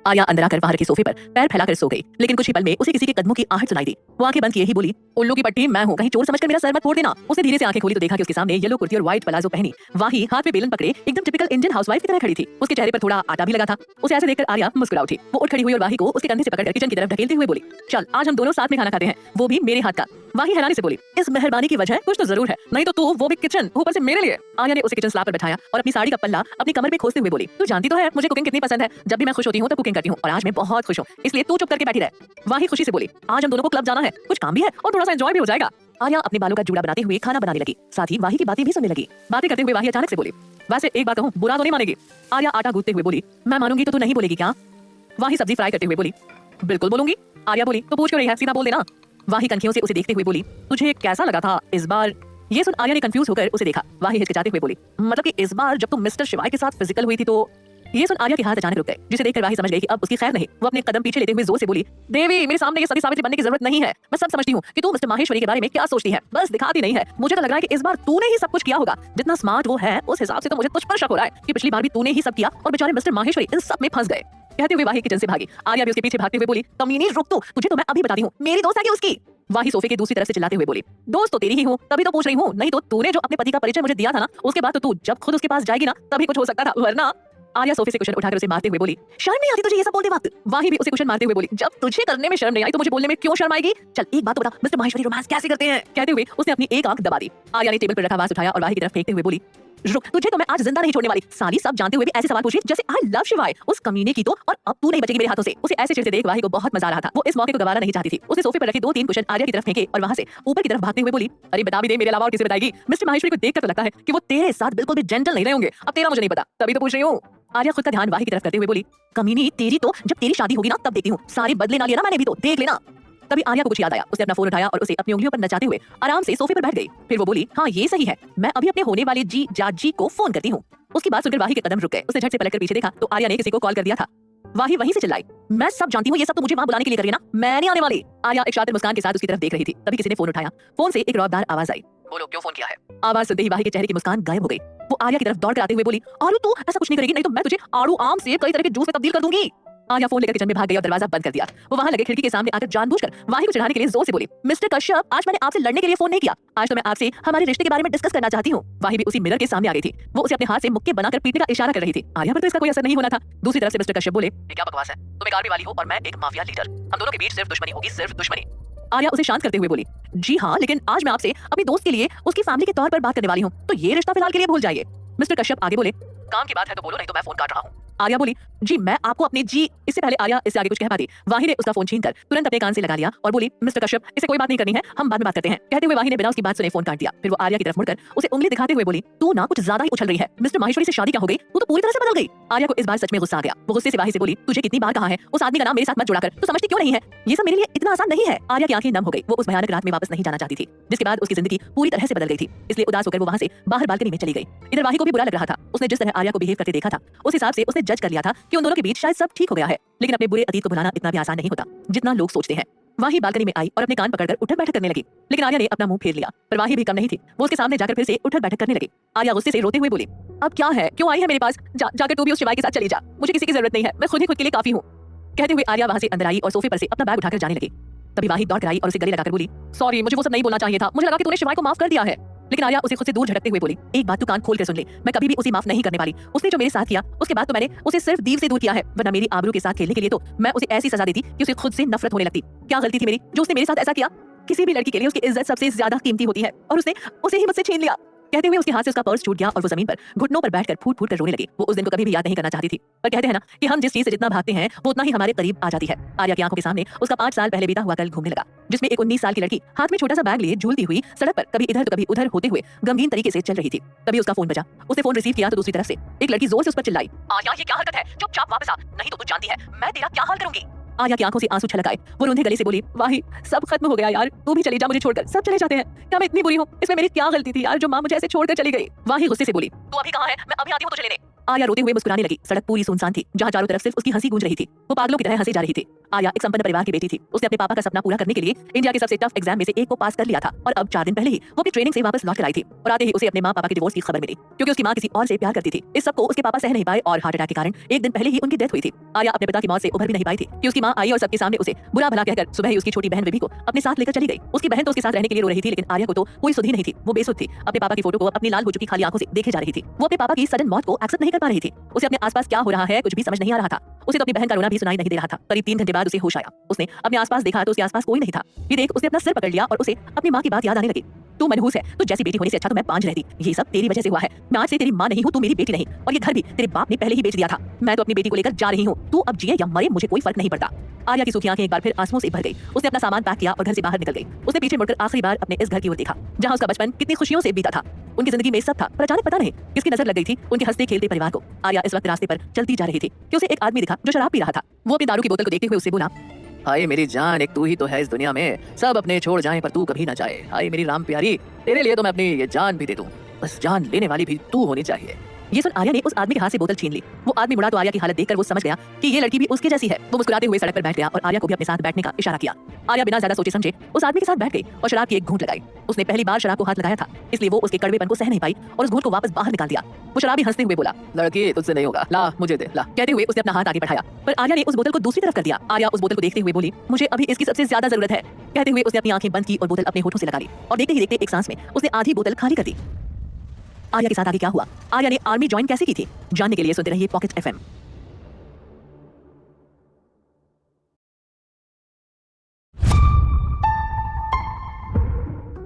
आर्या अंदर आकर बाहर के सोफे पर पैर फैलाकर सो गई, लेकिन कुछ ही पल में उसे किसी के कदमों की आहट सुनाई दी। वो आंखें बंद किए ही बोली, उल्लू की पट्टी मैं हूँ, कहीं चोर समझकर मेरा सर मत फोड़ देना। उसने धीरे से आंखें खोली तो देखा कि उसके सामने येलो कुर्ती और व्हाइट प्लाजो पहनी वाही हाथ में बेलन पकड़े एकदम टिपिकल इंडियन हाउसवाइफ की तरह खड़ी थी। उसके चेहरे पर थोड़ा आटा भी लगा था। उसे ऐसे देखकर आर्या मुस्कुरा उठी। वो उठ खड़ी हुई और वाही को उसके कंधे से पकड़कर किचन की तरफ ढकेलते हुए बोली, चल आज हम दोनों साथ में खाना खाते हैं, वो भी मेरे हाथ का। वाही हैरानी से बोली, इस मेहरबानी की वजह कुछ तो जरूर है, नहीं तो तू वो भी किचन, ऊपर से मेरे लिए। आर्या ने उसे किचन स्लैब पर बैठाया और अपनी साड़ी का पल्ला अपनी कमर में खोसते हुए बोली, तू जानती तो है मुझे कुकिंग कितनी पसंद है। जब भी मैं खुश होती हूँ तो कुकिंग करती हूँ और आज मैं बहुत खुश हूँ, इसलिए तू चुप करके बैठी रहे। वाही खुशी से बोली, आज हम दोनों को क्लब जाना है, कुछ काम भी है और थोड़ा सा एंजॉय भी हो जाएगा। आर्या अपने बालों का जूड़ा बनाते हुए खाना बनाने लगी, साथ ही वाही की बातें भी सुनने लगी। बातें करते हुए वाही अचानक से बोली, वैसे एक बात कहूँ, बुरा तो नहीं मानेगी। आर्या आटा गूंथते हुए बोली, मैं मानूंगी तो तू नहीं बोलेगी क्या। वाही सब्जी फ्राई करते हुए बोली, बिल्कुल बोलूंगी। आर्या बोली, तो पूछ क्यों रही है, सीधा बोल देना। वाही कनखियों से उसे देखते हुए बोली, तुझे कैसा लगा था इस बार। ये सुन आर्या ने कंफ्यूज होकर उसे देखा। वाही हिचकिचाते हुए बोली, मतलब कि इस बार जब तुम मिस्टर शिवाय के साथ फिजिकल हुई थी तो। ये सुन आर्या के हाथ अचानक रुक गए, जिसे देखकर वाही समझ गई कि अब उसकी खैर नहीं। वो अपने कदम पीछे लेते हुए जोर से बोली, देवी मेरे सामने ये सती सावित्री बनने की जरूरत नहीं है। मैं सब समझती हूँ कि तू मिस्टर माहेश्वरी के बारे में क्या सोचती है, बस दिखाती नहीं है। मुझे तो लग रहा है कि इस बार तूने ही सब कुछ किया होगा। जितना स्मार्ट वो है उस हिसाब से तो मुझे तुझ पर शक हो रहा है कि पिछली बार भी तूने ही सब किया और बेचारे मिस्टर माहेश्वरी इन सब में फंस गए। कहते हुए वाही किचन से भागी। आर्या भी उसके पीछे भागते हुए बोली, कमीनी रुक तू, तुझे तो मैं अभी बताती हूँ, मेरी दोस्त है कि उसकी। वाही सोफे के दूसरी तरफ से चिल्लाते हुए बोली, दोस्त तो तेरी ही हूँ, तभी तो पूछ रही हूँ, नहीं तो तूने जो अपने पति का परिचय मुझे दिया था ना, उसके बाद तो तू जब खुद उसके पास जाएगी ना तभी कुछ हो सकता था, वरना। आर्या सोफे से कुशन उठाकर उसे मारते हुए बोली, शर्म नहीं आती तुझे ये सब बोलते वक्त। वाही भी उसे कुशन मारते हुए बोली, जब तुझे करने में शर्म नहीं आई तो मुझे बोलने में क्यों शर्म आएगी। चल एक बात तो बता, मिस्टर माहेश्वरी रोमांस कैसे करते हैं। कहते हुए उसने अपनी एक आंख दबा दी। आर्या ने टेबल पर रखा वास उठाया और वाही की तरफ फेंकते हुए बोली, रुक, तुझे तो मैं आज जिंदा नहीं छोड़ने वाली। साली सब जानते हुए भी ऐसे सवाल पूछ रही जैसे आई लव शिवाय, उस कमीने की तो, और अब तू नहीं बचेगी मेरे हाथों से। उसे ऐसे चिढ़ते देख वाही को बहुत मजा आ रहा था। वो इस मौके को गवारा नहीं चाहती थी। उसे सोफे पर रखे 2-3 कुशन आर्या की तरफ फेंके और वहां से ऊपर की तरफ भागते हुए बोली, अरे बता भी दे, मेरे अलावा और किसे बताएगी। मिस्टर माहेश्वरी को देखकर तो लगता है कि वो तेरे साथ बिल्कुल भी जेंटल नहीं रहे होंगे। अब तेरा मुझे नहीं पता, तभी तो पूछ रही हूँ। आर्या खुद का ध्यान वाही की तरफ करते हुए बोली, कमीनी तेरी तो जब तेरी शादी होगी ना तब देखती हूँ, सारे बदले ना लिया ना मैंने भी तो देख लेना। तभी आर्या को कुछ याद आया। उसने अपना फोन उठाया और उसे अपनी उंगलियों पर नचाते हुए आराम से सोफे पर बैठ गई। फिर वो बोली, हाँ ये सही है, मैं अभी अपने होने वाले जी जाजी को फोन करती हूँ। उसकी बात सुनकर वाही के कदम रुक गए। उसने झट से पलटकर पीछे देखा तो आर्या ने किसी को कॉल कर दिया था। वाही वहीं से चिल्लाई, मैं सब जानती हूँ, ये सब तो मुझे वहां बुलाने के लिए कर रही है ना, मैं नहीं आने वाली। आर्या एक शातिर मुस्कान के साथ उसकी तरफ देख रही थी। तभी किसी ने फोन उठाया। फोन से एक रौबदार आवाज आई, बोलो क्यों फोन किया है। आवाज सुनते ही वाही के चेहरे की मुस्कान गायब हो गई। वो आर्या की तरफ दौड़ कर आते हुए बोली, आरू तू ऐसा कुछ नहीं करेगी, नहीं तो मैं तुझे आड़ू आम से कई तरह के जूस में तब्दील कर दूंगी। आर्या फोन लेकर किचन में भाग गई और दरवाजा बंद कर दिया। वो वहां लगे खिड़की के सामने आकर जानबूझकर वाही को चिढ़ाने के लिए जोर से बोली, मिस्टर कश्यप, आज मैंने आपसे लड़ने के लिए फोन नहीं किया, आज तो मैं आपसे हमारे रिश्ते के बारे में डिस्कस करना चाहती हूँ। वाही भी उसी मिरर के सामने आ गई थी। वो उसे अपने हाथ से मुक्के बनाकर पीटने का इशारा कर रही थी। आर्या पर तो इसका कोई असर नहीं होना था। दूसरी तरफ से मिस्टर कश्यप बोले, ये क्या बकवास है, तुम एक आर्मी वाली हो और मैं एक माफिया लीडर, हम दोनों के बीच सिर्फ दुश्मनी होगी, सिर्फ दुश्मनी। आर्या उसे शांत करते हुए बोली, जी हाँ, लेकिन आज मैं आपसे अपनी दोस्त के लिए उसकी फैमिली के तौर पर बात करने वाली हूँ, तो ये रिश्ता फिलहाल के लिए भूल जाइए। मिस्टर कश्यप आगे बोले, काम की बात है तो बोलो, नहीं तो मैं फोन काट रहा हूँ। आर्या बोली, जी मैं आपको अपने जी। इससे पहले आर्या इससे आगे कुछ कह पाती, वाही ने उसका फोन छीनकर तुरंत अपने कान से लगा लिया और बोली, मिस्टर कश्यप इससे कोई बात नहीं करनी है, हम बाद में बात करते हैं। कहते हुए वाही ने बिना उसकी बात सुने फोन काट दिया। फिर वो आर्या की तरफ मुड़कर उसे उंगली दिखाते हुए बोली, तू ना कुछ ज्यादा ही उछल रही है, मिस्टर माहेश्वरी से शादी क्या हो गई, तू तो पूरी तरह से बदल गई। आर्या को इस बार सच में गुस्सा आ गया। वो गुस्से से वाही से बोली, तुझे कितनी बार कहा है उस आदमी का नाम मेरे साथ मत जुड़ा कर, तू समझती क्यों नहीं है, ये सब मेरे लिए इतना आसान नहीं है। आर्या की आंखें नम हो गई। वो उस भयानक रात में वापस नहीं जाना चाहती थी, जिसके बाद उसकी जिंदगी पूरी तरह से बदल गई थी। इसलिए उदास होकर वो वहां से बाहर बालकनी में चली गई। इधर वाही को भी बुरा लग रहा था। उसने जिस तरह आर्या को बिहेव करते देखा था, उस हिसाब से उसने जज कर लिया था कि उन दोनों के बीच शायद सब ठीक हो गया है। लेकिन अपने बुरे अतीत को भुलाना इतना भी आसान नहीं होता जितना लोग सोचते हैं। वाही बालकनी में आई और अपने कान पकड़कर उठक बैठक करने लगी, लेकिन आर्या ने अपना मुंह फेर लिया। पर वाही भी कम नहीं थी। वो उसके सामने जाकर फिर से उठक बैठक करने लगी। आर्या गुस्से से रोते हुए बोली, अब क्या है, क्यों आई है मेरे पास, जाकर तू भी उस शिवाय के साथ चली जा, मुझे किसी की जरूरत नहीं है, मैं खुद ही खुद के लिए काफी हूँ। कहते हुए आर्या वहां से अंदर आई और सोफे पर से अपना बैग उठाकर जाने लगी। तभी वाही दौड़ कर आई और उसे गले लगाकर बोली, सॉरी, मुझे वो सब नहीं बोलना चाहिए था, मुझे लगा कि तूने शिवाय को माफ कर दिया है। लेकिन आर्या उसे खुद से दूर झटकते हुए बोली, एक बात तू कान खोल कर सुन ले, मैं कभी भी उसे माफ नहीं करने वाली। उसने जो मेरे साथ किया उसके बाद तो मैंने उसे सिर्फ दीव से दूर किया है, वरना मेरी आबरू के साथ खेलने के लिए तो मैं उसे ऐसी सजा देती कि उसे खुद से नफरत होने लगती। क्या गलती थी मेरी जो उसने मेरे साथ ऐसा किया। किसी भी लड़की के लिए उसकी इज्जत सबसे ज्यादा कीमती होती है और उसने उसे ही मुझसे छीन लिया। कहते हुए उसके हाथ से उसका पर्स छूट गया और वो जमीन पर घुटनों पर बैठकर फूट फूट कर रोने लगी। वो उस दिन को कभी भी याद नहीं करना चाहती थी, पर कहते हैं ना कि हम जिस चीज से जितना भागते हैं वो उतना ही हमारे करीब आ जाती है। आर्या की आंखों के सामने उसका 5 साल पहले बीता हुआ कल घूमने लगा, जिसमें एक 19 साल की लड़की हाथ में छोटा सा बैग लिए झूलती हुई सड़क पर कभी इधर तो कभी उधर होते हुए गमगीन तरीके से चल रही थी। तभी उसका फोन बजा। उसने फोन रिसीव किया तो दूसरी तरफ से एक लड़की जोर से उस पर चिल्लाई, आर्या ये क्या हरकत है, चुपचाप वापस आ, नहीं तो तू जानती है मैं तेरा क्या हाल करूंगी। आर्या की आंखों से आंसू छलक आए। वो रूंधे गले से बोली, वाही सब खत्म हो गया यार, तू भी चली जा मुझे छोड़कर, सब चले जाते हैं। क्या मैं इतनी बुरी हूँ, इसमें मेरी क्या गलती थी यार जो माँ मुझे ऐसे छोड़कर चली गई। वाही गुस्से से बोली, तू अभी कहाँ है, मैं अभी आती हूँ तुझे लेने। आर्या रोते हुए मुस्कुराने लगी। सड़क पूरी सुनसान थी, जहाँ चारों तरफ सिर्फ उसकी हंसी गूंज रही थी। वो पागलों की तरह हंसी जा रही थी। आर्या एक संपन्न परिवार की बेटी थी। उसने अपने पापा का सपना पूरा करने के लिए इंडिया के सबसे टफ एग्जाम में से एक को पास कर लिया था और अब 4 दिन पहले ही वो अपनी ट्रेनिंग से वापस लौट कर आई थी और आते ही उसे अपने माँ पापा के डिवोर्स की खबर मिली क्योंकि उसकी माँ किसी और से प्यार करती थी। इस सबको उसके पापा सह नहीं पाए और हार्ट अटैक के कारण एक दिन पहले ही उनकी डेथ हुई थी। आर्या अपने पिता की मौत से उभर भी नहीं पाई थी कि उसकी माँ आई और सबके सामने उसे बुरा भला कहकर सुबह ही उसकी छोटी बहन बेबी को अपने साथ लेकर चली गई। उसकी बहन तो उसके साथ रहने के लिए रो रही थी, लेकिन आर्या को तो कोई सुध ही नहीं थी। वो बेसुध थी, अपने पापा की फोटो को अपनी लाल हो चुकी खाली आंखों से देखे जा रही थी। वो अपने पापा की सडन मौत को एक्सेप्ट नहीं कर पा रही थी। उसे अपने आसपास क्या हो रहा है कुछ भी समझ नहीं आ रहा था। उसे तो अपनी बहन का रोना भी सुनाई नहीं दे रहा था। करीब 3 घंटे बाद उसे होश आया। उसने अपने आसपास देखा तो उसके आसपास कोई नहीं था। ये देख उसने अपना सिर पकड़ लिया और उसे अपनी माँ की बात याद आने लगी। तू मनहूस है, तो जैसी बेटी होने से अच्छा तो मैं बांझ रहती। ये सब तेरी वजह से हुआ है। मैं आज से तेरी माँ नहीं हूँ, तू मेरी बेटी नहीं। और ये घर भी तेरे बाप ने पहले ही बेच दिया था। मैं तो अपनी बेटी को लेकर जा रही हूँ। तू अब जिए या मरे मुझे कोई फर्क नहीं पड़ता। आर्या की सूखी आंखें एक बार फिर आंसुओं से भर गई। उसने अपना सामान पैक किया और घर से बाहर निकल गई। उसने पीछे मुड़कर आखिरी बार अपने इस घर की ओर देखा जहाँ उसका बचपन कितनी खुशियों से बीता था। उनकी जिंदगी में सब था, पर अचानक पता नहीं किसकी नजर लग गई थी उनके हंसते खेलते परिवार को। आर्या इस वक्त रास्ते पर चलती जा रही थी कि उसे एक आदमी दिखा जो शराब पी रहा था। वो अपनी दारू की बोतल को देखते हुए उससे बोला, हाय मेरी जान, एक तू ही तो है इस दुनिया में। सब अपने छोड़ जाएं पर तू कभी ना जाए। हाय मेरी राम प्यारी, तेरे लिए तो मैं अपनी ये जान भी दे दूं। बस जान लेने वाली भी तू होनी चाहिए। ये सुन आर्या ने उस आदमी के हाथ से बोतल छीन ली। वो आदमी मुड़ा तो आर्या की हालत देखकर वो समझ गया कि ये लड़की भी उसके जैसी है। वो मुस्कुराते हुए सड़क पर बैठ गया और आर्या को भी अपने साथ बैठने का इशारा किया। आर्या बिना ज्यादा सोचे समझे उस आदमी के साथ बैठ गई और शराब की एक घूंट लगाई। उसने पहली बार शराब को हाथ लगाया था, इसलिए वो उसके कड़वेपन को सह नहीं पाई और उस घूंट को वापस बाहर निकाल दिया। वो शराबी हंसते हुए बोला, लड़की तुझसे नहीं होगा, ला मुझे दे ला। कहते हुए उसने अपना हाथ आगे बढ़ाया, पर आर्या ने उस बोतल को दूसरी तरफ कर दिया। आर्या उस बोतल को देखते हुए बोली, मुझे अभी इसकी सबसे ज्यादा जरूरत है। कहते हुए उसने अपनी आंखें बंद की और बोतल अपने होठों से लगा ली और देखते ही देखते एक सांस में उसने आधी बोतल खाली कर दी। आर्या के साथ आगे क्या हुआ, आर्या ने आर्मी ज्वाइन कैसे की थी, जानने के लिए सुनते रहिए पॉकेट एफएम।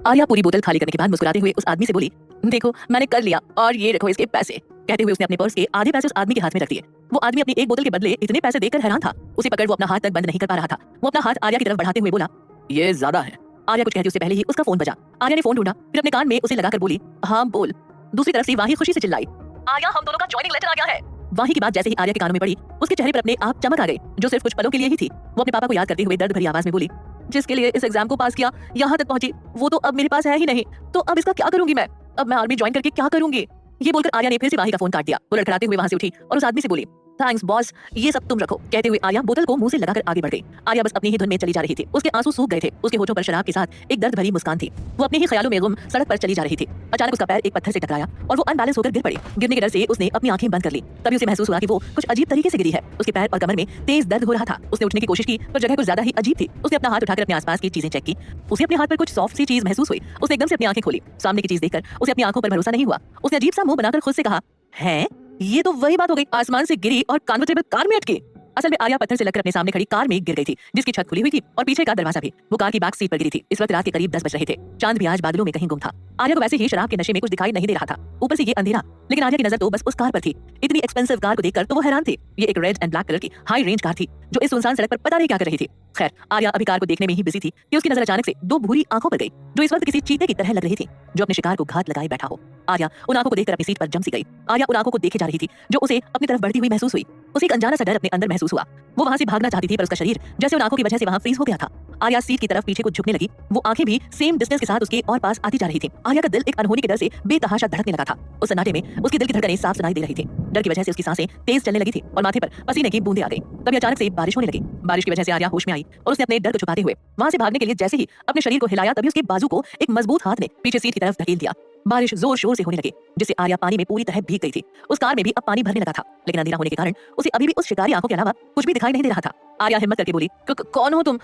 आर्या पूरी बोतल खाली करने के बाद मुस्कुराते हुए उस आदमी से बोली, देखो मैंने कर लिया और ये रखो इसके पैसे। कहते हुए उसने अपने पर्स के आधे पैसे उस आदमी के हाथ में रख दिए। वो आदमी अपनी एक बोतल के बदले इतने पैसे देकर हैरान था। उसे पकड़ वो अपना हाथ तक बंद नहीं कर पा रहा था। वो अपना हाथ आर्या की तरफ बढ़ाते हुए बोला, ये ज्यादा है। आर्या कुछ कहती उससे पहले ही उसका फोन बजा। आर्या ने फोन ढूंढा, फिर अपने कान में उसे लगाकर बोली, हाँ बोल। दूसरी तरफ से वाही खुशी से चिल्लाई, आर्या हम दोनों का ज्वाइनिंग लेटर आ गया है। वाही की बात जैसे ही आर्या के कानों में पड़ी, उसके चेहरे पर अपने आप चमक आ गई जो सिर्फ कुछ पलों के लिए ही थी। वो अपने पापा को याद करते हुए दर्द भरी आवाज में बोली, जिसके लिए इस एग्जाम को पास किया, यहाँ तक पहुंची, वो तो अब मेरे पास है ही नहीं। तो अब इसका क्या करूंगी मैं? अब मैं आर्मी ज्वाइन करके क्या करूंगी? ये बोलकर आर्या ने फिर से वाही का फोन काट दिया। वो लड़खड़ाते हुए वहां से उठी और उस आदमी से बोली, थैंक्स बॉस, ये सब तुम रखो। कहते हुए आर्या बोतल को मुंह से लगाकर आगे बढ़ गई। आर्या बस अपनी ही धुन में चली जा रही थी। उसके आंसू सूख गए थे। उसके होठों पर शराब के साथ एक दर्द भरी मुस्कान थी। वो अपने ही ख्यालों में गुम सड़क पर चली जा रही थी। अचानक उसका पैर एक पत्थर से टकराया और वो अनबैलेंस होकर गिर पड़ी। गिरने के डर से उसने अपनी आंखें बंद कर ली। तभी उसे महसूस हुआ कि वो कुछ अजीब तरीके से गिरी है। उसके पैर और कमर में तेज दर्द हो रहा था। उसने उठने की कोशिश की पर जगह कुछ ज्यादा ही अजीब थी। उसने अपना हाथ उठाकर अपने आसपास की चीजें चेक की। उसे अपने हाथ पर कुछ सॉफ्ट सी चीज महसूस हुई। उसने एकदम से अपनी आंखें खोली। सामने की चीज देखकर उसे अपनी आंखों पर भरोसा नहीं हुआ। उसने अजीब सा मुंह बनाकर खुद से कहा, है ये तो वही बात हो गई, आसमान से गिरी और कन्वर्टेबल कार में अटकी। असल में आर्या पत्थर से लगकर अपने सामने खड़ी कार में गिर गई थी, जिसकी छत खुली हुई थी और पीछे का दरवाजा भी। वो कार की बैक सीट पर गिरी थी। इस वक्त रात के करीब 10 बज रहे थे। चांद भी आज बादलों में कहीं गुम था। आर्या को वैसे ही शराब के नशे में कुछ दिखाई नहीं दे रहा था, ऊपर से ये अंधेरा। लेकिन आर्या की नजर तो बस उस कार पर थी। इतनी एक्सपेंसिव कार को देखकर तो वो हैरान थी। ये एक रेड एंड ब्लैक कलर की हाई रेंज कार थी जो इस सुनसान सड़क पर पता नहीं क्या कर रही थी। खैर आर्या अभी कार को देखने में ही बिजी थी कि उसकी नजर अचानक से 2 भूरी आंखों पर गई जो इस वक्त किसी चीते की तरह लग रही थी जो अपने शिकार को घात लगाए बैठा हो। आर्या उन आंखों को देखकर अपनी सीट पर जम सी गई। आर्या उन आंखों को देखे जा रही थी जो उसे अपनी तरफ बढ़ती हुई महसूस हुई। उसे एक अनजाना सा डर अपने अंदर महसूस हुआ। वो वहां से भागना चाहती थी पर उसका शरीर जैसे उन आंखों की वजह से वहां फ्रीज हो गया था। आर्या सीट की तरफ पीछे को झुकने लगी। वो आंखें भी सेम डिस्टेंस के साथ उसके और पास आती जा रही थी। आर्या का दिल एक अनहोनी के डर से बेतहाशा धड़कने लगा था। उस सन्नाटे में उसके दिल की धड़कनें साफ सुनाई दे रही थी। डर की वजह से उसकी सांसें तेज चलने लगी थी और माथे पर पसीने की बूंदें आ गई। तभी अचानक से बारिश होने लगी। बारिश की वजह से आर्या होश में आई और उसने अपने डर को छुपाते हुए वहां से भागने के लिए जैसे ही अपने शरीर को हिलाया तभी उसके बाजू को एक मजबूत हाथ ने पीछे सीट की तरफ धकेल दिया। बारिश जोर शोर से होने लगी जिससे आर्या पानी में पूरी तरह भीग गई थी। उस कार में भी अब पानी भरने लगा था, लेकिन अंधेरा होने के कारण उसे अभी भी उस शिकारी आंखों के अलावा कुछ भी दिखाई नहीं दे रहा था। आर्या हिम्मत करके बोली, कौन हो तुम?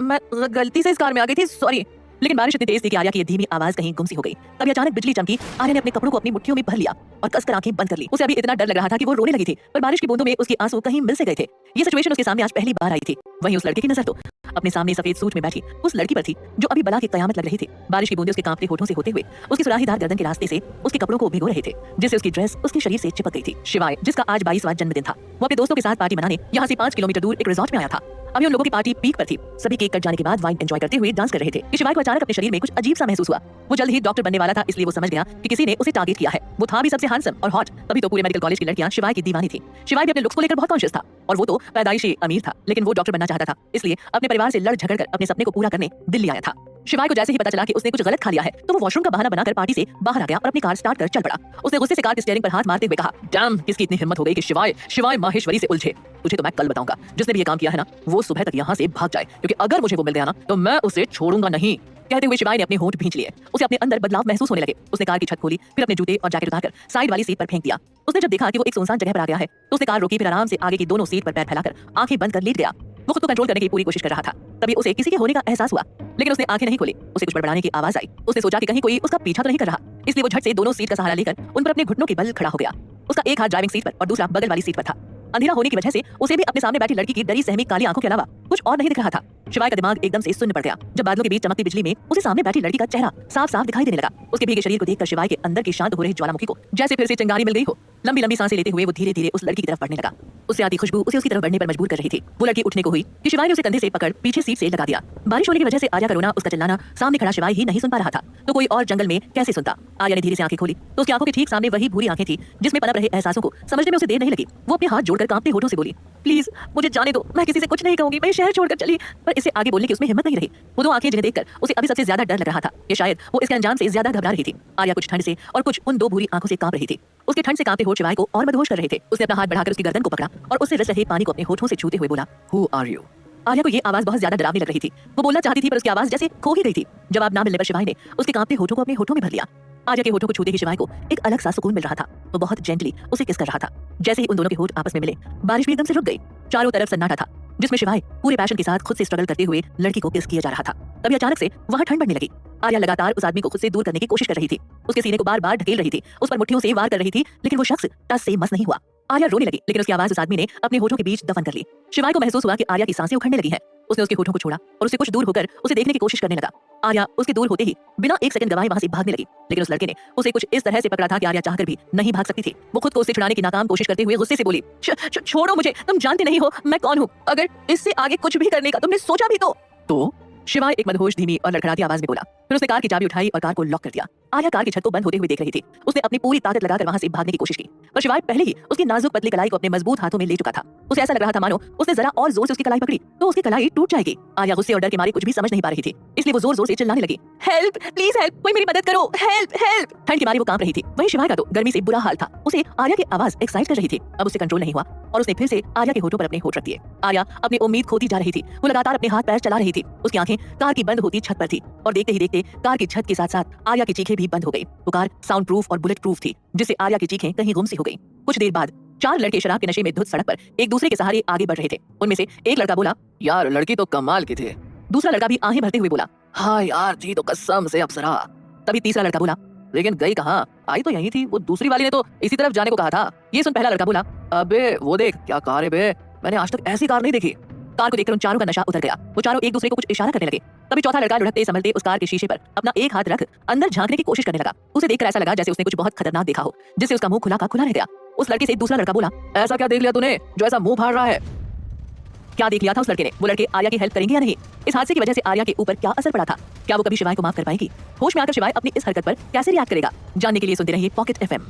मैं गलती से इस कार में आ गई थी, सॉरी। लेकिन बारिश इतनी तेज थी कि आर्या की धीमी आवाज कहीं गुम सी हो गई। तभी अचानक बिजली चमकी। आर्या ने अपने कपड़ों को अपनी मुट्ठियों में भर लिया और कसकर आंखें बंद कर ली। उसे अभी इतना डर लग रहा था कि वो रोने लगी थी, पर बारिश की बूंदों में उसके आंसू कहीं मिल से गए थे। ये सिचुएशन उसके सामने आज पहली बार आई थी। वहीं उस लड़के की नजर तो अपने सामने सफेद सूट में बैठी उस लड़की पर थी जो अभी बला की कयामत लग रही थी। बारिश की बूंदें उसके कांपते होठों से होते हुए उसकी सुराहीदार गर्दन के रास्ते से उसके कपड़ों को भिगो रहे थे, जिससे उसकी ड्रेस उसके शरीर से चिपक गई थी। शिवाय, जिसका आज 22वां जन्मदिन था, वो अपने दोस्तों के साथ पार्टी मनाने यहाँ से 5 किलोमीटर दूर एक रिजॉर्ट में आया था। अभी उन लोगों की पार्टी पीक पर थी। सभी केक कट जाने के बाद वाइन एंजॉय करते हुए डांस कर रहे थे कि शिवाय को अचानक अपने शरीर में कुछ अजीब सा महसूस हुआ। वो जल्द ही डॉक्टर बनने वाला था, इसलिए वो समझ गया कि किसी ने उसे टारगेट किया है। वो था भी सबसे हैंडसम और हॉट, तभी तो पूरे मेडिकल कॉलेज की लड़कियां शिवाय की दीवानी थी। शिवाय भी अपने लुक्स को लेकर बहुत कॉन्शियस था और वो तो पैदाइशी अमीर था, लेकिन वो डॉक्टर बनना चाहता था, इसलिए अपने परिवार से लड़ झगड़ कर अपने सपने को पूरा करने दिल्ली आया था। शिवाय को जैसे ही पता चला कि उसने कुछ गलत खा लिया है तो वो वॉशरूम का बहाना बनाकर पार्टी से बाहर आ गया और अपनी कार स्टार्ट कर चल पड़ा। उसने गुस्से से कार के स्टीयरिंग पर हाथ मारते हुए कहा, डैम, किसकी इतनी हिम्मत हो गई कि शिवाय माहेश्वरी से उलझे। तुझे तो मैं कल बताऊंगा। जिसने भी ये काम किया है ना, वो सुबह तक यहाँ से भाग जाए, क्योंकि अगर मुझे वो मिल गया ना तो मैं उसे छोड़ूंगा नहीं। कहते हुए शिवाय ने अपने होंठ भींच लिए। उसे अपने अंदर बदलाव महसूस होने लगे। उसने कार की छत खोली, फिर अपने जूते और जैकेट उतारकर साइड वाली सीट पर फेंक दिया। उसने जब देखा कि वो एक सुनसान जगह पर आ गया है तो उसने कार रोकी, फिर आराम से आगे की दोनों सीट पर पैर फैलाकर आंखें बंद कर लेट गया। वो खुद को कंट्रोल करने की पूरी कोशिश कर रहा था। तभी उसे किसी के होने का एहसास हुआ, लेकिन उसने आंखें नहीं खोली। उसे कुछ बड़बड़ाने की आवाज आई। उसने सोचा कि कहीं कोई उसका पीछा तो नहीं कर रहा, इसलिए वो झट से दोनों सीट का सहारा लेकर उन पर अपने घुटनों के बल खड़ा हो गया। उसका एक हाथ ड्राइविंग सीट पर और दूसरा बगल वाली सीट पर था। अंधेरा होने की वजह से उसे भी अपने सामने बैठी लड़की की डरी सहमी काली आंखों के अलावा कुछ और नहीं दिख रहा था। शिवाय का दिमाग एकदम से शून्य पड़ गया जब बादलों के बीच चमकती बिजली में उसे सामने बैठी लड़की का चेहरा साफ साफ दिखाई देने लगा। उसके भीगे शरीर को देखकर शिवाय के अंदर की शांत हो रही ज्वालामुखी को जैसे फिर से चिंगारी मिल गई हो। लंबी लंबी सांसें लेते हुए वो धीरे धीरे उस लड़की की तरफ बढ़ने लगा। उससे आती खुशबू उसे उसकी तरफ बढ़ने पर मजबूर कर रही थी। वो लड़की उठने को हुई कि शिवाय ने उसे कंधे से पकड़ पीछे सीट से लगा दिया। बारिश होने की वजह से आर्या का रोना, उसका चिल्लाना सामने खड़ा शिवाय ही नहीं सुन पा रहा था तो कोई और जंगल में कैसे सुनता। आर्या ने धीरे से आंखें खोली तो उसकी आंखों के ठीक सामने वही भूरी आंखें थी जिसमें पनप रहे एहसासों को समझने में उसे देर नहीं लगी। वो अपने हाथ जोड़कर कांपते होठों से बोली, प्लीज मुझे जाने दो, मैं किसी से कुछ नहीं कहूंगी, मैं शहर छोड़कर चली। पर इसे आगे बोलने की उसमें हिम्मत नहीं रही। वो दो आंखें जिन्हें देखकर उसे अभी सबसे ज्यादा डर लग रहा था कि शायद वो इसके अंजाम से ज्यादा घबरा रही थी। आर्या कुछ ठंड से और कुछ उन दो भूरी आंखों से कांप रही थी। उसके ठंड से कांपते होठ शिवाय को और मदहोश कर रहे थे। उसने अपना हाथ बढ़ाकर उसकी गर्दन को पकड़ा और उससे रस रहे पानी को अपने होठों से छूते हुए बोला, हु आर यू। आर्या को ये आवाज बहुत ज्यादा डरावनी लग रही थी। वो बोलना चाहती थी पर उसकी आवाज जैसे खो ही गई थी। जवाब ना मिलने पर शिवाय ने उसके कांपते होठों को अपने होठों में भर लिया। आर्या के होठों को छूते ही शिवाय को एक अलग सा सुकून मिल रहा था। वो बहुत जेंटली उसे किस कर रहा था। जैसे ही उन दोनों के होठ आपस में मिले बारिश भी एकदम से रुक गई। चारों तरफ सन्नाटा था जिसमें शिवाय पूरे पैशन के साथ खुद से स्ट्रगल करते हुए लड़की को किस किया जा रहा था। तभी अचानक से वहां ठंड बढ़ने लगी। आर्या लगातार उस आदमी को खुद से दूर करने की कोशिश कर रही थी। उसके सीने को बार बार ढकेल रही थी, उस पर मुट्ठियों से वार कर रही थी, लेकिन वो शख्स टस से मस नहीं हुआ। आर्या रोने लगी, लेकिन उसकी आवाज उस आदमी ने अपने होठों के बीच दफन कर ली। शिवाय को महसूस हुआ कि आर्या की सांसें उखड़ने लगी हैं। उसने उसके होठों को छोड़ा और उससे कुछ दूर होकर उसे देखने की कोशिश करने लगा। आर्या उसके दूर होते ही बिना एक सेकंड गवाए वहां से भागने लगी, लेकिन उस लड़के ने उसे कुछ इस तरह से पकड़ा था कि आर्या चाहकर भी नहीं भाग सकती थी। वो खुद को उससे छुड़ाने की नाकाम कोशिश करते हुए गुस्से से बोली, छोड़ो मुझे, तुम जानते नहीं हो मैं कौन हूँ। अगर इससे आगे कुछ भी करने का तुमने सोचा भी तो शिवाय एक मदहोश धीमी और लड़खड़ाती आवाज में बोला। फिर उसने कार की चाबी उठाई और कार को लॉक कर दिया। आर्या कार की छत को बंद होते हुए देख रही थी। उसने अपनी पूरी ताकत लगाकर वहां से भागने की कोशिश की, पर शिवाय पहले ही उसकी नाजुक पतली कलाई को अपने मजबूत हाथों में ले चुका था। उसे ऐसा लग रहा था मानो उसने जरा और जोर से उसकी कलाई पकड़ी तो उसकी कलाई टूट जाएगी। आर्या गुस्से और डर के मारे कुछ भी समझ नहीं पा रही थी, इसलिए वो जोर जोर से चिल्लाने लगी, हेल्प, प्लीज हेल्प, कोई मेरी मदद करो, हेल्प हेल्प। ठंड के मारे वो कांप रही थी। वहीं शिवाय का तो गर्मी से बुरा हाल था। उसे आर्या की आवाज एक्साइट कर रही थी। अब उसे कंट्रोल नहीं हुआ और उसने फिर से आर्या के होठों पर अपने होठ रख दिए। आर्या अपनी उम्मीद खोती जा रही थी। वो लगातार अपने हाथ पैर चला रही थी। उसकी आंखें कार की बंद होती छत पर थी और देखते ही देखते कार की छत के साथ साथ आर्या की चीखें भी बंद हो गई। वो कार साउंड प्रूफ और बुलेट प्रूफ थी, जिससे आर्या की चीखें कहीं गुम सी हो गई। कुछ देर बाद चार लड़के शराब के नशे में धुत सड़क पर एक दूसरे के सहारे आगे बढ़ रहे थे। उनमें से एक लड़का बोला, यार लड़की तो कमाल की थी। दूसरा लड़का भी आहें भरते हुए बोला, हाँ यार थी तो कसम से अप्सरा। तभी तीसरा लड़का बोला, लेकिन गई कहाँ, आई तो यही थी, वो दूसरी वाली ने तो इसी तरफ जाने को कहा था। ये सुन पहला लड़का बोला, अबे वो देख क्या कार है बे, मैंने आज तक ऐसी कार नहीं देखी। कार को देखकर उन चारों का नशा उतर गया। वो चारों एक दूसरे को कुछ इशारा करने लगे। तभी चौथा लड़का लुढ़कते संभलते उस कार के शीशे पर अपना एक हाथ रख अंदर झांकने की कोशिश करने लगा। उसे देखकर ऐसा लगा जैसे उसने कुछ बहुत खतरनाक देखा हो, जिससे उसका मुंह खुला का खुला रह गया। उस लड़के से दूसरा लड़का बोला, ऐसा क्या देख लिया तूने जो ऐसा मुंह फाड़ रहा है। क्या देख लिया था उस लड़के ने? वो लड़के आर्या की हेल्प करेंगे या नहीं? इस हादसे की वजह से आर्या के ऊपर क्या असर पड़ा था? क्या वो कभी शिवाय को माफ कर पाएगी? होश में आकर शिवाय अपनी इस हरकत पर कैसे रिएक्ट करेगा? जानने के लिए सुनते रहिए पॉकेट एफएम।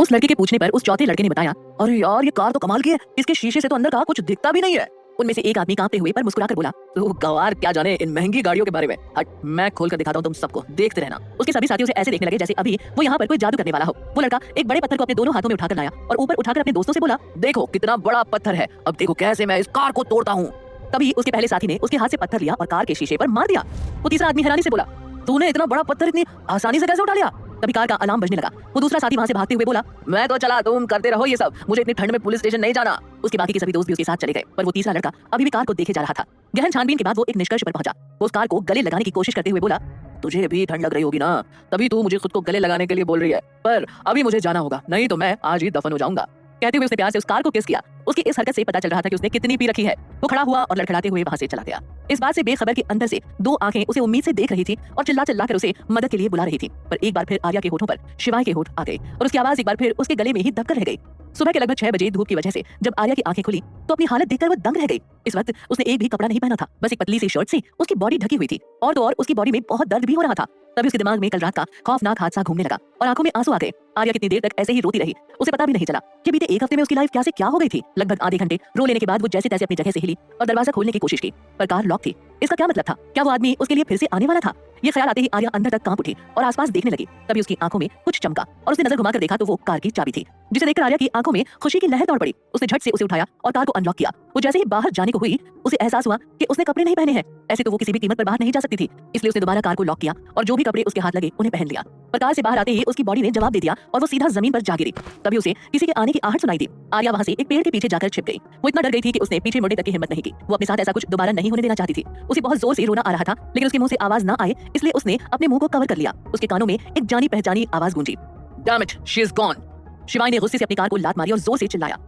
उस लड़के के पूछने पर उस चौथे लड़के ने बताया, अरे यार ये कार तो कमाल की है, इसके शीशे से तो अंदर का कुछ दिखता भी नहीं है। उनमें से एक आदमी कांपते हुए पर मुस्कुराकर बोला, तो गवार क्या जाने इन महंगी गाड़ियों के बारे में, हट मैं खोल कर दिखाता हूँ तुम सबको, देखते रहना। उसके सभी साथियों से ऐसे देखने लगे जैसे अभी वो यहाँ पर कोई जादू करने वाला हो। वो लड़का एक बड़े पत्थर को अपने दोनों हाथों में उठाकर लाया और ऊपर उठाकर अपने दोस्तों से बोला, देखो कितना बड़ा पत्थर है, अब देखो कैसे मैं इस कार को तोड़ता हूँ। तभी उसके पहले साथी ने उसके हाथ से पत्थर लिया और कार के शीशे पर मार दिया। वो तीसरा आदमी हैरानी से बोला, तूने इतना बड़ा पत्थर इतनी आसानी से कैसे उठा लिया? तभी कार का अलार्म बजने लगा। वो दूसरा साथी वहां से भागते हुए बोला, मैं तो चला, तुम करते रहो ये सब, मुझे इतनी ठंड में पुलिस स्टेशन नहीं जाना। उसके बाकी के सभी दोस्त भी उसके साथ चले गए, पर वो तीसरा लड़का अभी भी कार को देखे जा रहा था। गहन छानबीन के बाद वो एक निष्कर्ष पर पहुंचा। वो उस कार को गले लगाने की कोशिश करते हुए बोला, तुझे भी ठंड लग रही होगी ना, तभी तू मुझे खुद को गले लगाने के लिए बोल रही है, पर अभी मुझे जाना होगा, नहीं तो मैं आज ही दफन हो जाऊंगा। कहते हुए उसने प्यार से उस कार को किस किया। उसकी इस हरकत से पता चल रहा था कि उसने कितनी पी रखी है। वो खड़ा हुआ और लड़खड़ाते हुए वहां से चला गया। इस बात से बेखबर कि अंदर से दो आंखें उसे उम्मीद से देख रही थी और चिल्ला चिल्ला कर उसे मदद के लिए बुला रही थी। पर एक बार फिर आर्या के होठों पर शिवाय के होठ आ गए और उसकी आवाज एक बार फिर उसके गले में ही दबकर रह गई। सुबह के लगभग 6 बजे धूप की वजह से जब आर्या की आंखें खुली तो अपनी हालत देखकर वो दंग रह गई। इस वक्त उसने एक भी कपड़ा नहीं पहना था, बस एक पतली सी शर्ट से उसकी बॉडी ढकी हुई थी और तो और उसकी बॉडी में बहुत दर्द भी हो रहा था। तभी उसके दिमाग में कल रात का खौफनाक हादसा घूमने लगा और आंखों में आंसू आ गए। आर्या कितनी देर तक ऐसे ही रोती रही, उसे पता भी नहीं चला कि बीते एक हफ्ते में उसकी लाइफ क्या से क्या हो गई थी। लगभग आधे घंटे रो लेने के बाद वो जैसे तैसे अपनी जगह से हिली और दरवाजा खोलने की कोशिश की, पर कार लॉक थी। इसका क्या मतलब था? क्या वो आदमी उसके लिए फिर से आने वाला था? ये ख्याल आते ही आर्या अंदर तक कांप उठी और आसपास देखने लगी। तभी उसकी आंखों में कुछ चमका और उसने नजर घुमाकर देखा तो वो कार की चाबी थी, जिसे देखकर आर्या की आंखों में खुशी की लहर दौड़ पड़ी। उसने झट से उसे उठाया और कार को अनलॉक किया। वो जैसे ही बाहर जाने को हुई उसे एहसास हुआ कि उसने कपड़े नहीं पहने हैं। ऐसे तो वो किसी भी कीमत पर बाहर नहीं जा सकती थी, इसलिए उसने दोबारा कार को लॉक किया और जो भी कपड़े उसके हाथ लगे उन्हें पहन लिया। पर कार से बाहर आते ही उसकी बॉडी ने जवाब दे दिया और वो सीधा जमीन पर जा गिरी। तभी उसे किसी के आने की आहट सुनाई दी। आर्या वहां से एक पेड़ के पीछे जाकर छिप गई। वो इतना डर गई थी कि उसने पीछे मुड़ने तक की हिम्मत नहीं की। वो अपने साथ ऐसा कुछ दोबारा नहीं होने देना चाहती थी। उसे बहुत जोर से रोना आ रहा था, लेकिन उसके मुंह से आवाज ना आए इसलिए उसने अपने मुंह को कवर कर लिया। उसके कानों में एक जानी पहचानी आवाज गूंजी, damn it, she is gone. Shivani ने गुस्से से अपनी कार को लात मारी और जोर से चिल्लाया,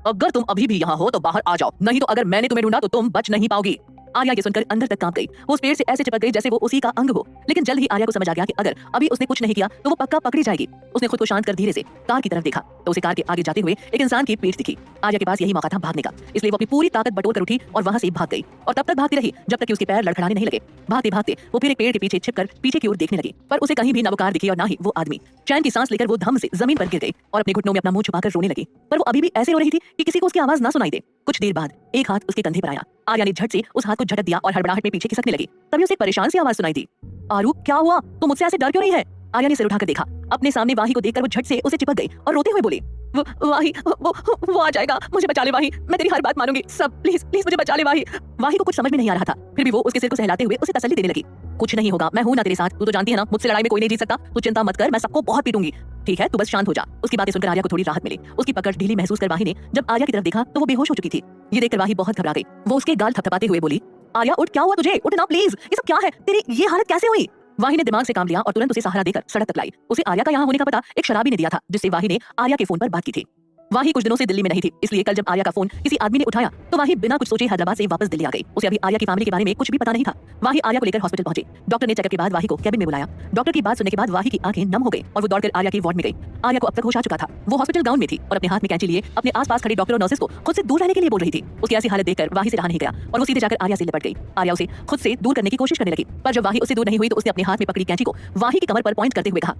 अगर तुम अभी भी यहाँ हो तो बाहर आ जाओ, नहीं तो अगर मैंने तुम्हें ढूंढा तो तुम बच नहीं पाओगी। आर्या ये सुनकर अंदर तक कांप गई। वो उस पेड़ से ऐसे चिपक गई जैसे वो उसी का अंग हो। लेकिन जल्द ही आर्या को समझ आ गया कि अगर अभी उसने कुछ नहीं किया तो वो पक्का पकड़ी जाएगी। उसने खुद को शांत कर धीरे से कार की तरफ देखा तो उसे कार के आगे जाते हुए एक इंसान की पीठ दिखी। आर्या के पास यही मौका था भागने का, इसलिए वो अपनी पूरी ताकत बटोर कर उठी और वहां से भाग गई और तब तक भागती रही जब तक कि उसके पैर लड़खड़ाने नहीं लगे। भागते भागते वो फिर एक पेड़ के पीछे छिपकर पीछे की ओर देखने लगी, पर उसे कहीं भी ना वो कार दिखी और ना ही वो आदमी। चैन की सांस लेकर वो धम से जमीन पर गिर गई और अपने घुटनों में अपना मुंह छुपाकर रोने लगी। पर वो अभी भी ऐसे रो रही थी कि किसी को उसकी आवाज ना सुनाई दे। कुछ देर बाद एक हाथ उसके कंधे पर आया। आर्या ने झट से उस हाथ को झटक दिया और हड़बड़ाहट में पीछे खिसकने लगी। तभी उसे एक परेशान सी आवाज सुनाई दी, आरू क्या हुआ? तू मुझसे ऐसे डर क्यों रही है? आर्या ने सिर उठाकर देखा। अपने सामने वाही को देखकर वो झट से उसे चिपक गई और रोते हुए बोली, वाही वो आ जाएगा, मुझे बचा ले वाही, मैं तेरी हर बात मानूंगी, सब प्लीज प्लीज मुझे बचा ले वाही। वाही को कुछ समझ में नहीं आ रहा था, फिर भी वो उसके सिर को सहलाते हुए उसे तसल्ली देने लगी। कुछ नहीं होगा, मैं हूं ना तेरे साथ, तू तो जानती है ना मुझसे लड़ाई में कोई नहीं जीत सकता, तू चिंता मत कर, मैं सबको बहुत पीटूंगी। ठीक है, तू बस शांत हो जा। उसकी बातें सुनकर आर्या को थोड़ी राहत मिली। उसकी पकड़ ढीली महसूस कर वाही ने जब आर्या की तरफ देखा तो वो बेहोश हो चुकी थी। ये देखकर वाही बहुत घबरा गई। वो उसके गाल थपथपाते हुए बोली, आर्या उठ, क्या हुआ तुझे? उठ ना प्लीज, ये सब क्या है? तेरी ये हालत कैसे हुई? वाही ने दिमाग से काम लिया और तुरंत उसे सहारा देकर सड़क तक लाई। उसे आर्या का यहाँ होने का पता एक शराबी ने दिया था, जिससे वाही ने आर्या के फोन पर बात की थी। वाही कुछ दिनों से दिल्ली में नहीं थी, इसलिए कल जब आर्या का फोन किसी आदमी ने उठाया तो वाही बिना कुछ सोचे हैदराबाद से वापस दिल्ली आ गई। उसे अभी आर्या की फैमिली के बारे में कुछ भी पता नहीं था। वाही आर्या को लेकर हॉस्पिटल पहुंची। डॉक्टर ने चेकअप के बाद वाही को कैबिन में बुलाया। डॉक्टर की बात सुनने के बाद वाही की आंखें नम हो गई और वो दौड़कर आर्या की वार्ड में गई। आर्या को अब तक होश आ चुका था। वो हॉस्पिटल गाउन में थी और अपने हाथ में कैंची लिए अपने आसपास खड़े डॉक्टर और नर्सेस को खुद से दूर रहने के लिए बोल रही थी। उसकी ऐसी हालत देखकर वाही से रहा नहीं गया और वो सीधे जाकर आर्या से लिपट गई। आर्या उसे खुद से दूर करने की कोशिश करने लगी, पर जब वाही उससे दूर नहीं हुई तो उसने अपने हाथ में पकड़ी कैंची को वाही की कमर पर पॉइंट करते हुए कहा,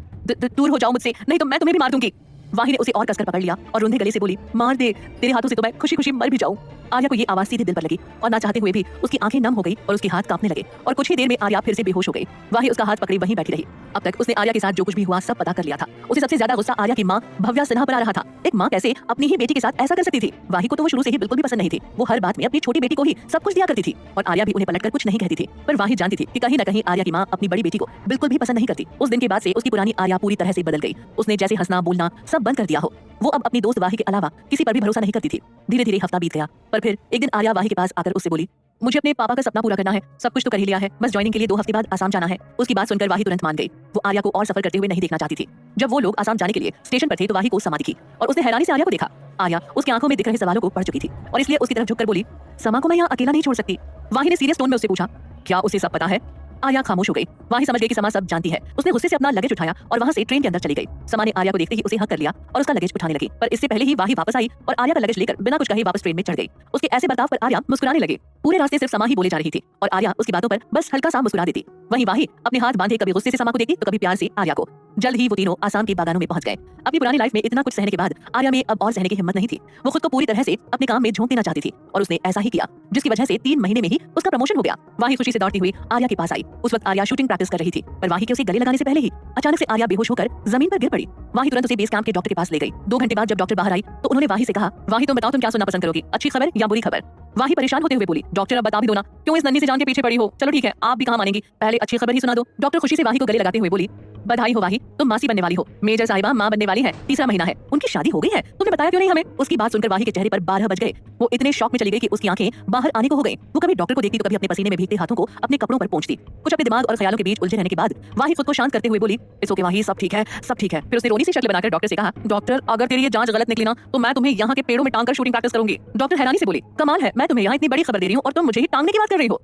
दूर हो जाओ मुझसे, नहीं तो मैं तुम्हें भी मार दूंगी। वाही ने उसे और कसकर पकड़ लिया और रुंधे गले से बोली, मार दे, तेरे हाथों से तो मैं खुशी खुशी मर भी जाऊं। आर्या को ये आवाज सीधे दिल पर लगी और ना चाहते हुए भी उसकी आंखें नम हो गई और उसके हाथ कांपने लगे और कुछ ही देर में आर्या फिर से बेहोश हो गई। वाही उसका हाथ पकड़े वहीं बैठी रही। अब तक उसने आर्या के साथ जो कुछ भी हुआ सब पता कर लिया था। उसे सबसे ज्यादा गुस्सा आर्या की माँ भव्या सिन्हा पर आ रहा था। एक माँ कैसे अपनी ही बेटी के साथ ऐसा कर सकती थी? वाही को तो वो शुरू से ही बिल्कुल भी पसंद नहीं थी। वो हर बात में अपनी छोटी बेटी को ही सब कुछ दिया करती थी और आर्या भी उन्हें पलटकर कुछ नहीं कहती थी। पर वाही जानती थी कि कहीं न कहीं आर्या की माँ अपनी बड़ी बेटी को बिल्कुल भी पसंद नहीं करती। उस दिन के बाद से उसकी पुरानी आर्या पूरी तरह से बदल गई। उसने जैसे हंसना बोलना सब बंद कर दिया हो। वो अब अपनी दोस्त वाही के अलावा किसी पर भी भरोसा नहीं करती थी। धीरे धीरे हफ्ता बीत गया, पर फिर एक दिन आर्या वाही के पास आकर उससे बोली, मुझे अपने पापा का सपना पूरा करना है, सब कुछ तो कर ही लिया है, बस ज्वाइनिंग के लिए 2 हफ्ते बाद आसाम जाना है। उसकी बात सुनकर वाही तुरंत मान गई। वो आर्या को और सफर करते हुए नहीं देखना चाहती थी। जब वो लोग आसाम जाने के लिए स्टेशन पर थे तो वाही को समा दिखी और उसने हैरानी से आर्या को देखा। आर्या उसकी आंखों में दिख रहे सवालों को पढ़ चुकी थी और इसलिए उसकी तरफ झुककर बोली, समा को मैं यहाँ अकेला नहीं छोड़ सकती। वाही ने सीरियस टोन में उससे पूछा, क्या उसे सब पता है? आर्या खामोश हो गई। वाही समझ गई कि समा सब जानती है। उसने गुस्से से अपना लगेज उठाया और वहां से ट्रेन के अंदर चली गई। समा ने आर्या को देखते ही उसे हक कर लिया और उसका लगेज उठाने लगी, पर इससे पहले ही वाही वापस आई और आर्या का लगेज लेकर बिना कुछ कहे वापस ट्रेन में चढ़ गई। उसके ऐसे बर्ताव पर आर्या मुस्कुराने लगी। पूरे रास्ते सिर्फ समा ही बोले जा रही थी और आर्या उसकी बातों पर बस हल्का सा मुस्कुरा देती। वहीं वाही अपने हाथ बांधे कभी गुस्से से समा को देखती तो कभी प्यार से आर्या को। जल्द ही वो तीनों आसाम के बागानों में पहुंच गए। अपनी पुरानी लाइफ में इतना कुछ सहने के बाद आर्या में अब और सहने की हिम्मत नहीं थी। वो खुद को पूरी तरह से अपने काम में झोंक देना चाहती थी और उसने ऐसा ही किया, जिसकी वजह से 3 महीने में ही उसका प्रमोशन हो गया। वाही खुशी से दौड़ती हुई आर्या के पास आई। उस वक्त आर्या शूटिंग प्रैक्टिस कर रही थी, पर वाही के उसे गले लगाने से पहले ही अचानक से आर्या बेहोश होकर जमीन पर गिर पड़ी। वाही तुरंत उसे बेस कैंप के डॉक्टर के पास ले गई। 2 घंटे बाद जब डॉक्टर बाहर आई तो उन्होंने वाही से कहा, वाही तुम बताओ तुम क्या सुनना पसंद करोगी, अच्छी खबर या बुरी खबर? वाही परेशान होते हुए बोली, डॉक्टर अब बता भी दो ना, क्यों इस नन्ही से जान के पीछे पड़ी हो? चलो ठीक है, आप भी कहां मानेंगी, पहले अच्छी खबर ही सुना दो। डॉक्टर खुशी से वाही को गले लगाते हुए बोली, बधाई हो वाही, तुम मासी बनने वाली हो, मेजर साहिबा मां बनने वाली है, 3रा महीना है, उनकी शादी हो गई है, तुमने बताया क्यों नहीं हमें? उसकी बात सुनकर वाही के चेहरे पर 12 बज गए। वो इतने शॉक में चली गई कि उसकी आंखें बाहर आने को हो गई। वो कभी डॉक्टर को देखती तो कभी अपने पसीने में भीगते हाथों को अपने कपड़ों पर पोंछती। कुछ अपने दिमाग और ख्यालों के बीच उलझे रहने के बाद वाही खुद को शांत करते हुए बोली, इट्स ओके वाही, सब ठीक है, सब ठीक है। फिर उसने रोनी सी शक्ल बनाकर डॉक्टर से कहा, डॉक्टर अगर तेरी ये जांच गलत निकली ना तो मैं तुम्हें यहाँ के पेड़ों में टांग कर शूटिंग प्रैक्टिस करूंगी। डॉक्टर हैरानी से बोली, कमाल है, मैं तुम्हें यहाँ इतनी बड़ी खबर दे रही हूँ और तुम मुझे ही टांगने की बात कर रही हो।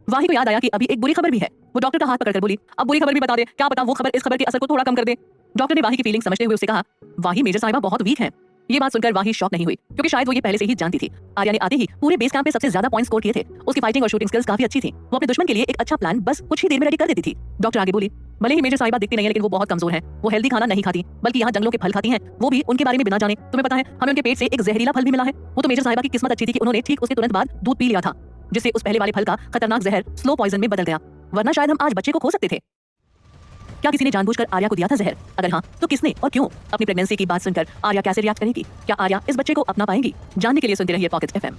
वाही को याद आया कि अभी एक बुरी खबर भी है। वो डॉक्टर का हाथ पकड़कर बोली, अब बुरी खबर भी बता दे, क्या पता वो खबर इस खबर के असर को थोड़ा कम कर दे। डॉक्टर ने वाही की फीलिंग समझते हुए उससे कहा, वाही मेजर साहिबा बहुत वीक है, ये बात सुनकर वाही शॉक नहीं हुई, क्योंकि शायद वो ये पहले से ही जानती थी। आर्या ने आते ही पूरे बेस कैंप में सबसे ज्यादा पॉइंट स्कोर किए थे। उसकी फाइटिंग और शूटिंग स्किल्स काफी अच्छी थी। वो अपने दुश्मन के लिए एक अच्छा प्लान बस कुछ ही देर में रेडी कर देती थी। डॉक्टर आगे बोली, भले ही मेजर साहिबा दिखती नहीं है, लेकिन वो बहुत कमजोर है। वो हेल्दी खाना नहीं खाती, बल्कि यहाँ जंगलों के फल खाती हैं, वो भी उनके बारे में बिना जाने। तुम्हें पता है, हमें उनके पेट से एक जहरीला फल भी मिला है। वो तो मेजर साहिबा की किस्मत अच्छी थी कि उन्होंने ठीक उसके तुरंत बाद दूध पी लिया था, जिससे उस पहले वाले फल का खतरनाक जहर स्लो पॉइजन में बदल गया, वरना शायद हम आज बच्चे को खो सकते थे। क्या किसी ने जानबूझकर आर्या को दिया था जहर? अगर हाँ, तो किसने और क्यों? अपनी प्रेगनेंसी की बात सुनकर आर्या कैसे रिएक्ट करेगी? क्या आर्या इस बच्चे को अपना पाएंगी? जानने के लिए सुनते रहिए पॉकेट एफएम।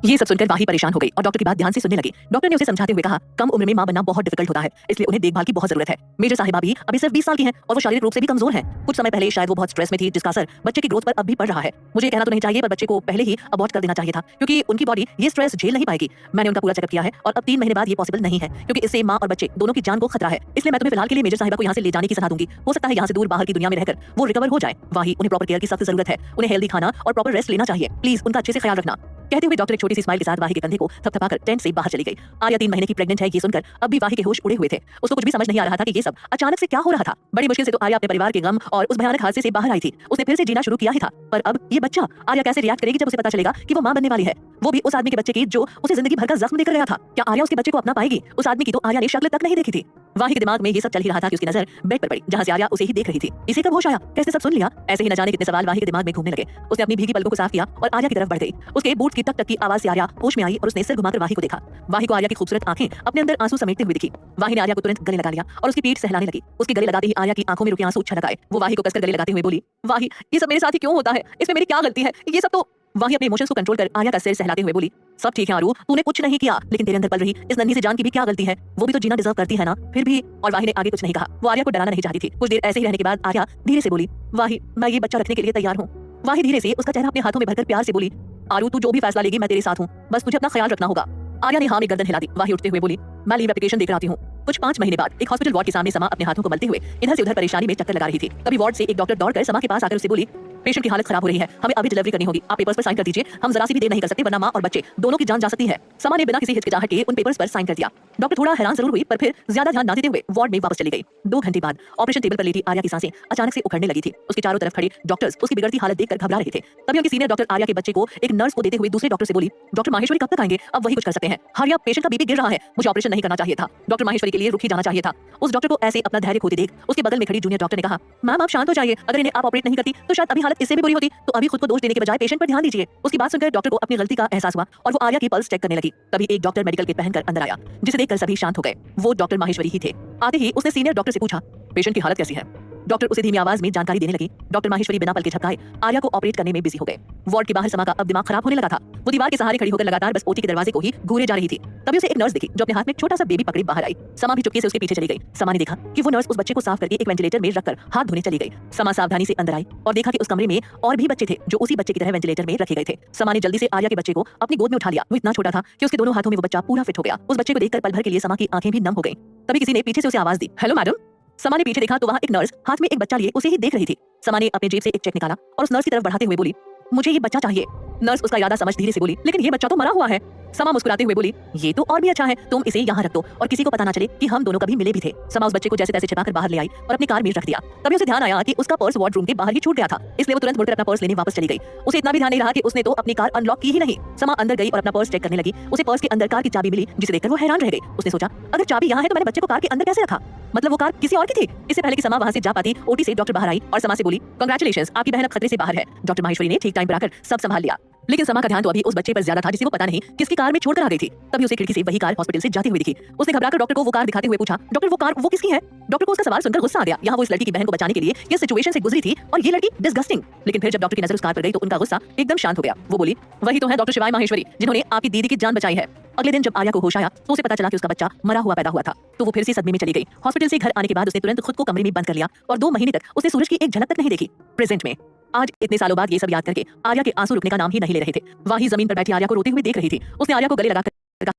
ये सब सुनकर वाही परेशान हो गई और डॉक्टर की बात ध्यान से सुनने लगी। डॉक्टर ने उसे समझाते हुए कहा, कम उम्र में मां बनना बहुत डिफिकल्ट होता है, इसलिए उन्हें देखभाल की बहुत जरूरत है। मेजर साहिबा भी अभी सिर्फ 20 साल की हैं और वो शारीरिक रूप से भी कमजोर हैं। कुछ समय पहले शायद वो बहुत स्ट्रेस में थी, जिसका असर बच्चे की ग्रोथ पर अब भी पड़ रहा है। मुझे कहना तो नहीं चाहिए, पर बच्चे को पहले ही अबॉर्ट कर देना चाहिए था, क्योंकि उनकी बॉडी ये स्ट्रेस झेल नहीं पाएगी। मैंने उनका पूरा चेकअप किया है और अब 3 महीने बाद ये पॉसिबल नहीं है, क्योंकि इससे मां और बच्चे दोनों की जान को खतरा है। इसलिए मैं तुम्हें फिलहाल के लिए मेजर साहिबा को यहाँ से ले जाने की सलाह दूंगी। हो सकता है यहाँ से दूर बाहर की दुनिया में रहकर वो रिकवर हो जाए। वही उन्हें प्रॉपर केयर की सख्त जरूरत है। उन्हें हेल्दी खाना और प्रॉपर रेस्ट लेना चाहिए। प्लीज उनका अच्छे से ख्याल रखना। कहते हुए डॉक्टर एक छोटी सी स्माइल के साथ वाही के कंधे को थपथपाकर टेंट से बाहर चली गई। आर्या 3 महीने की प्रेग्नेंट है, ये सुनकर अब भी वाही के होश उड़े हुए थे। उसको कुछ भी समझ नहीं आ रहा था कि ये सब अचानक से क्या हो रहा था। बड़ी मुश्किल से तो आर्या अपने परिवार के गम और उस भयानक हादसे से बाहर आई थी। उसने फिर से जीना शुरू किया ही था, पर अब ये बच्चा, आर्या कैसे रिएक्ट करेगी जब उसे पता चलेगा कि वो मां बनने वाली है, वो भी उस आदमी के बच्चे की जो उसे जिंदगी भर का जख्म देकर गया था। क्या आर्या उसके बच्चे को अपना पाएगी? उस आदमी की तो आर्या ने शक्ल तक नहीं देखी थी। वाही के दिमाग में ये सब चल ही रहा था कि उसकी नजर बेड पर पड़ी, जहां से आर्या उसे ही देख रही थी। इसे कब होश आया? कैसे सब सुन लिया? ऐसे ही न जाने कितने सवाल वाही के दिमाग में घूमने लगे। उसने अपनी भीगी पलकों को साफ किया और आर्या की तरफ बढ़ गई। उसके बूट की टक टक की आवाज से आर्या होश में आई और उसने सिर घुमाकर वाही को देखा। वाही को आर्या की खूबसूरत आंखें अपने अंदर आंसू समेटते हुए दिखी। वाही ने आर्या को तुरंत गले लगा लिया और उसकी पीठ सहलाने लगी। उसके गले लगाते ही आर्या की आंखों में रुके आंसू छलक आए। वो वाही को कसकर गले लगाते हुए बोली, वाही, ये सब मेरे साथ ही क्यों होता है? इसमें मेरी क्या गलती है? ये सब तो। वाही अपने इमोशंस को कंट्रोल कर आर्या का सिर सहलाते हुए बोली, सब ठीक है आरू, तूने कुछ नहीं किया, लेकिन तेरे अंदर पल रही इस नन्ही सी जान की भी क्या गलती है? वो भी तो जीना डिजर्व करती है ना, फिर भी। और वाही ने आगे कुछ नहीं कहा। वो आर्या को डराना नहीं चाहती थी। कुछ देर ऐसे ही रहने के बाद आर्या धीरे से बोली, वाही, मैं ये बच्चा रखने के लिए तैयार हूँ। वाही धीरे से उसका चेहरा अपने हाथों में भरकर प्यार से बोली, आरू, तू जो भी फैसला लेगी मैं तेरे साथ हूँ, बस तुझे अपना ख्याल रखना होगा। आर्या ने हाँ में गर्दन हिला दी। वाही उठते हुए बोली, मैं लीव एप्लीकेशन देकर आती हूँ। कुछ 5 महीने बाद एक हॉस्पिटल वार्ड के सामने समा अपने हाथों को मलते हुए इधर से उधर परेशानी में चक्कर लगा रही थी। तभी वार्ड से एक डॉक्टर दौड़कर समा के पास आकर उससे बोली, पेशेंट की हालत खराब हो रही है, हमें अभी डिलीवरी करनी होगी, आप पेपर्स पर साइन कर दीजिए। हम जरा सी भी देर नहीं कर सकते, वरना मां और बच्चे दोनों की जान जा सकती है। समा ने बिना किसी हिचकिचाहट के उन पेपर्स पर साइन कर दिया। डॉक्टर थोड़ा हैरान जरूर हुई, पर फिर ज्यादा ध्यान न देते हुए वार्ड में वापस चली गई। 2 घंटे बाद ऑपरेशन टेबल पर लेटी आर्या की सांसें अचानक से उखड़ने लगी थी। उसके चारों तरफ खड़े डॉक्टर्स उसकी बिगड़ती हालत देखकर घबरा रहे थे। तभी उनकी सीनियर डॉक्टर आर्या के बच्चे को एक नर्स को देते हुए दूसरे डॉक्टर से बोली, डॉक्टर माहेश्वरी कब तक आएंगे? अब वही कुछ कर सकते हैं। हारिया, पेशेंट का बीपी गिर रहा है, मुझे ऑपरेशन नहीं करना चाहिए था। डॉक्टर माहेश्वरी के लिए रुक ही जाना चाहिए था। उस डॉक्टर को ऐसे अपना धैर्य खोते देख उसके बगल में खड़ी जूनियर डॉक्टर ने कहा, मैम आप शांत हो जाइए, अगर इन्हें आप ऑपरेट नहीं करती तो शायद अभी हालत इससे भी बुरी होती, तो अभी खुद को दोष देने के बजाय पेशेंट पर ध्यान दीजिए। उसकी बात सुनकर डॉक्टर को अपनी गलती का एहसास हुआ और वो आर्या की पल्स चेक करने लगी। तभी एक डॉक्टर मेडिकल किट पहनकर अंदर आया, जिसे देखकर सभी शांत हो गए। वो डॉक्टर माहेश्वरी ही थे। आते ही उसने सीनियर डॉक्टर से पूछा, पेशेंट की हालत कैसी है? डॉक्टर उसे धीमी आवाज में जानकारी देने लगी। डॉक्टर माहेश्वरी बिना पल के झपकाए आर्या को ऑपरेट करने में बिजी हो गए। वार्ड के बाहर समा का अब दिमाग खराब होने लगा था। वो दीवार के सहारे खड़ी होकर लगातार बस ओटी के दरवाजे को ही घूरे जा रही थी। तभी उसे एक नर्स दिखी जो अपने हाथ में छोटा सा बेबी पकड़े बाहर आई। समा भी चुपके से उसके पीछे चली गई। समा ने देखा कि वो नर्स उस बच्चे को साफ करके एक वेंटिलेटर में रखकर हाथ धोने चली गई। समा सावधानी से अंदर आई और देखा कि उस कमरे में और भी बच्चे थे जो उसी बच्चे की तरह वेंटिलेटर में रखे गए थे। समा ने जल्दी से आर्या के बच्चे को अपनी गोद में उठा लिया। वो इतना छोटा था कि उसके दोनों हाथों में वो बच्चा पूरा फिट हो गया। उस बच्चे को देखकर पल भर के लिए समा की आंखें भी नम हो गई। तभी किसी ने पीछे से उसे आवाज दी, हेलो मैडम। समा ने पीछे देखा तो वहां एक नर्स हाथ में एक बच्चा लिए उसे ही देख रही थी। समा ने अपने जेब से एक चेक निकाला और उस नर्स की तरफ बढ़ाते हुए बोली, मुझे ये बच्चा चाहिए। नर्स उसका इरादा समझ धीरे से बोली, लेकिन ये बच्चा तो मरा हुआ है। समा मुस्कुराते हुए बोली, ये तो और भी अच्छा है, तुम इसे यहाँ रख दो और किसी को पता ना चले कि हम दोनों कभी मिले भी थे। समा उस बच्चे को जैसे तैसे छिपाकर बाहर ले आई और अपनी कार में रख दिया। तभी उसे ध्यान आया कि उसका पर्स वार्ड रूम के बाहर ही छूट गया था, इसलिए वो तुरंत मुड़कर अपना पर्स लेने वापस चली गई। उसे इतना भी ध्यान नहीं रहा कि उसने तो अपनी कार अनलॉक की ही नहीं। समा अंदर गई और अपना पर्स चेक करने लगी। उसे पर्स के अंदर कार की चाबी मिली, जिसे देखकर वो हैरान रह गई। उसने सोचा, अगर चाबी यहाँ है तो मैंने बच्चे को कार के अंदर कैसे रखा? मतलब वो कार किसी और की थी। इससे पहले कि समा वहां से जा पाती, ओटी से डॉक्टर बाहर आई और समा से बोली, कांग्रेचुलेशंस, आपकी बहन अब खतरे से बाहर है। डॉक्टर माहेश्वरी ने ठीक टाइम पर आकर सब संभाल लिया। लेकिन समा का ध्यान तो अभी उस बच्चे पर ज्यादा था जिसे वो पता नहीं किसकी कार में छोड़कर आ गई थी। तभी उसे खिड़की से वही कार हॉस्पिटल से जाती हुई दिखी। उसने घबराकर डॉक्टर को वो कार दिखाते हुए पूछा, डॉक्टर वो कार वो किसकी है? डॉक्टर को उसका सवाल सुनकर गुस्सा आ गया। यहाँ वो इस लड़की की बहन को बचाने के लिए ये सिचुएशन से गुजरी थी और ये लड़की डिस्गस्टिंग। लेकिन फिर जब डॉक्टर की नजर उस कार पर गई तो उनका गुस्सा एकदम शांत हो गया। वो बोली, वही तो है डॉक्टर शिवाय माहेश्वरी जिन्होंने आपकी दीदी की जान बचाई है। अगले दिन जब आर्या को होश आया तो उसे पता चला कि उसका बच्चा मरा हुआ पैदा हुआ था। तो वो फिर से सदमे में चली गई। हॉस्पिटल से घर आने के बाद उसने तुरंत खुद को कमरे में बंद कर लिया और 2 महीने तक उसने सूरज की एक झलक तक नहीं देखी। प्रेजेंट में आज इतने सालों बाद ये सब याद करके आर्या के आंसू रुकने का नाम ही नहीं ले रहे थे। वही जमीन पर बैठी आर्या को रोते हुए देख रही थी। उसने आर्या को गले लगाकर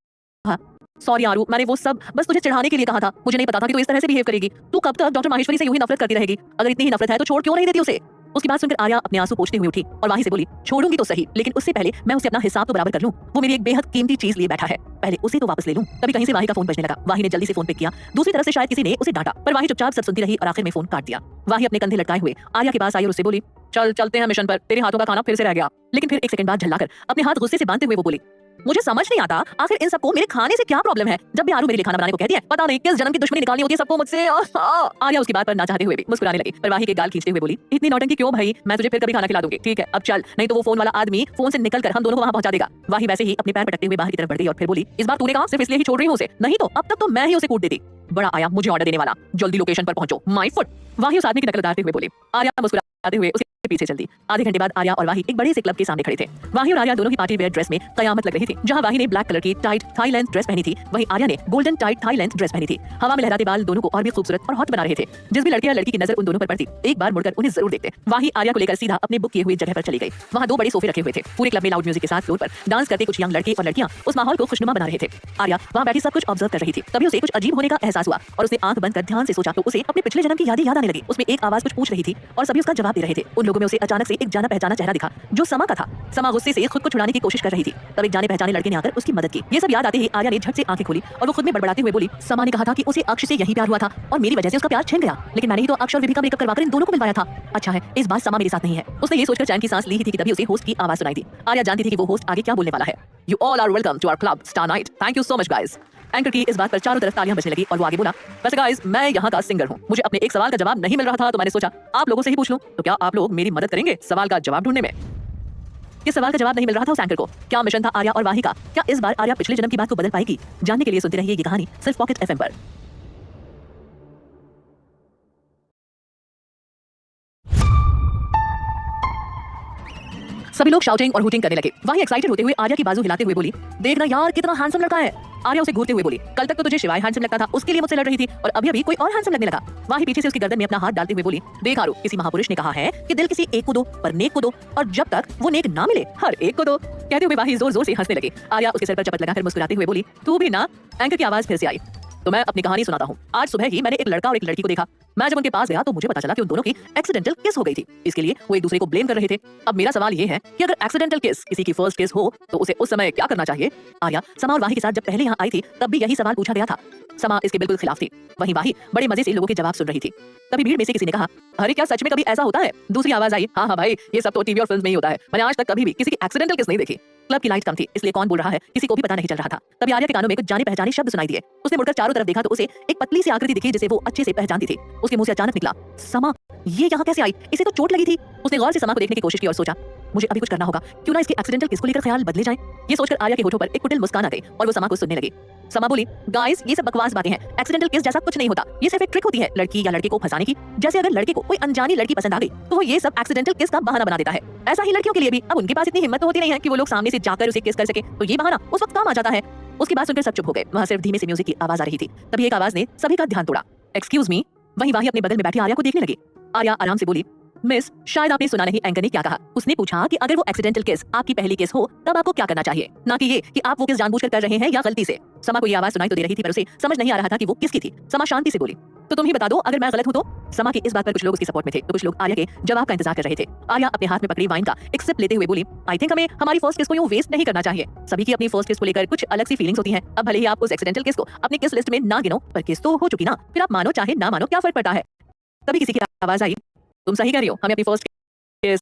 कहा, सॉरी आरू, मैंने वो सब बस तुझे चिढ़ाने के लिए कहा था। मुझे नहीं पता था कि तू इस तरह से बिहेव करेगी। तू कब तक डॉक्टर माहेश्वरी से यूं ही नफरत करती रहेगी? अगर इतनी ही नफरत है तो छोड़ क्यों नहीं देती उसे? उसकी बात सुनकर आर्या अपने आंसू पोंछते हुए उठी और वाही से बोली, छोड़ूंगी तो सही, लेकिन उससे पहले मैं उसे अपना हिसाब तो बराबर कर लूं। वो मेरी एक बेहद कीमती चीज लिए बैठा है, पहले उसे तो वापस ले लूं। तभी कहीं से वाही का फोन बजने लगा। वाही ने जल्दी से फोन पिक किया। दूसरी तरफ से शायद किसी ने उसे डांटा, पर वाही चुपचाप सब सुनती रही और आखिर में फोन काट दिया। वाही अपने कंधे लटकाए हुए आर्या के पास आई और उससे बोली, चल चलते हैं मिशन पर, तेरे हाथों का खाना फिर से रह गया। लेकिन फिर एक सेकंड बाद झल्लाकर अपने हाथ गुस्से से बांधते हुए वो बोली, मुझे समझ नहीं आता आखिर इन सबको मेरे खाने से क्या प्रॉब्लम है। जब भी आरू मेरे लिए खाना बनाने को कहती है, पता नहीं किस जन्म की दुश्मनी निकालनी होती है सबको मुझसे। आर्या उसकी बात पर ना चाहते हुए भी मुस्कुराने लगी, पर वाही के गाल खींचते हुए बोली, इतनी नौटंकी क्यों भाई, मैं तुझे फिर कभी खाना खिला दूंगी, ठीक है अब चल, नहीं तो वो फोन वाला आदमी फोन से निकलकर हम दोनों को वहां पहुंचा देगा। वाही वैसे ही अपने पैर पटकते हुए बाहर की तरफ बढ़ गई और फिर बोली, इस बार तूने कहा सिर्फ इसलिए ही छोड़ रही हूं उसे, नहीं तो अब तक तो मैं ही उसे कूट देती। बड़ा आया मुझे ऑर्डर देने वाला, जल्दी लोकेशन पर पहुंचो, माय फुट। वाही उस आदमी की नकल उतारते हुए बोली। आर्या मुस्कुराते हुए उसके पीछे चल दी। आधे घंटे बाद आर्या और वाही एक बड़े से क्लब के सामने खड़े थे। वाही और आर्या दोनों की पार्टी वेयर ड्रेस में कयामत लग रही थी। जहां वाही ने ब्लैक कलर की टाइट थाई लेंथ ड्रेस पहनी थी, वहीं आर्या ने golden tight thigh length dress पहनी थी। हवा में लहराते बाल दोनों को और भी खूबसूरत और हॉट बना रहे थे। जिस भी लड़के या लड़की की नजर उन दोनों पर पड़ती, एक बार मुड़कर उन्हें जरूर देखते। वाही आर्या को लेकर सीधा अपने बुक किए हुए जगह पर चली गई। वहां दो बड़े सोफे रखे हुए थे। पूरे क्लब में लाउड म्यूजिक के साथ फ्लोर पर डांस करते कुछ यंग लड़के और लड़कियां उस माहौल को खुशनुमा बना रहे थे। आर्या वहां बैठी सब कुछ ऑब्जर्व कर रही थी। तभी उसे कुछ अजीब होने का एहसास हुआ और उसने आंख बंद कर ध्यान से सोचा तो उसे अपने पिछले जन्म की यादें याद आने लगी। उसमें एक आवाज कुछ पूछ रही थी और सभी उसका जवाब दे रहे थे। उन लोगों में उसे अचानक से एक जाना पहचाना चेहरा दिखा जो समा का था। समा गुस्से से खुद को छुड़ाने की कोशिश कर रही थी। तब एक जाने पहचाने लड़के ने आकर उसकी मदद की। ये सब याद आते ही आर्या ने झट से आंखें खोली और वो खुद में बड़बड़ाते हुए बोली, समा ने कहा था कि उसे अक्ष से यही प्यार हुआ था और मेरी वजह से उसका प्यार छिन गया, लेकिन मैंने ही तो अक्ष और विभि का मेकअप करवाकर इन दोनों को मिलवाया था। अच्छा है इस बार समा मेरे साथ नहीं है। उसने ये सोचकर चैन की सांस ली ही थी कि तभी उसे होस्ट की आवाज सुनाई दी। आर्या जानती थी कि वो होस्ट आगे क्या बोलने वाला है। You all are welcome to our club star night, thank you so much guys. Anchor की इस बात पर चारों तरफ तालियां बजने लगी और वो आगे बोला, वैसे गाइस मैं यहाँ का सिंगर हूँ, मुझे अपने एक सवाल का जवाब नहीं मिल रहा था तो मैंने सोचा आप लोगों से ही पूछ लूं, तो क्या आप लोग मेरी मदद करेंगे सवाल का जवाब ढूंढने में। किस सवाल का जवाब नहीं मिल रहा था उस एंकर को? क्या मिशन था आर्या और वाही का? क्या इस बार आर्या पिछले जन्म की बात को बदल पाएगी? जानने के लिए सुनते रहिए ये कहानी सिर्फ पॉकेट एफएम पर। सभी लोग शाउटिंग और हूटिंग करने लगे। वाही एक्साइटेड होते हुए आर्या की बाजू हिलाते हुए बोली, देखना यार कितना हैंडसम लड़का है। आर्या उसे घूरते हुए बोली, कल तक तो तुझे शिवाय हैंडसम लगता था, उसके लिए मुझसे लड़ रही थी और अभी अभी कोई और हैंडसम लगने लगा। वाही पीछे से उसकी गर्दन में अपना हाथ डालते हुए बोली, देख आरू, किसी महापुरुष ने कहा है कि दिल किसी एक को दो पर नेक को दो, और जब तक वो नेक ना मिले हर एक को दो। कहते हुए वाही जोर जोर से हंसने लगी। आर्या उसके सर पर चपत लगाकर मुस्कुराते हुए बोली, तू भी ना। एंकर की आवाज फिर से आई, तो मैं अपनी कहानी सुनाता हूँ। आज सुबह ही मैंने एक लड़का और एक लड़की को देखा। मैं जब उनके पास गया तो मुझे पता चला कि उन दोनों की एक्सीडेंटल किस हो गई थी। इसके लिए वो एक दूसरे को ब्लेम कर रहे थे। अब मेरा सवाल ये है कि अगर एक्सीडेंटल किस किसी की फर्स्ट किस हो तो उसे उस समय क्या करना चाहिए? आर्या समा और वाही के साथ जब पहले यहाँ आई थी तब भी यही सवाल पूछा गया था। समा इसके बिल्कुल खिलाफ थी, वहीं वाही बड़े मजे से लोगों के जवाब सुन रही थी। तभी भीड़ में से किसी ने कहा, अरे क्या सच में कभी ऐसा होता है? दूसरी आवाज आई, हाँ हाँ भाई, ये सब तो टीवी और फिल्म में ही होता है, मैंने आज तक कभी भी किसी की एक्सीडेंटल किस नहीं देखी। क्लब की लाइट कम थी इसलिए कौन बोल रहा है किसी को भी पता नहीं चल रहा था। तभी आर्या के कानों में कुछ जाने पहचाने शब्द सुनाई दिए। उसने मुड़कर चारों तरफ देखा तो उसे एक पतली सी आकृति दिखी जिसे वो अच्छे से पहचानती थी। उसके मुंह से अचानक निकला, समा, ये यहाँ कैसे आई? इसे तो चोट लगी थी। उसने गौर से समा को देखने की कोशिश की और सोचा, मुझे अभी कुछ करना होगा, क्यों ना इसके एक्सीडेंटल किस को लेकर ख्याल बदले जाए। ये सोचकर आर्या के होठों पर एक कुटिल मुस्कान आ गई और वो समा को सुनने लगी। समा बोली, गाइस ये सब बकवास बातें हैं, एक्सीडेंटल किस जैसा कुछ नहीं होता, ये सिर्फ एक ट्रिक होती है लड़की या लड़के को फंसाने की। जैसे अगर लड़के को कोई अनजानी लड़की पसंद आ गई तो वो ये सब एक्सीडेंटल किस का बहाना बना देता है। ऐसा ही लड़कियों के लिए भी। अब उनके पास इतनी हिम्मत तो होती नहीं है कि वो लोग सामने से जाकर उसे किस कर सके, तो ये बहाना उस वक्त काम आ जाता है। उसकी बात सुनकर सब चुप हो गए। वहां सिर्फ धीमे से म्यूजिक की आवाज आ रही थी। तभी एक आवाज ने सभी का ध्यान तोड़ा, एक्सक्यूज मी। वहीं वाही अपने बगल में बैठी आर्या को देखने लगी। आर्या आराम से बोली, मिस, शायद आपने सुना नहीं एंकर ने क्या कहा। उसने पूछा कि अगर वो एक्सीडेंटल किस आपकी पहली किस हो तब आपको क्या करना चाहिए, ना कि ये कि आप वो किस जानबूझकर कर रहे हैं या गलती से। समा को ये आवाज सुनाई तो दे रही थी पर उसे समझ नहीं आ रहा था कि वो किसकी थी। समा शांति से बोली, तो तुम ही बता दो अगर मैं गलत हूं तो। समा की इस बात पर कुछ लोग उसकी सपोर्ट में थे तो कुछ लोग आर्या के जवाब का इंतजार कर रहे थे। आर्या अपने हाथ में पकड़ी वाइन का एक सिप लेते हुए बोली, आई थिंक हमें हमारी फर्स्ट किस को यूं वेस्ट नहीं करना चाहिए। सभी की अपनी फर्स्ट किस को लेकर कुछ अलग सी फीलिंग्स होती हैं। अब भले ही आप उस एक्सीडेंटल किस को अपनी किस लिस्ट में ना गिनो, पर किस तो हो चुकी ना, फिर आप मानो चाहे ना मानो क्या फर्क पड़ता है। तभी किसी की आवाज आई, तुम सही कह रही हो, हमें अपनी फर्स्ट किस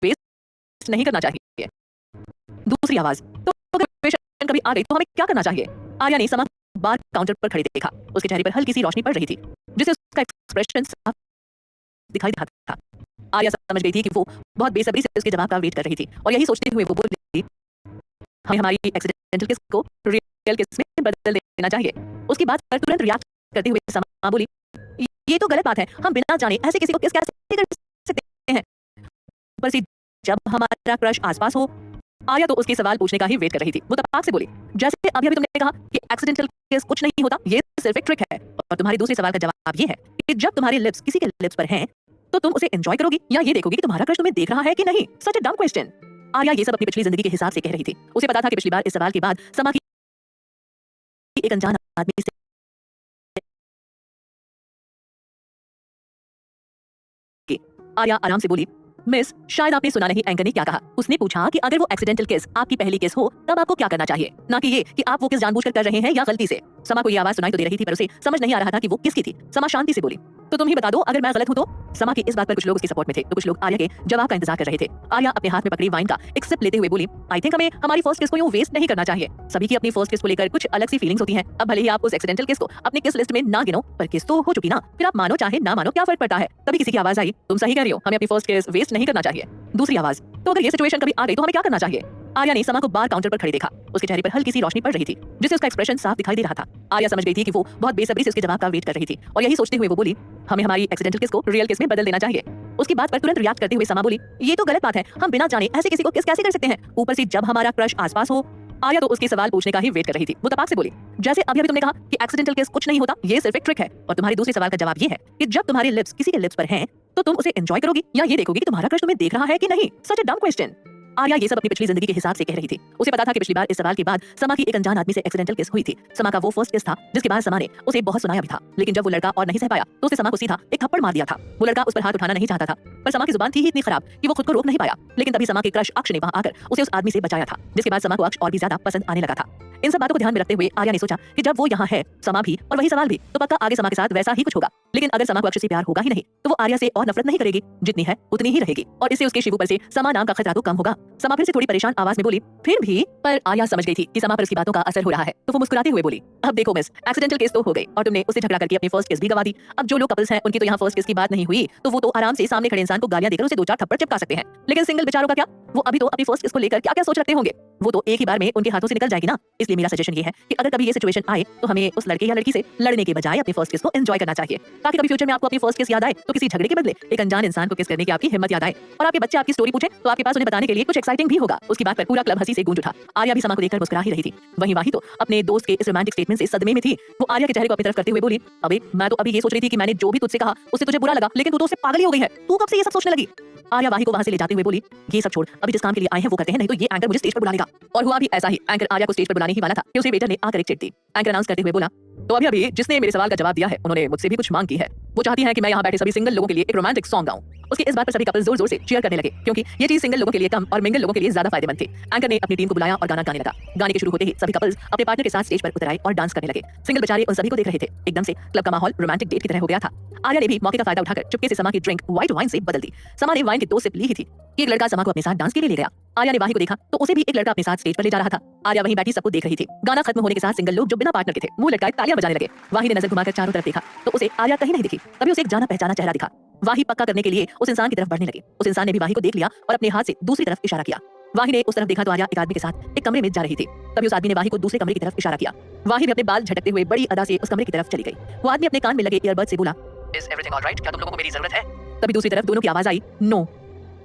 वेस्ट नहीं करना चाहिए। दूसरी आवाज, तो अगर पेशेंट कभी आ गई तो हमें क्या करना चाहिए? आर्या ने समा बार काउंटर पर खड़े देखा। उसके चेहरे पर हल्की सी रोशनी पड़ रही थी जिससे उसका एक्सप्रेशन साफ दिखाई देता था। आर्या समझ गई थी कि वो बहुत बेसब्री से उसके जवाब का वेट कर रही थी और यही सोचते हुए वो बोली, हमें हमारी एक्सीडेंटल किस को रियल किस में बदल देना चाहिए। उसकी बात पर तुरंत रिएक्ट करते हुए समा बोली, ये तो गलत बात है, हम बिना जाने ऐसे किसी को किस कैसे कर सकते हैं। ऊपर से जब हमारा क्रश आसपास हो। आर्या तो उसके सवाल पूछने का ही वेट कर रही थी। वो तपाक से बोली, जैसे अभी तुमने कहा कि एक्सीडेंटल केस कुछ नहीं होता, ये सिर्फ एक ट्रिक है, और तुम्हारे दूसरे सवाल का जवाब ये है कि जब तुम्हारे लिप्स किसी के लिप्स पर हैं तो तुम उसे एंजॉय करोगी या ये देखोगी कि तुम्हारा क्रश तुम्हें देख रहा है कि नहीं। सच अ डम क्वेश्चन। आर्या ये सब अपनी पिछली जिंदगी के हिसाब से कह रही थी। उसे पता था कि पिछली बार इस सवाल के बाद समा की एक अनजान आदमी से आर्या आराम से बोली, मिस, शायद आपने सुना नहीं एंकर ने क्या कहा। उसने पूछा कि अगर वो एक्सीडेंटल किस आपकी पहली किस हो तब आपको क्या करना चाहिए, ना कि ये कि आप वो किस जानबूझकर कर रहे हैं या गलती से। समा को ये आवाज सुनाई तो दे रही थी पर उसे समझ नहीं आ रहा था कि वो किसकी थी। समा शांति से बोली, तो तुम ही बता दो अगर मैं गलत हूं तो। समा की इस बात पर कुछ लोग उसके सपोर्ट में थे तो कुछ लोग आर्या के जवाब का इंतजार कर रहे थे। आर्या अपने हाथ में पकड़ी वाइन का एक सिप लेते हुए बोली, आई थिंक हमें हमारी फर्स्ट किस को यूं वेस्ट नहीं करना चाहिए। सभी की अपनी फर्स्ट किस को लेकर कुछ अलग सी फीलिंग्स होती हैं। अब भले ही आप उस एक्सीडेंटल किस को अपनी किस लिस्ट में ना गिनो पर किस तो हो चुकी ना, फिर आप मानो चाहे ना मानो क्या फर्क पड़ता है। तभी किसी की आवाज आई, तुम सही कह रही हो, हमें अपनी फर्स्ट किस वेस्ट नहीं करना चाहिए। दूसरी आवाज, तो अगर ये सिचुएशन कभी आ गई तो हमें क्या करना चाहिए। आर्या ने समा को बार काउंटर पर खड़े देखा। उसके चेहरे पर हल्की सी रोशनी पड़ रही थी जिससे उसका एक्सप्रेशन साफ दिखाई दे रहा था। आर्या समझ गई थी कि वो बहुत बेसब्री से उसके जवाब का वेट कर रही थी और यही सोचते हुए वो बोली, हमें हमारी एक्सीडेंटल किस को रियल किस में बदल देना चाहिए। उसकी बात पर तुरंत रिएक्ट करते हुए समा बोली, ये तो गलत बात है, हम बिना जाने ऐसे किसी को किस कैसे कर सकते हैं, ऊपर से जब हमारा क्रश आसपास हो। आर्या तो उसके सवाल पूछने का ही वेट कर रही थी। वो तपाक से बोली, जैसे अभी तुमने कहा कि एक्सीडेंटल केस कुछ नहीं होता, ये सिर्फ एक ट्रिक है। और तुम्हारे दूसरे सवाल का जवाब ये है कि जब तुम्हारे लिप्स किसी के लिप्स पर हैं तो तुम उसे एंजॉय करोगी या ये देखोगी कि तुम्हारा क्रश तुम्हें देख रहा है कि नहीं। सच अ डम क्वेश्चन। आर्या ये सब अपनी पिछली जिंदगी के हिसाब से कह रही थी। उसे पता था कि पिछली बार इस सवाल के बाद समा की एक अनजान आदमी से एक्सीडेंटल किस हुई थी। समा का वो फर्स्ट किस था जिसके बाद समा ने उसे बहुत सुनाया भी था, लेकिन जब वो लड़का और नहीं सह पाया तो उसने समा को सीधा एक थप्पड़ मार दिया था। वो लड़का उस पर हाथ उठाना नहीं चाहता था पर समा की जुबान थी ही इतनी खराब कि वो खुद को रोक नहीं पाया। लेकिन तभी समा के क्रश अक्ष ने वहां आकर उसे उस आदमी से बचाया था, जिसके बाद समा को अक्ष और भी ज्यादा पसंद आने लगा था। इन सब बातों को ध्यान में रखते हुए आर्या ने सोचा कि जब वो यहाँ है, समा भी और वही सवाल भी, तो पक्का आगे समा के साथ वैसा ही कुछ होगा। लेकिन अगर समा को अक्ष से प्यार होगा ही नहीं तो वो आर्या से और नफरत नहीं करेगी, जितनी है उतनी ही रहेगी और इससे उसके शिवू पर से समा नाम का खतरा तो कम होगा। समा फिर से थोड़ी परेशान आवाज में बोली, फिर भी। पर आर्या समझ गई थी कि समा पर उसकी बातों का असर हो रहा है तो वो मुस्कुराते हुए बोली, अब देखो मिस, एक्सीडेंटल केस तो हो गई और तुमने उससे झगड़ा करके अपनी फर्स्ट किस भी गवा दी। अब जो लोग कपल्स हैं उनकी तो यहाँ फर्स्ट किस की बात नहीं हुई तो वो तो आराम से सामने खड़े इंसान को गालियां देकर उसे दो चार थप्पड़ चिपका सकते हैं। लेकिन सिंगल बेचारों का क्या, वो अभी तो अपनी फर्स्ट किस को लेकर क्या क्या सोच रखते होंगे। वो तो एक ही बार में उनके हाथों से निकल जाएगी ना। इसलिए मेरा सजेशन ये है कि अगर कभी ये सिचुएशन आए तो हमें उस लड़के या लड़की से लड़ने के बजाय अपनी फर्स्ट किस को एंजॉय करना चाहिए, ताकि कभी फ्यूचर में आपको अपनी फर्स्ट किस याद आए तो किसी झगड़े के बदले एक अनजान इंसान को किस करने की आपकी हिम्मत याद आए और आपके बच्चे आपकी स्टोरी पूछे तो आपके पास उन्हें बताने के लिए कुछ एक्साइटिंग भी होगा। उसकी बात पर पूरा क्लब हंसी से गूंज उठा। आर्या भी समा को देखकर मुस्कुरा ही रही थी। वहीं वाही तो अपने दोस्त के इस रोमांटिक स्टेटमेंट से सदमे में थी। वो आर्या के चेहरे को अपनी तरफ करते हुए बोली, अबे मैं तो अभी ये सोच रही थी कि मैंने जो भी तुझसे कहा उससे तुझे बुरा लगा, लेकिन तू तो उससे पागल ही हो गई है, तू कब से ये सब सोचने लगी। आर्या वाही को वहां से ले जाते हुए बोली, ये सब छोड़, अभी जिस काम के लिए आए हैं वो करते हैं, नहीं तो ये एंकर मुझे स्टेज पर बुला लेगा। और हुआ भी ऐसा ही। एंकर आर्या को स्टेज पर बुलाने ही वाला था कि उसे वेटर ने आकर एक चिट दी। एंकर अनाउंस करते हुए बोला, तो अभी जिसने मेरे सवाल का जवाब दिया है उन्होंने मुझसे भी कुछ मांग की है। वो चाहती है कि मैं यहाँ बैठे सभी सिंगल लोगों के लिए एक रोमांटिक सॉन्ग गाऊं। उसके इस बात पर सभी कपल जोर जोर से चीयर करने लगे क्योंकि ये चीज सिंगल लोगों के लिए कम और मिंगल लोगों के लिए ज्यादा फायदेमंद थी। एंकर ने अपनी टीम को बुलाया और गाना गाने लगा। गाने के शुरू होते ही सभी कपल्स अपने पार्टनर के साथ स्टेज पर उतर आए और डांस करने लगे। सिंगल बेचारे उन सभी को देख रहे थे। एकदम से क्लब का माहौल रोमांटिक डेट की तरह हो गया था। आर्या ने भी मौके का फायदा उठाकर चुपके से समा की ड्रिंक व्हाइट वाइन से बदल दी। समा ने वाइन की 2 सिप ली ही थी। एक लड़का समा को अपने साथ डांस के लिए ले गया। आर्या ने वाही को देखा तो उसे भी एक लड़का अपने साथ स्टेज पर ले जा रहा था। आर्या वहीं बैठी सबको देख रही थी। गाना खत्म होने के साथ सिंगल लोग जो बिना पार्टनर के थे मुंह लटकाए तालियां बजाने लगे। वाही ने नजर घुमाकर चारों तरफ देखा तो उसे आर्या कहीं नहीं दिखी। तभी उसे एक जाना पहचाना चेहरा दिखा। वाही पक्का करने के लिए उस इंसान की तरफ बढ़ने लगी। उस इंसान ने भी वाही को देख लिया और अपने हाथ से दूसरी तरफ इशारा किया। वाही ने उस तरफ देखा तो आर्या एक आदमी के साथ एक कमरे में जा रही थी। तभी उस आदमी ने वाही को दूसरे कमरे की तरफ इशारा किया। वाही भी अपने बाल झटकते हुए बड़ी अदा से उस कमरे की तरफ चली गई। वो आदमी अपने कान में लगे ईयरबड से बोला, इज एवरीथिंग ऑलराइट, क्या तुम लोगों को मेरी जरूरत है। तभी दूसरी तरफ दोनों की आवाज आई, नो।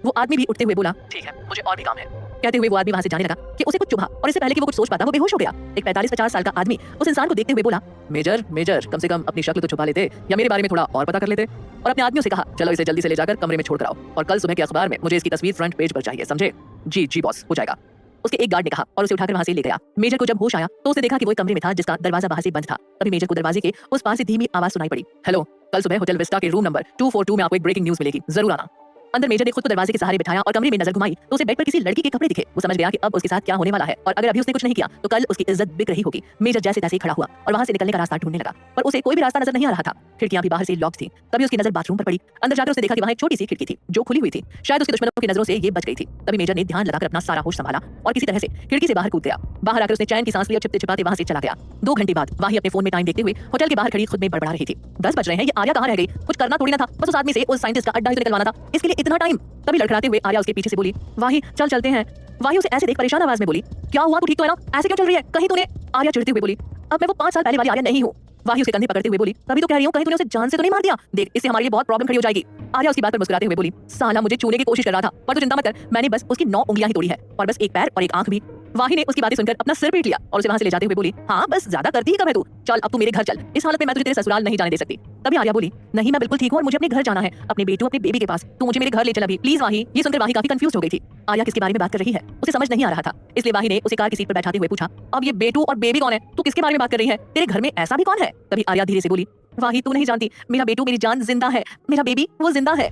वो आदमी भी उठते हुए बोला, ठीक है, मुझे और भी काम है। कहते हुए वो आदमी वहां से जाने लगा कि उसे कुछ चुभा और इससे पहले कि वो कुछ सोच पाता वो बेहोश हो गया। एक 45-50 साल का आदमी उस इंसान को देखते हुए बोला, मेजर कम से कम अपनी शक्ल तो छुपा लेते या मेरे बारे में थोड़ा और पता कर लेते। और अपने आदमियों से कहा, चलो इसे जल्दी से ले जाकर कमरे में छोड़ कर आओ और कल सुबह के अखबार में मुझे इसकी तस्वीर फ्रंट पेज पर चाहिए, समझे। जी बॉस, हो जाएगा। उसके एक गार्ड ने कहा और उसे उठाकर वहां से ले गया। मेजर को जब होश आया तो उसने देखा कि वो एक कमरे में था जिसका दरवाजा बाहर से बंद था। तभी मेजर को दरवाजे के उस पार से धीमी आवाज सुनाई पड़ी, हेलो, कल सुबह होटल विस्टा के रूम नंबर 242 में आपको एक ब्रेकिंग न्यूज मिलेगी, जरूर आना। अंदर मेजर ने खुद को दरवाजे के सहारे बिठाया और कमरे में नजर घुमाई तो उसे बेड पर किसी लड़की के कपड़े दिखे। वो समझ गया कि अब उसके साथ क्या होने वाला है और अगर अभी उसने कुछ नहीं किया तो कल उसकी इज्जत बिक रही होगी। मेजर जैसे तैसे खड़ा हुआ और वहां से निकलने का रास्ता ढूंढने लगा पर उसे कोई भी रास्ता नजर नहीं आ रहा था। खिड़कियां भी बाहर से लॉक थी। तभी उसकी नजर बाथरूम पर पड़ी। अंदर जाकर उसने देखा कि वहां एक छोटी सी खिड़की थी जो खुली हुई थी। शायद उसके दुश्मनों की नजरों से ये बच गई थी। तभी मेजर ने ध्यान लगाकर अपना सारा होश संभाला और किसी तरह से खिड़की से बाहर कूद गया। बाहर आकर उसने चैन की सांस ली और छिपते छिपाते वहां से चला गया। 2 घंटे बाद वाही अपने फोन में टाइम देखते हुए होटल के बाहर खड़ी खुद में बड़बड़ा रही थी। 10 बज रहे हैं, ये आर्या कहां रह गई। कुछ करना थोड़ी ना था, बस उस आदमी से उस साइंटिस्ट का अड्डा ही तो निकलवाना था, इसके लिए इतना टाइम। तभी लड़खड़ाते हुए आर्या उसके पीछे से बोली, वाही चल चलते हैं। वाही उसे ऐसे देख परेशान आवाज में बोली, क्या हुआ, तू ठीक तो है ना, ऐसे क्यों चल रही है, कहीं तूने। आर्या चिढ़ते हुए बोली, अब मैं वो 5 साल पहले वाली आर्या नहीं हूँ। वाही उसके कंधे पकड़ते हुए बोली, तभी तो कह रही हूँ, कहीं तूने उसे जान से तो नहीं मार दिया, देख इससे हमारे लिए बहुत प्रॉब्लम खड़ी हो जाएगी। आर्या उसकी बात पर मुस्कुराते हुए बोली, साला मुझे छूने की कोशिश कर रहा था पर तू चिंता मत कर, मैंने बस उसकी 9 उंगलियां ही तोड़ी है और बस एक पैर और एक आंख भी। वाही ने उसकी बातें सुनकर अपना सिर पीट लिया और उसे वहां से ले जाते हुए बोली, हाँ बस ज्यादा करती ही कब है तू, चल अब तू मेरे घर चल, इस हालत में मैं तुझे तेरे ससुराल नहीं जाने दे सकती। तभी आर्या बोली, नहीं मैं बिल्कुल ठीक हूँ और मुझे अपने घर जाना है, अपने बेटू अपने बेबी के पास, तू मुझे मेरे घर ले चल अभी प्लीज। वाही ये सुनकर वाही काफी कंफ्यूज हो गई थी। आर्या किसके बारे में बात कर रही है उसे समझ नहीं आ रहा था, इसलिए वाही ने उसे कार की सीट पर बैठाते हुए पूछा, अब ये बेटू और बेबी कौन है, तू किसके बारे में बात कर रही है, तेरे घर में ऐसा भी कौन है। तभी आर्या धीरे से बोली, वाही तू नहीं जानती, मेरा बेटू मेरी जान जिंदा है, मेरा बेबी वो जिंदा है।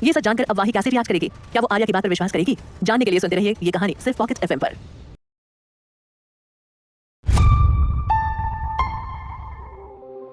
ये सब जानकर अब वाही कैसे रिएक्ट करेगी? क्या वो आर्या की बात पर विश्वास करेगी? जानने के लिए सुनते रहिए ये कहानी सिर्फ पॉकेट एफएम पर।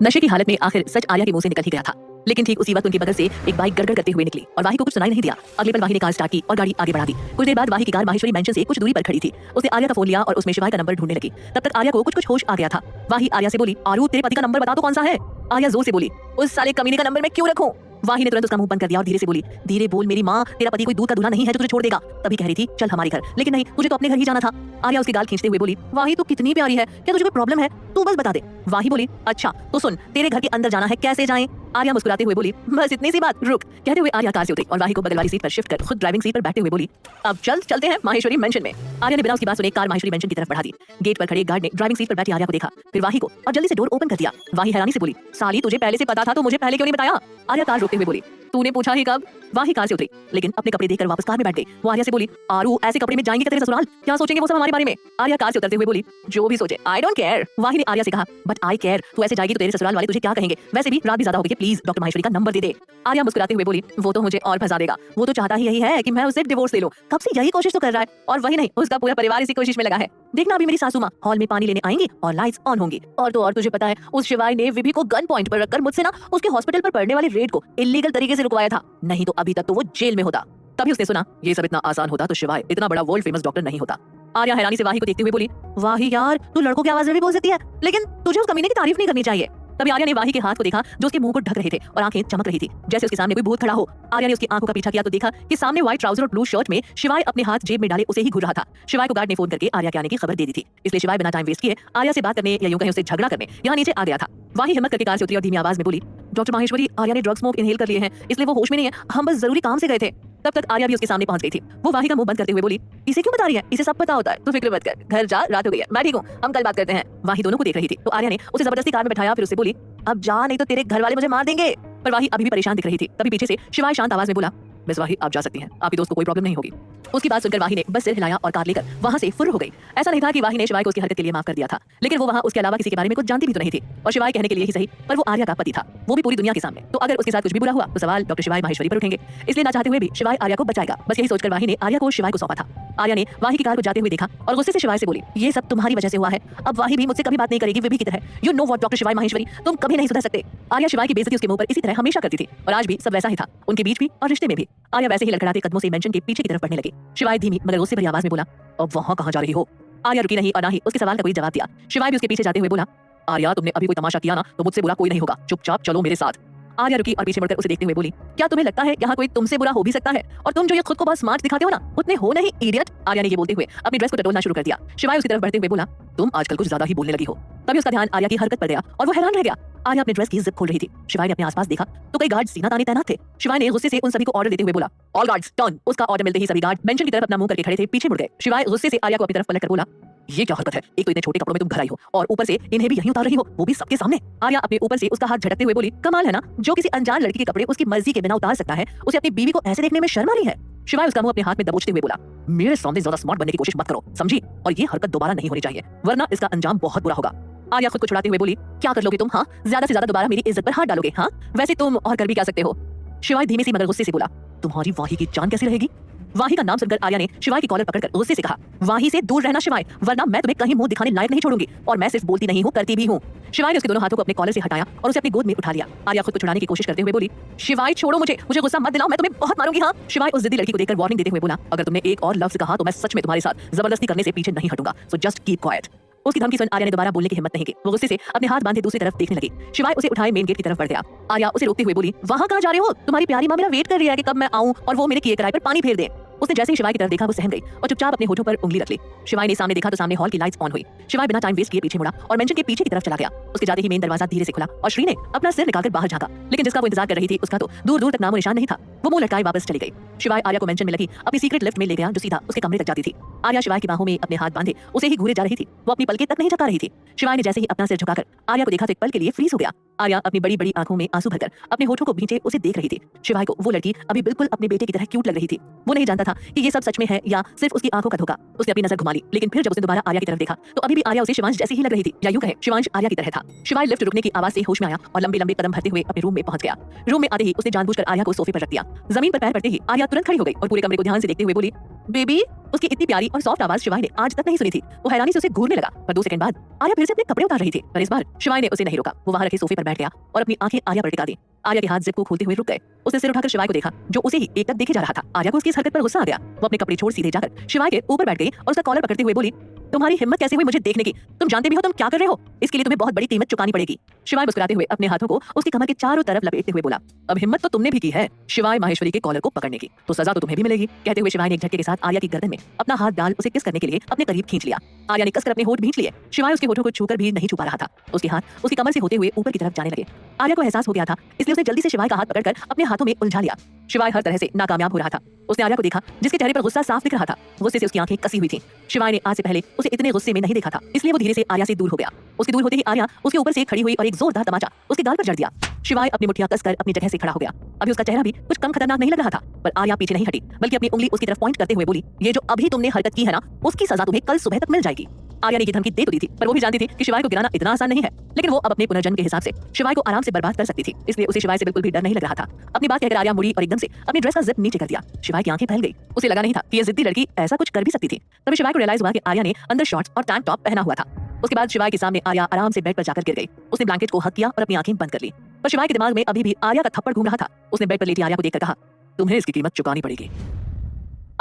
नशे की हालत में आखिर सच आर्या के मुंह से निकल ही गया था, लेकिन ठीक उसी वक्त उनके बगल से एक बाइक गड़गड़ करते हुए निकली और वाही को कुछ सुनाई नहीं दिया। अगले पल वाही ने कार स्टार्ट की और गाड़ी आगे बढ़ा दी। कुछ देर बाद वाही की कार माहेश्वरी मेंशन से कुछ दूरी पर खड़ी थी। उसने आर्या का फोन लिया और उसमें शिवाय का नंबर ढूंढने लगी। तब तक आर्या को कुछ होश आ गया था। वाही आर्या से बोली, आरू तेरे पति का नंबर बता तो कौन सा है? आर्या जोर से बोली, उस साले कमीने का नंबर मैं क्यों रखूं? वाही ने तुरंत उसका मुंह बंद कर दिया और धीरे से बोली, धीरे बोल मेरी माँ, तेरा पति कोई दूध का दूल्हा नहीं है जो तुझे छोड़ देगा। तभी कह रही थी चल हमारे घर, लेकिन नहीं, तुझे तो अपने घर ही जाना था। आर्या उसकी गाल खींचते हुए बोली, वाही तू कितनी प्यारी है, क्या तुझे कोई प्रॉब्लम है? तू बस बता दे। वाही बोली, अच्छा तो सुन, तेरे घर के अंदर जाना है, कैसे जाएं? आर्या मुस्कुराते हुए बोली, बस इतनी सी बात, रुक। कहते हुए आर्या कार से उतरी और वाही को बगल वाली सीट पर शिफ्ट कर खुद ड्राइविंग सीट पर बैठते हुए बोली, अब चलते हैं माहेश्वरी मेंशन में। आर्या ने बिना उसकी बात सुने कार माहेश्वरी मेंशन की तरफ बढ़ा दी। गेट पर खड़े गार्ड ने ड्राइविंग सीट पर बैठी आर्या को देखा, फिर वाही को, और जल्दी से डोर ओपन कर दिया। वाही हैरानी से बोली, साली तुझे पहले से पता था तो मुझे पहले क्यों नहीं बताया? आर्या कार रोकते हुए बोली, तूने पूछा ही कब? वाही कार से उतरी, लेकिन अपने कपड़े देखकर वापस कार में बैठ गई। वो आर्या से बोली, आरू ऐसे कपड़े में जाएंगे क्या तेरे ससुराल? क्या सोचेंगे वो सब हमारे बारे में? आर्या कार से उतरते हुए बोली, जो भी सोचे, आई डोंट केयर। वाही ने आर्या से कहा, बट आई केयर, तू ऐसे जाएगी तो तेरे ससुराल वाले तुझे क्या कहेंगे? वैसे भी रात भी ज्यादा हो गई है, प्लीज डॉक्टर माहेश्वरी का नंबर दे दे। आर्या मुस्कुराते हुए बोली, वो तो मुझे और फंसा देगा, वो तो चाहता ही यही है कि मैं उससे डिवोर्स ले लूं। कब से यही कोशिश तो कर रहा है, और वही नहीं, उसका पूरा परिवार इसी कोशिश में लगा है। देखना अभी मेरी सासू माँ हॉल में पानी लेने आएंगी और लाइट्स ऑन होंगी। और तो और तुझे पता है, उस शिवाय ने विभि को गन पॉइंट पर रखकर मुझसे ना उसके हॉस्पिटल पर पड़ने वाले रेड को इलीगल तरीके से रुकवाया था, नहीं तो अभी तक तो वो जेल में होता। तभी उसने सुना ये सब इतना आसान होता तो शिवाय इतना बड़ा वर्ल्ड फेमस डॉक्टर नहीं होता। आर्या हैरानी से वाही को देखते हुए बोली, वाही यार तू लड़कों की आवाज में भी बोल सकती है, लेकिन तुझे उस कमीने की तारीफ नहीं करनी चाहिए। तभी आर्या ने वाही के हाथ को देखा जो उसके मुंह को ढक रहे थे और आंखें चमक रही थी, जैसे उसके सामने कोई भूत खड़ा हो। आर्या ने उसकी आंखों का पीछा किया तो देखा कि सामने व्हाइट ट्राउजर और ब्लू शर्ट में शिवाय अपने हाथ जेब में डाले उसे ही घूर रहा था। शिवाय को गार्ड ने फोन करके आर्या के आने की खबर दे दी थी, इसलिए शिवाय बिना टाइम वेस्ट किए आर्या से बात करने या यूं कहें उससे झगड़ा करने यहाँ नीचे आ गया था। वाही हिम्मत करके कार से उतरी और धीमी आवाज में बोली, डॉक्टर माहेश्वरी, आर्या ने ड्रग स्मोक इनहेल कर लिए हैं, इसलिए वो होश में नहीं है, हम बस जरूरी काम से गए थे। तब तक आर्या भी उसके सामने पहुंच गई थी। वो वाही का मुंह बंद करते हुए बोली, इसे क्यों बता रही है? इसे सब पता होता है, तू फिक्र मत कर, घर जा, रात हो गई है, मैं ठीक हूँ, हम कल बात करते हैं। वाही दोनों को देख रही थी तो आर्या ने उसे जबरदस्ती कार में बैठाया, फिर उससे बोली, अब जा नहीं तो तेरे घर वाले मुझे मार देंगे। पर वाही अभी भी परेशान दिख रही थी। तभी पीछे से शिवाय शांत आवाज में बोला, मिस वाही आप जा सकती हैं, आपकी दोस्त को कोई प्रॉब्लम नहीं होगी। उसकी बात सुनकर वाही ने बस सिर हिलाया और कार लेकर वहां से फुर्र हो गई। ऐसा नहीं था कि वाही ने शिवाय को उसकी हरकत के लिए माफ कर दिया था, लेकिन वो वहां उसके अलावा किसी के बारे में कुछ जानती भी तो नहीं थी, और शिवाय कहने के लिए ही सही पर वो आर्या का पति था, वो भी पूरी दुनिया के सामने। तो अगर उसके साथ कुछ भी बुरा हुआ तो सवाल डॉक्टर शिवाय माहेश्वरी पर उठेंगे, इसलिए ना चाहते हुए भी शिवाय आर्या को बचाएगा। बस यही सोचकर वाही ने आर्या को शिवाय को सौंपा था। आर्या ने वाही की कार को जाते हुए देखा और गुस्से से शिवाय से बोली, ये सब तुम्हारी वजह से हुआ है, अब वाही भी मुझसे कभी बात नहीं करेगी विभि की तरह। यू नो व्हाट डॉक्टर शिवाय माहेश्वरी, तुम कभी नहीं सुधर सकते। आर्या शिवाय की बेइज्जती उसके मुंह पर इसी तरह हमेशा करती थी और आज भी सब वैसा ही था, उनके बीच भी और रिश्ते में भी। आर्या वैसे ही लड़खड़ाते कदमों से मेंशन के पीछे की तरफ बढ़ने लगी। शिवाय धीमी मगर गुस्से भरी आवाज में बोला, अब वहां कहां जा रही हो? आर्या रुकी नहीं और ना ही उसके सवाल का कोई जवाब दिया। शिवाय भी उसके पीछे जाते हुए बोला, आर्या तुमने अभी कोई तमाशा किया ना तो मुझसे बुरा कोई नहीं होगा, चुपचाप चलो मेरे साथ। आर्या रुकी और पीछे मुड़कर उसे देखते हुए बोली, क्या तुम्हें लगता है यहाँ कोई तुमसे बुरा हो भी सकता है? और तुम जो ये खुद को बहुत स्मार्ट दिखाते हो ना, उतने हो नहीं इडियट। आर्या ने ये बोलते हुए अपनी ड्रेस को टटोलना शुरू कर दिया। शिवाय उसकी तरफ बढ़ते हुए बोला, तुम आजकल कुछ ज्यादा ही बोलने लगी हो। तभी उसका ध्यान आर्या की हरकत पर गया और वो हैरान रह गया। आर्या अपने ड्रेस की जिप खोल रही थी। शिवाय ने अपने आसपास देखा तो कई गार्ड सीना ताने तैनात थे। शिवाय ने गुस्से से उन सभी को ऑर्डर देते हुए बोला, ऑल गार्ड्स टर्न। उसका ऑर्डर मिलते ही सभी गार्ड मेंशन की तरफ अपना मुंह करके खड़े थे, पीछे मुड़ गए। शिवाय गुस्से से आर्या को अपनी तरफ पलट कर बोला, ये क्या हरकत है? एक तो इतने छोटे कपड़ों में तुम घर आई हो और ऊपर से इन्हें भी यहीं उतार रही हो, वो भी सबके सामने। आर्या अपने ऊपर से उसका हाथ झटकते हुए बोली, कमाल है ना, जो किसी अनजान लड़की के कपड़े उसकी मर्जी के बिना उतार सकता है, उसे अपनी बीवी को ऐसे देखने में शर्म आ रही है। शिवाय उसका मुंह अपने हाथ में दबोचते हुए बोला, मेरे सामने ज्यादा स्मार्ट बनने की कोशिश मत करो, समझी? और ये हरकत दोबारा नहीं होनी चाहिए, वरना इसका अंजाम बहुत बुरा होगा। आर्या खुद को छुड़ाते हुए बोली, क्या कर लोगे तुम? हाँ, ज्यादा से ज्यादा दोबारा मेरी इज्जत पर हाथ डालोगे? हाँ, वैसे तुम और कर भी क्या सकते हो? शिवाय धीमी सी मगर गुस्से से बोला, तुम्हारी वाही की जान कैसी रहेगी? वाही का नाम सुनकर आर्या ने शिवाय की कॉलर पकड़कर गुस्से से कहा, वाही से दूर रहना शिवाय, वरना मैं तुम्हें कहीं मुंह दिखाने लायक नहीं छोड़ूंगी। और मैं सिर्फ बोलती नहीं हूँ, करती भी हूँ। शिवाय ने उसके दोनों हाथों को अपने कॉलर से हटाया और उसे अपनी गोद में उठा लिया। आर्या खुद को छुड़ाने की कोशिश करते हुए बोली, शिवाय छोड़ो मुझे गुस्सा मत दिलाओ, मैं तुम्हें बहुत मारूंगी। हाँ। शिवाय उस जिद्दी लड़की को देखकर वार्निंग देते हुए बोला, अगर तुमने एक और लफ्ज कहा तो मैं सच में तुम्हारे साथ जबरदस्ती करने से पीछे नहीं हटूंगा, सो जस्ट कीप क्वाइट। उसकी धमकी सुन आर्या ने दोबारा बोलने की हिम्मत नहीं की। वो गुस्से से अपने हाथ बांधे दूसरी तरफ देखने लगी। शिवाय उसे उठाए मेन गेट की तरफ बढ़ गया। आर्या उसे रोकते हुए बोली, वहां कहां जा रहे हो? तुम्हारी प्यारी मां मेरा वेट कर रही है कि कब मैं आऊं और वो मेरे किए किराए पर पानी फेर दे। उसने जैसे ही शिवाय की तरफ देखा वो सहम गई और चुपचाप अपने होठों पर उंगली रख ली। शिवाय ने सामने देखा तो सामने हॉल की लाइट्स ऑन हुई। शिवाय बिना टाइम वेस्ट किए पीछे मुड़ा और मेंशन के पीछे की तरफ चला गया। उसके जाते ही मेन दरवाजा धीरे से खुला और श्री ने अपना सिर निकालकर बाहर झांका, लेकिन जिसका वो इंतजार कर रही थी उसका तो दूर दूर तक नामो निशान नहीं था। वो मुंह लटकाए वापस चली गई। शिवाय आर्या को मेंशन में लगी अपनी सीक्रेट लिफ्ट में ले गया जो सीधा उसके कमरे तक जाती थी। आर्या शिवाय की बाहों में अपने हाथ बांधे उसे ही घूरे जा रही थी। वो अपनी पलकें तक नहीं झुका रही थी। शिवाय ने जैसे ही अपना सिर झुकाकर आर्या को देखा तो एक पल के लिए फ्रीज हो गया। आर्या अपनी बड़ी बड़ी आंखों में आंसू भरकर अपने होठों को भींचे उसे देख रही थी। शिवाय को वो लड़की अभी बिल्कुल अपने बेटे की तरह क्यूट लग रही थी। वो नहीं जानता था कि ये सब सच में है या सिर्फ उसकी आंखों का धोखा। उसने अपनी नजर घुमा ली, लेकिन फिर जब उसने दोबारा आर्या की तरफ देखा तो अभी भी आर्या उसे शिवांश जैसी ही लग रही थी, या यूं कहे शिवांश आर्या की तरह था। शिवाय लिफ्ट रुकने की आवाज से होश में आया और लंबे लंबे कदम भरते हुए अपने रूम में पहुंच गया। रूम में आते ही उसने जानबूझकर आर्या को सोफे पर रख दिया। जमीन पर पैर पड़ते ही आर्या तुरंत खड़ी हो गई और पूरे कमरे को ध्यान से देखते हुए बोली, बेबी। उसकी इतनी प्यारी और सॉफ्ट आवाज शिवाय ने आज तक नहीं सुनी थी। वो हैरानी से उसे घूरने लगा, पर 2 सेकंड बाद आर्या फिर से अपने कपड़े उतार रही थी, पर इस बार शिवाय ने उसे नहीं रोका। वो वहां रखे सोफे पर बैठ गया और अपनी आंखें आर्या पर टिका दी। आर्या के हाथ जिप को खोलते हुए रुक गए। उसने सिर उठाकर शिवाय को देखा, जो उसे ही एकटक देखे जा रहा था। आर्या को उसकी इस हरकत पर गुस्सा आ गया। वो अपने कपड़े छोड़ सीधे जाकर शिवाय के ऊपर बैठ गई और उसका कॉलर पकड़ते हुए बोली, तुम्हारी हिम्मत कैसे हुई मुझे देखने की? तुम जानते भी हो तुम क्या कर रहे हो? इसके लिए तुम्हें बहुत बड़ी कीमत चुकानी पड़ेगी। शिवाय मुस्कुराते हुए अपने हाथों को उसकी कमर के चारों तरफ लपेटते हुए बोला, अब हिम्मत तो तुमने भी की है शिवाय माहेश्वरी के कॉलर को पकड़ने की, तो सजा तो तुम्हें भी मिलेगी। कहते हुए शिवाय ने एक झटके के साथ आर्या की गर्दन में अपना हाथ डाल उसे किस करने के लिए अपने करीब खींच लिया। आर्या ने कसकर अपने होठ भींच लिए। शिवाय उसके होठों को छूकर भी नहीं छुपा रहा था। उसके हाथ उसकी कमर से होते हुए ऊपर की तरफ जाने लगे। आर्या को एहसास हो गया था, इसलिए उसने जल्दी से शिवाय का हाथ पकड़कर अपने हाथों में उलझा लिया। शिवाय हर तरह से नाकामयाब हो रहा था। उसने आर्या को देखा, जिसके चेहरे पर गुस्सा साफ दिख रहा था। गुस्से से उसकी आंखें कसी हुई थीं। शिवाय ने आज से पहले उसे इतने गुस्से में नहीं देखा था, इसलिए वो धीरे से आर्या से दूर हो गया। उसके दूर होते ही आर्या उसके ऊपर से खड़ी हुई और एक जोरदार तमाचा उसके गाल पर जड़ दिया। शिवाय अपनी मुट्ठियां कसकर अपनी जगह से खड़ा हो गया। अभी उसका चेहरा भी कुछ कम खतरनाक नहीं लग रहा था, पर आर्या पीछे नहीं हटी, बल्कि अपनी उंगली उसकी तरफ पॉइंट करते हुए बोली, ये जो अभी तुमने हरकत की है ना, उसकी सजा तुम्हें कल सुबह तक मिल जाएगी। आर्या ने ये धमकी दे तो दी थी, पर वो भी जानती थी कि शिवाय को गिराना इतना आसान नहीं है, लेकिन वो अब अपने पुनर्जन्म के हिसाब से शिवाय को आराम से बर्बाद कर सकती थी, इसलिए उसे शिवाय से बिल्कुल भी डर नहीं लग रहा था। अपनी बात कहकर आर्या मुड़ी और एकदम से अपनी ड्रेस का जिप नीचे कर दिया। शिवाय की आंखें फैल गई। उसे लगा नहीं था कि ये जिद्दी लड़की ऐसा कुछ कर भी सकती थी। तभी शिवाय को रियलाइज हुआ कि आर्या ने अंदर शॉर्ट्स और टैंक टॉप पहना हुआ था। उसके बाद शिवाय के सामने आर्या आराम से बेड पर जाकर गिर गई। उसने ब्लैंकेट को हक किया और अपनी आंखें बंद कर ली, पर शिवाय के दिमाग में अभी भी आर्या का थप्पड़ घूम रहा था। उसने बेड पर लेटी आर्या को देखकर कहा, तुम्हें इसकी कीमत चुकानी पड़ेगी।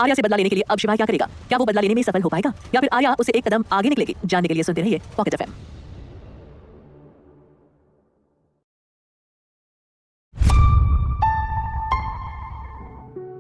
आर्या से बदला लेने के लिए अब शिवाय क्या करेगा? क्या वो बदला लेने में सफल हो पाएगा या फिर आर्या उसे एक कदम आगे निकलेगी? जानने के लिए सुनते रहिए पॉकेट एफएम।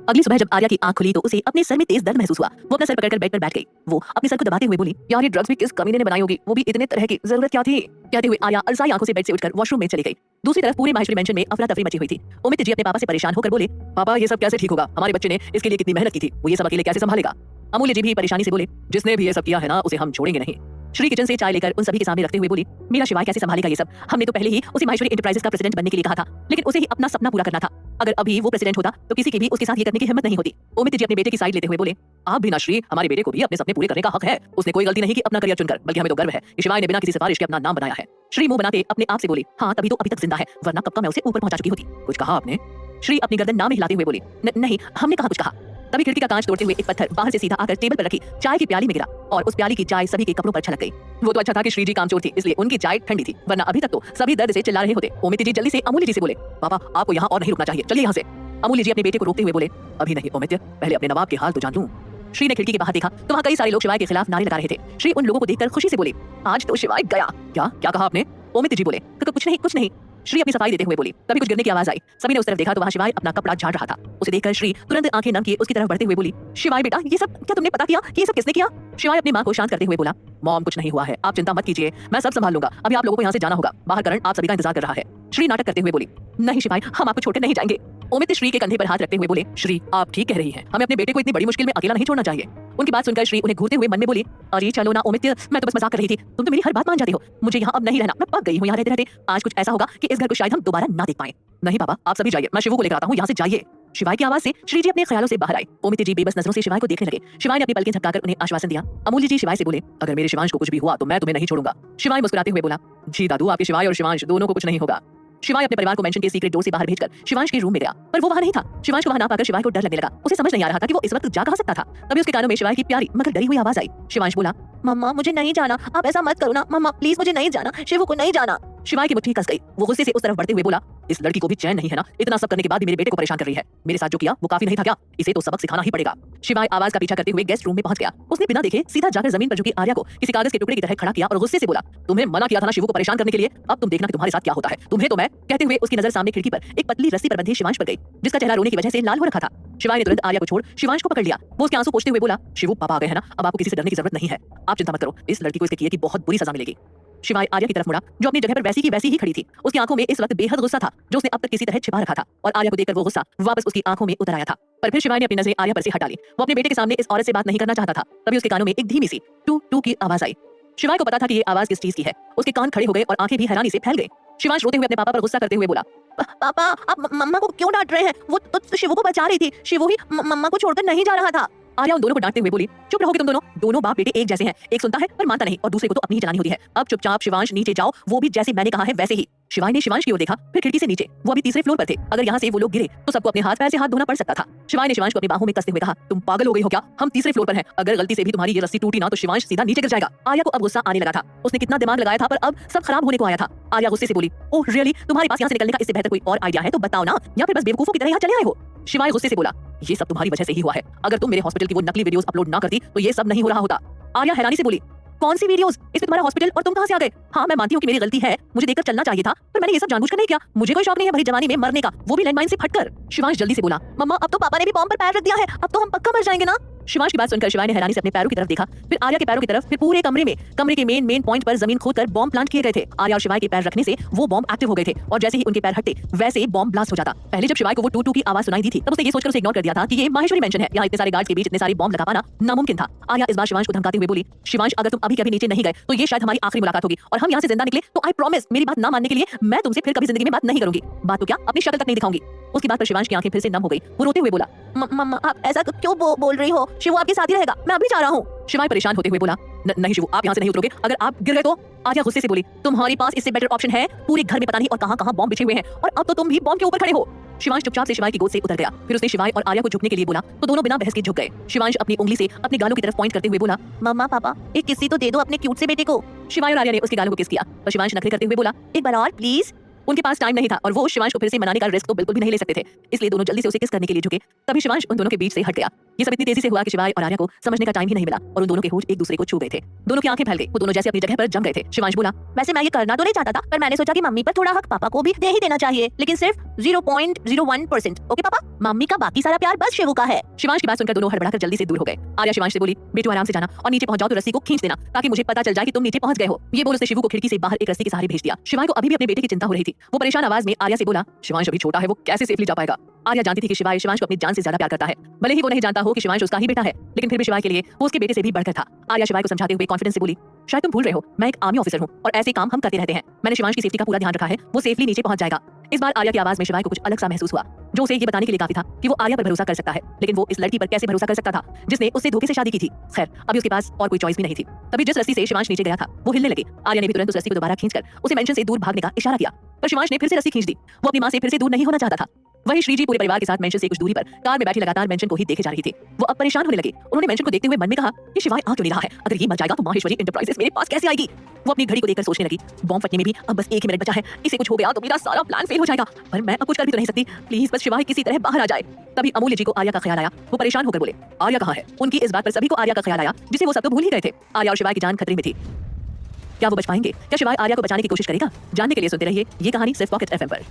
अगली सुबह जब आर्या की आंख खुली तो उसे अपने सर में तेज दर्द महसूस हुआ। वो अपना सर पकड़कर बेड पर बैठ गई। वो अपने सर को दबाते हुए बोली, यार ये ड्रग्स भी किस कमीने ने बनाई होगी, वो भी इतने तरह की, जरूरत क्या थी? कहते हुए आर्या अलसाई आंखों से बेड से उठकर वॉशरूम में चली गई। दूसरी तरफ पूरे माहेश्वरी मेंशन में अफरा तफरी मची हुई थी। अमित जी अपने पापा से परेशान होकर बोले, पापा ये सब कैसे ठीक होगा? हमारे बच्चे ने इसके लिए कितनी मेहनत की थी, वो ये सब अकेले कैसे संभालेगा? अमूल्य जी भी परेशानी से बोले, जिसने भी ये सब किया है ना, उसे हम छोड़ेंगे नहीं। श्री किचन से चाय लेकर उन सभी के सामने रखते हुए बोली, मेरा शिवाय कैसे संभालेगा ये सब? हमने तो पहले ही उसे माहेश्वरी एंटरप्राइजेस का प्रेसिडेंट बनने के लिए कहा था, लेकिन उसे ही अपना सपना पूरा करना था। अगर अभी वो प्रेसिडेंट होता तो किसी की भी उसके साथ ये करने की हिम्मत नहीं होती। अमित जी अपने बेटे की साइड लेते हुए बोले, आप भी ना श्री, हमारे बेटे को भी अपने सपने पूरे करने का हक है। उसने कोई गलती नहीं की अपना करियर चुनकर, बल्कि हमें तो गर्व है कि शिवाय ने बिना किसी सिफारिश के अपना नाम बनाया है। श्री मुंह बनाते अपने आप से बोले, हाँ तभी तो अभी तक जिंदा है, वरना कब का मैं उसे ऊपर पहुंचा चुकी होती। कुछ कहा आपने? श्री अपनी गर्दन ना में हिलाते हुए बोली, नहीं हमने कहा कुछ कहा। तभी खिड़की का कांच तोड़ते हुए एक पत्थर बाहर से सीधा आकर टेबल पर रखी चाय की प्याली में गिरा और उस प्याली की चाय सभी के कपड़ों पर छलक गई। वो तो अच्छा था कि श्री जी कामचोर थी, इसलिए उनकी चाय ठंडी थी, वरना अभी तक तो सभी दर्द से चिल्ला रहे होते। अमित जी जल्दी से अमूल्य जी से बोले, पापा आपको यहाँ और नहीं रुकना चाहिए, चलिए यहाँ से। अमूल्य जी अपने बेटे को रोकते हुए बोले, अभी नहीं अमित, पहले अपने नवाब के हाल तो जान लूं। श्री ने खिड़की के बाहर देखा तो वहाँ कई सारे लोग शिवाय के खिलाफ नारे लगा रहे थे। श्री उन लोगों को देखकर खुशी से बोले, आज तो शिवाय गया। क्या क्या कहा आपने? अमित जी बोले, कुछ नहीं। श्री अपनी सफाई देते हुए बोली। तभी कुछ गिरने की आवाज आई। सभी ने उस तरफ देखा तो वहाँ शिवाय अपना कपड़ा झाड़ रहा था। उसे देखकर श्री तुरंत आंखें नम किए उसकी तरफ बढ़ते हुए बोली, शिवाय बेटा ये सब क्या तुमने पता किया कि ये सब किसने किया? शिवाय अपनी मां को शांत करते हुए बोला, मॉम कुछ नहीं हुआ है, आप चिंता मत कीजिए, मैं सब संभाल लूंगा। अभी आप लोगों को यहाँ से जाना होगा, बाहर करण आप सभी का इंतजार कर रहा है। श्री नाटक करते हुए बोली, नहीं शिवाय हम आपको छोड़कर नहीं जाएंगे। अमित श्री के कंधे पर हाथ रखते हुए बोले, श्री आप ठीक कह रही हैं, हमें अपने बेटे को इतनी बड़ी मुश्किल में अकेला नहीं छोड़ना चाहिए। उनकी बात सुनकर श्री उन्हें घूरते हुए मन में बोली, अरे चलो ना अमित, मैं तो बस मजाक कर रही थी, तुम तो मेरी हर बात मान जाते हो। मुझे यहाँ अब नहीं रहना, मैं पक गई हूँ यहाँ रहते रहते। आज कुछ ऐसा होगा कि इस घर को शायद हम दोबारा ना देख पाए। नहीं पापा आप सभी जाइए, मैं शिवू को लेकर आता हूँ, यहाँ से जाइए। शिवाय की आवाज से श्री जी अपने ख्यालों से बाहर आए। अमित जी बेबस नजरों से शिवाय को देखने लगे। शिवाय ने अपनी पलकें झपकाकर उन्हें आश्वासन दिया। अमूल्य जी शिवाय से बोले, अगर मेरे शिवांश को कुछ भी हुआ तो मैं तुम्हें नहीं छोड़ूंगा। शिवाय मुस्कुराते हुए बोला, जी दादू आपके शिवाय और शिवांश दोनों को कुछ नहीं होगा। शिवाय अपने परिवार को मेंशन के सीक्रेट डोर से बाहर भेजकर शिवांश के रूम में गया, पर वो वहां नहीं था। शिवांश को वहां ना पाकर शिवाय को डर लगने लगा। उसे समझ नहीं आ रहा था कि वो इस वक्त जा कहां सकता था। तभी उसके कानों में शिवाय की प्यारी मगर डरी हुई आवाज आई। शिवांश बोला, मम्मा मुझे नहीं जाना, आप ऐसा मत करो ना मम्मा, प्लीज मुझे नहीं जाना, शिवू को नहीं जाना। शिवाय की मुट्ठी कस गई। वो गुस्से से उस तरफ बढ़ते हुए बोला, इस लड़की को भी चैन नहीं है ना, इतना सब करने के बाद भी मेरे बेटे को परेशान कर रही है। मेरे साथ जो किया वो काफी नहीं था क्या? इसे तो सबक सिखाना ही पड़ेगा। शिवाय आवाज का पीछा करते हुए गेस्ट रूम में पहुंच गया। उसने बिना देखे सीधा जाकर जमीन पर झुकी आर्या को किसी कागज के टुकड़े की तरह खड़ा किया और गुस्से से बोला, तुम्हें मना किया था ना शिवू को परेशान करने के लिए, अब तुम देखना कि तुम्हारे साथ क्या होता है। तुम्हें तो मैं। कहते हुए उसकी नजर सामने खिड़की पर एक पतली रस्सी पर बंधे शिवांश पर गई, जिसका चेहरा रोने की वजह से लाल हो रखा था। शिवाय ने तुरंत आर्या को छोड़ शिवांश को पकड़ लिया। वो उसके आंसू पोंछते हुए बोला, शिवू पापा आ गए हैं ना, अब आपको किसी से डरने की जरूरत नहीं है, आप चिंता मत करो, इस लड़की को इसके किए की बहुत बुरी सजा मिलेगी। शिवाय आर्या की तरफ मुड़ा, जो अपनी जगह पर वैसी की वैसी ही खड़ी थी। उसकी आंखों में इस वक्त बेहद गुस्सा था, जो उसने अब तक किसी तरह छिपा रखा था, और आर्या को देखकर वो गुस्सा वापस उसकी आंखों में उतर आया था। पर फिर शिवाय ने अपनी नजरें आर्या पर से हटा ली। वो अपने बेटे के सामने इस औरत से बात नहीं करना चाहता था। तभी उसके कानों में एक धीमी सी टू टू की आवाज आई। शिवाय को पता था कि ये आवाज किस चीज की है। उसके कान खड़े हो गए और आंखें भी हैरानी से फैल गई। शिवांश रोते हुए अपने पापा पर गुस्सा करते हुए बोला, पापा आप मम्मा को क्यों डांट रहे हैं? वो तो शिवू को बचा रही थी। शिवू ही मम्मा को छोड़कर नहीं जा रहा था। आर्या उन दोनों को डांटते हुए बोली, चुप रहोगे तुम दोनों। दोनों बाप बेटे एक जैसे हैं, एक सुनता है पर मानता नहीं और दूसरे को तो अपनी ही चलानी होती है। अब चुपचाप शिवांश नीचे जाओ, वो भी जैसे मैंने कहा है वैसे ही। शिवाय ने शिवांश की ओर देखा, फिर खिड़की से नीचे। वो अभी तीसरे फ्लोर पर थे। अगर यहाँ से वो लोग गिरे तो सबको अपने हाथ पैर से हाथ धोना पड़ सकता था। शिवाय ने शिवांश को अपनी बाहों में कसते हुए कहा, तुम पागल हो गई हो क्या? हम तीसरे फ्लोर पर हैं। अगर गलती से भी तुम्हारी ये रस्सी टूटी ना तो शिवांश सीधा नीचे गिर जाएगा। आर्या को अब गुस्सा आने लगा था। उसने कितना दिमाग लगाया था पर अब सब खराब होने को आया था। आर्या गुस्से से बोली, ओह रियली? तुम्हारे पास यहाँ से निकलने का इससे बेहतर कोई और आइडिया है तो बताओ ना, या फिर बस बेवकूफों की तरह यहाँ चले आए हो? शिवाय गुस्से से बोला, ये सब तुम्हारी वजह से ही हुआ है। अगर तुम मेरे हॉस्पिटल की वो नकली वीडियोस अपलोड ना करती तो ये सब नहीं हो रहा होता। आर्या हैरानी से बोली, कौन सी वीडियोस? इसमें तुम्हारा हॉस्पिटल और तुम कहां से आ गए? हाँ मैं मानती हूँ कि मेरी गलती है, मुझे देखकर चलना चाहिए था, पर मैंने ये सब जानबूझकर नहीं किया। मुझे कोई शौक नहीं है भरी जवानी में मरने का, वो भी लैंडमाइन से फटकर। शिवांश जल्दी से बोला, मम्मा अब तो पापा ने भी बॉम्ब पर पैर रख दिया है, अब तो हम पक्का मर जाएंगे ना? शिवांश की बात सुनकर शिवाय ने हैरानी से अपने पैरों की तरफ देखा, फिर आर्या के पैरों की तरफ, फिर पूरे कमरे के मेन पॉइंट पर जमीन खोदकर बॉम्ब प्लांट किए गए थे। आर्या और शिवाय के पैर रखने से वो बॉम्ब एक्टिव हो गए थे और जैसे ही उनके पैर हटते वैसे ही बॉम्ब ब्लास्ट हो जाता। पहले जब शिवाय को वो टू टू की आवाज सुनाई दी थी तब उसने ये सोचकर उसे इग्नोर कर दिया था कि ये माहेश्वरी मेंशन है, यहाँ इतने सारे गार्ड्स के बीच इतने सारे बॉम्ब लगा पाना नामुमकिन था। आर्या इस बार शिवांश को धमकाते हुए बोली, शिवांश अगर तुम अभी कभी नीचे नहीं गए तो ये शायद हमारी आखिरी मुलाकात होगी और हम यहाँ से जिंदा निकले तो आई प्रॉमिस मेरी बात ना मानने के लिए मैं तुमसे फिर कभी जिंदगी में बात नहीं करूंगी। बात तो क्या, अपनी शक्ल तक नहीं दिखाऊंगी। उसकी बात पर शिवांश की आंखें फिर से नम हो गई। वो रोते हुए बोला, मम्मा आप ऐसा क्यों बोल रही हो? शिवू आपके साथ ही रहेगा, मैं अभी जा रहा हूँ। शिवाय परेशान होते हुए बोला, नहीं शिवू आप यहाँ से नहीं उतरोगे, अगर आप गिर गए तो। आर्या गुस्से से बोली, तुम्हारे पास इससे बेटर ऑप्शन है, पूरे घर में पता नहीं और कहां बॉम्ब बिछे हुए हैं और अब तो तुम भी बॉम्ब के ऊपर खड़े हो। शिवांश चुपचाप से शिवाय की गोद से उतर गया, फिर उसने शिवाय और आर्या को झुकने के लिए बोला तो दोनों बिना बहस के झुक गए। शिवांश अपनी उंगली से अपने गालों की तरफ पॉइंट करते हुए बोला, मम्मा पापा एक किस्सी तो दे दो अपने क्यूट से बेटे को। शिवाय और आर्या ने उसके गालों को किस किया पर शिवांश नखरे करते हुए बोला, एक बार और प्लीज। उनके पास टाइम नहीं था और वो शिवांश को फिर से मनाने का रिस्क तो बिल्कुल भी नहीं ले सकते थे, इसलिए दोनों जल्दी से उसे किस करने के लिए झुके। तभी शिवांश उन दोनों के बीच से हट गया। ये सब इतनी तेजी से हुआ कि शिवाय और आर्या को समझने का टाइम ही नहीं मिला और उन दोनों के होंठ एक दूसरे को छू गए थे। दोनों की आंखें फैल गई, वो दोनों जैसे अपनी जगह पर जम गए थे। शिवांश बोला, वैसे मैं ये करना तो नहीं चाहता था पर मैंने सोचा कि मम्मी पर थोड़ा हक पापा को भी दे ही देना चाहिए, लेकिन सिर्फ 0.01%। ओके पापा, मम्मी का बाकी सारा प्यार बस शिवू का है। शिवांश की बात सुनकर दोनों हड़बड़ाकर जल्दी से दूर हो गए। आर्या शिवांश से बोली, बेटू आराम से जाना और नीचे पहुंच जाओ तो रस्सी को खींच देना ताकि मुझे पता चल जाए कि तुम नीचे पहुंच गए हो। ये बोल उसने शिवू को खिड़की से बाहर एक रस्सी के सहारे भेज दिया। शिवाय को अभी भी अपने बेटे की चिंता हो रही थी। वो परेशान आवाज में आर्या से बोला, शिवांश अभी छोटा है, वो कैसे सेफली जा पाएगा? आर्या जानती थी कि शिवाय शिवांश को अपनी जान से ज्यादा प्यार करता है, भले ही वो नहीं जानता हो कि शिवांश उसका ही बेटा है, लेकिन फिर भी शिवाय के लिए वो उसके बेटे से भी बढ़कर था। आर्या शिवाय को समझाते हुए कॉन्फिडेंस से बोली, शायद तुम भूल रहे हो मैं एक आर्मी ऑफिसर हूँ और ऐसे काम हम करते रहते हैं। मैंने शिवांश की सेफ्टी का पूरा ध्यान रखा है, वो सेफली नीचे पहुंच जाएगा। इस बार आर्या की आवाज में शिवाय को कुछ अलग सा महसूस हुआ, जो उसे ये बताने के लिए काफी था कि वो आर्या पर भरोसा कर सकता है, लेकिन वो इस लड़की पर कैसे भरोसा कर सकता था जिसने उससे धोखे से शादी की थी। खैर अभी उसके पास और कोई चॉइस भी नहीं थी। तभी जिस रस्सी से शिवांश नीचे गया था वो हिलने लगी। आर्या ने भी तुरंत उस रस्सी को दोबारा खींचकर उसे मेंशन से दूर भागने का इशारा किया, पर शिवांश ने फिर से रस्सी खींच दी। वो अपनी मां से फिर से दूर नहीं होना चाहता था। वही श्रीजी पूरे परिवार के साथ मेंशन से कुछ दूरी पर कार में बैठी लगातार मेंशन को ही देखे जा रही थी। वो अब परेशान होने लगे। उन्होंने मेंशन को देखते हुए मन में कहा, ये शिवाय आ क्यों नहीं रहा है? अगर ये मर जाएगा तो माहेश्वरी एंटरप्राइजेस मेरे पास कैसे आएगी? वो अपनी घड़ी को देखकर सोचने लगी, बॉम्ब फटने में भी अब बस 1 ही मिनट बचा है, इसे कुछ हो गया तो मेरा सारा प्लान फेल हो जाएगा। पर मैं अब कुछ कर भी तो नहीं सकती, प्लीज बस शिवाय किसी तरह बाहर आ जाए। तभी अमूल्य जी को आर्या का ख्याल आया। वो परेशान होकर बोले, आर्या कहाँ है? उनकी इस बात पर सभी को आर्या का ख्याल आया जिसे वो सब तो भूल ही गए थे। आर्या और शिवाय की जान खतरे में थी। क्या वो बच पाएंगे? क्या शिवाय आर्या को बचाने की कोशिश करेगा? जानने के लिए सुनते रहिए ये कहानी सिर्फ पॉकेट एफएम पर।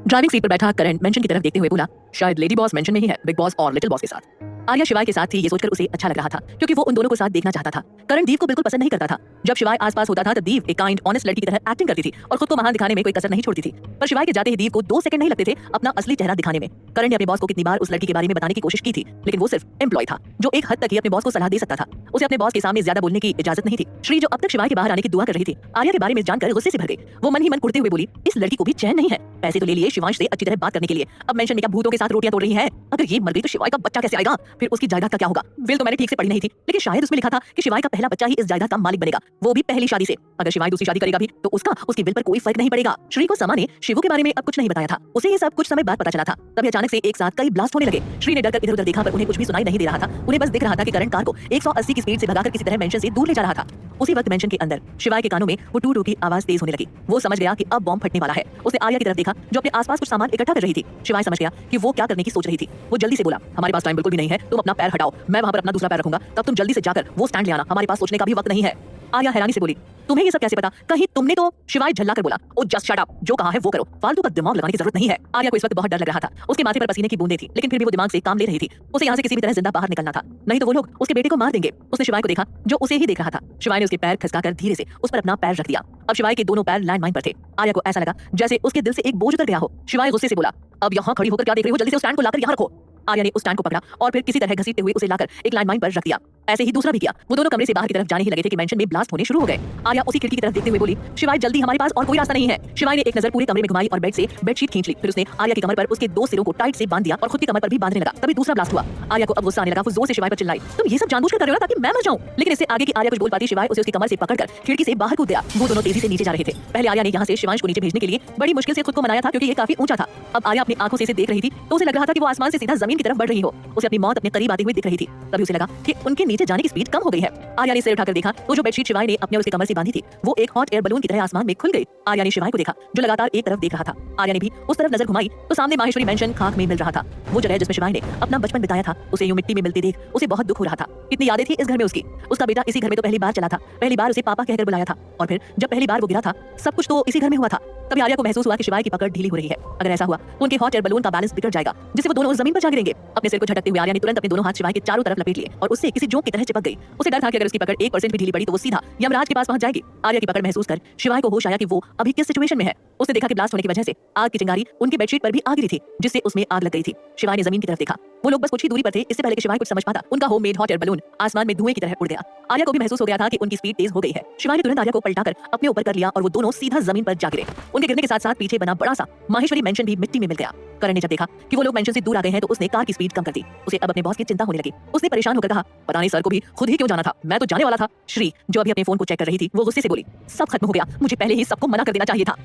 ड्राइविंग सीट पर बैठा करण मेंशन की तरफ देखते हुए बोला, शायद लेडी बॉस मेंशन में ही है, बिग बॉस और लिटिल बॉस के साथ। आर्या शिवाय के साथ थी, ये सोचकर उसे अच्छा लग रहा था क्योंकि वो उन दोनों को साथ देखना चाहता था। करण दीप को बिल्कुल पसंद नहीं करता था। जब शिवाय आसपास होता था तो दीप एक काइंड ऑनेस्ट लड़की की तरह एक्टिंग करती थी और खुद को महान दिखाने में कोई कसर नहीं छोड़ती थी। पर शिवाय के जाते ही दीप को 2 सेकंड नहीं लगते थे अपना असली चेहरा दिखाने में। करण ने अपने बॉस को कितनी बार उस लड़की के बारे में बताने की कोशिश की थी, लेकिन वो सिर्फ एम्प्लॉय था जो एक हद तक ही अपने बॉस को सलाह दे सकता था। उसे अपने बॉस के सामने ज्यादा बोलने की इजाजत नहीं थी। श्री जो अब तक शिवाय के बाहर आने की दुआ कर रही थी, आर्या के बारे में जानकर गुस्से से भर गई। वो मन ही मन कुड़ते हुए बोली, इस लड़की को भी चैन नहीं है, पैसे तो ले लिए शिवांश से अच्छी तरह बात करने के लिए, अब मेंशन में क्या भूतों के साथ रोटियां तोड़ रही है? अगर ये मर गई तो शिवाय का बच्चा कैसे आएगा? फिर उसकी जायदाद का क्या होगा? विल तो मैंने ठीक से पढ़ी नहीं थी, लेकिन शायद उसमें लिखा था कि शिवाय का पहला बच्चा ही इस जायदाद का मालिक बनेगा, वो भी पहली शादी से। अगर शिवाय दूसरी शादी करेगा भी तो उसकी विल पर कोई फर्क नहीं पड़ेगा। श्री को समा ने शिवू के बारे में अब कुछ नहीं बताया था, उसे ये सब कुछ समय बाद पता चला था। तभी अचानक से एक साथ कई ब्लास्ट होने लगे। श्री ने डरकर इधर-उधर देखा पर उन्हें कुछ भी सुनाई नहीं दे रहा था। उन्हें बस दिख रहा था कि करण कार को 180 की स्पीड से भगाकर किसी तरह मेंशन से दूर ले जा रहा था। उसी वक्त मेंशन के अंदर शिवाय के कानों में वो टू टू की आवाज तेज होने लगी। वो समझ गया कि अब बॉम्ब फटने वाला है। उसने आर्या की तरफ देखा जो अपने आसपास कुछ सामान इकट्ठा कर रही थी। शिवाय समझ गया कि वो क्या करने की सोच रही थी। वो जल्दी से बोला, हमारे पास टाइम बिल्कुल भी नहीं है, तुम अपना पैर हटाओ, मैं वहां पर अपना दूसरा पैर रखूंगा, तब तुम जल्दी से जाकर वो स्टैंड ले आना, हमारे पास सोचने का भी वक्त नहीं है। आर्या हैरानी से बोली, तुम्हें ये सब कैसे पता? कहीं तुमने तो? शिवाय झल्ला कर बोला, ओ जस्ट शट अप, जो कहा है वो करो, फालतू का दिमाग लगाने की जरूरत नहीं है। आर्या को इस वक्त बहुत डर लग रहा था। उसके माथे पर पसीने की बूंदें थी, लेकिन फिर भी वो दिमाग से काम ले रही थी। उसे यहाँ से किसी भी तरह जिंदा बाहर निकलना था, नहीं तो वो लोग उसके बेटे को मार देंगे। उसने शिवाय को देखा जो उसे ही देख रहा था। शिवाय ने उसके पैर खिसकाकर धीरे से उस पर अपना पैर रख दिया। अब शिवाय के दोनों पैर लैंडमाइन पर थे। आर्या को ऐसा लगा जैसे उसके दिल से एक बोझ उतर गया हो। शिवाय गुस्से से बोला, अब यहाँ खड़ी होकर क्या देख रही हो? जल्दी से उस स्टैंड को लाकर यहाँ रखो। आर्या ने उस स्टैंड को पकड़ा और फिर किसी तरह घसीटते हुए उसे लाकर एक लैंडमाइन पर रख दिया। ऐसे ही दूसरा भी किया। वो दोनों कमरे से बाहर की तरफ जाने ही लगे थे कि मेंशन में ब्लास्ट होने शुरू हो गए। आर्या उसी खिड़की की तरफ देखते हुए बोली, शिवाय जल्दी, हमारे पास और कोई रास्ता नहीं है। शिवाय ने एक नजर पूरे कमरे में घुमाई और बेड से बेडशीट खींच ली। फिर उसने आर्या की कमर पर उसके दो सिरों को टाइट से बांध दिया और खुद की कमर पर भी बांधने लगा। तभी दूसरा ब्लास्ट हुआ। आर्या को अब गुस्सा आने लगा। वो जोर से शिवाय पर चिल्लाई, तुम ये सब जानबूझकर कर रहे हो ना ताकि मैं मर जाऊं। लेकिन इससे आगे की आर्या कुछ बोल पाती, शिवाय उसे उसकी कमर से पकड़कर खिड़की से बाहर कूद दिया। वो दोनों तेजी से नीचे जा रहे थे। पहले आर्या ने यहाँ से शिवांश को नीचे भेजने के लिए बड़ी मुश्किल से खुद को मनाया था क्योंकि ये काफी ऊंचा था। अब आर्या अपनी आंखों से इसे देख रही थी तो उसे लग रहा था कि वो आसमान से सीधा जमीन की तरफ बढ़ रही हो। उसे अपनी मौत अपने करीब आती हुई दिख रही थी। तभी उसे लगा कि उनके नीचे जाने की स्पीड कम हो गई है। आर्या ने सिर उठाकर देखा तो जो बेडशीट शिवाय ने अपने उसकी कमर से बांधी थी वो एक हॉट एयर बलून की तरह आसमान में खुल गई। आर्या ने शिवाय को देखा जो लगातार एक तरफ देख रहा था। आर्या ने भी उस तरफ नजर घुमाई तो सामने माहेश्वरी मेंशन खाक में मिल रहा था। वो जगह जिसमें शिवाय ने अपना बचपन बिताया था उसे यूं मिट्टी में मिलते देख उसे बहुत दुख हो रहा था। इतनी यादें थी इस घर में उसकी। उसका बेटा इसी घर में तो पहली बार चला था। पहली बार उसे पापा कहकर बुलाया था और फिर जब पहली बार वो गिरा था सब कुछ तो इसी घर में हुआ था। तभी आर्या को महसूस हुआ कि शिवाय की पकड़ ढीली हो रही है। अगर ऐसा हुआ तो उनके हॉट एयर बलून का बैलेंस बिगड़ जाएगा जिससे वो दोनों जमीन पर जा गिरेंगे। अपने सिर को झटकते हुए आर्या ने तुरंत अपने दोनों हाथ शिवाय के चारों तरफ लपेट लिए और उससे किसी जोंक की तरह चिपक गई। उसे डर था कि अगर उसकी पकड़ 1% भी ढीली पड़ी तो वो सीधा यमराज के पास पहुंच जाएगी। आर्या की पकड़ महसूस कर शिवाय को होश आया कि वो अभी किस सिचुएशन में है। उसने देखा कि ब्लास्ट होने की वजह से आग की चिंगारी उनकी बेडशीट पर भी आ गिरी थी जिससे उसमें आग लग गई थी। शिवाय ने जमीन की तरफ देखा। वो लोग बस कुछ ही दूरी पर थे। इससे पहले कि शिवाय कुछ समझ पाता उनका होममेड हॉट एयर बलून आसमान में धुएं की तरह उड़ गया। आर्या को भी महसूस हो गया था कि उनकी स्पीड तेज हो गई है। शिवाय ने तुरंत आर्या को पलटाकर अपने ऊपर कर लिया और वो दोनों सीधा जमीन पर जा गिरे। उनके गिरने के साथ साथ पीछे बना बड़ा सा माहेश्वरी मेंशन भी मिट्टी में मिल गया। करण ने जब देखा कि वो लोग मेंशन से दूर आ गए हैं तो उसने कार की स्पीड कम कर दी। उसे अब अपने बॉस की चिंता होने लगी। उसने परेशान होकर कहा, पता नहीं सर को भी खुद ही क्यों जाना था, मैं तो जाने वाला था। श्री जो अभी अपने फोन को चेक कर रही थी वो गुस्से से बोली, सब खत्म हो गया, मुझे पहले ही सबको मना कर देना चाहिए था।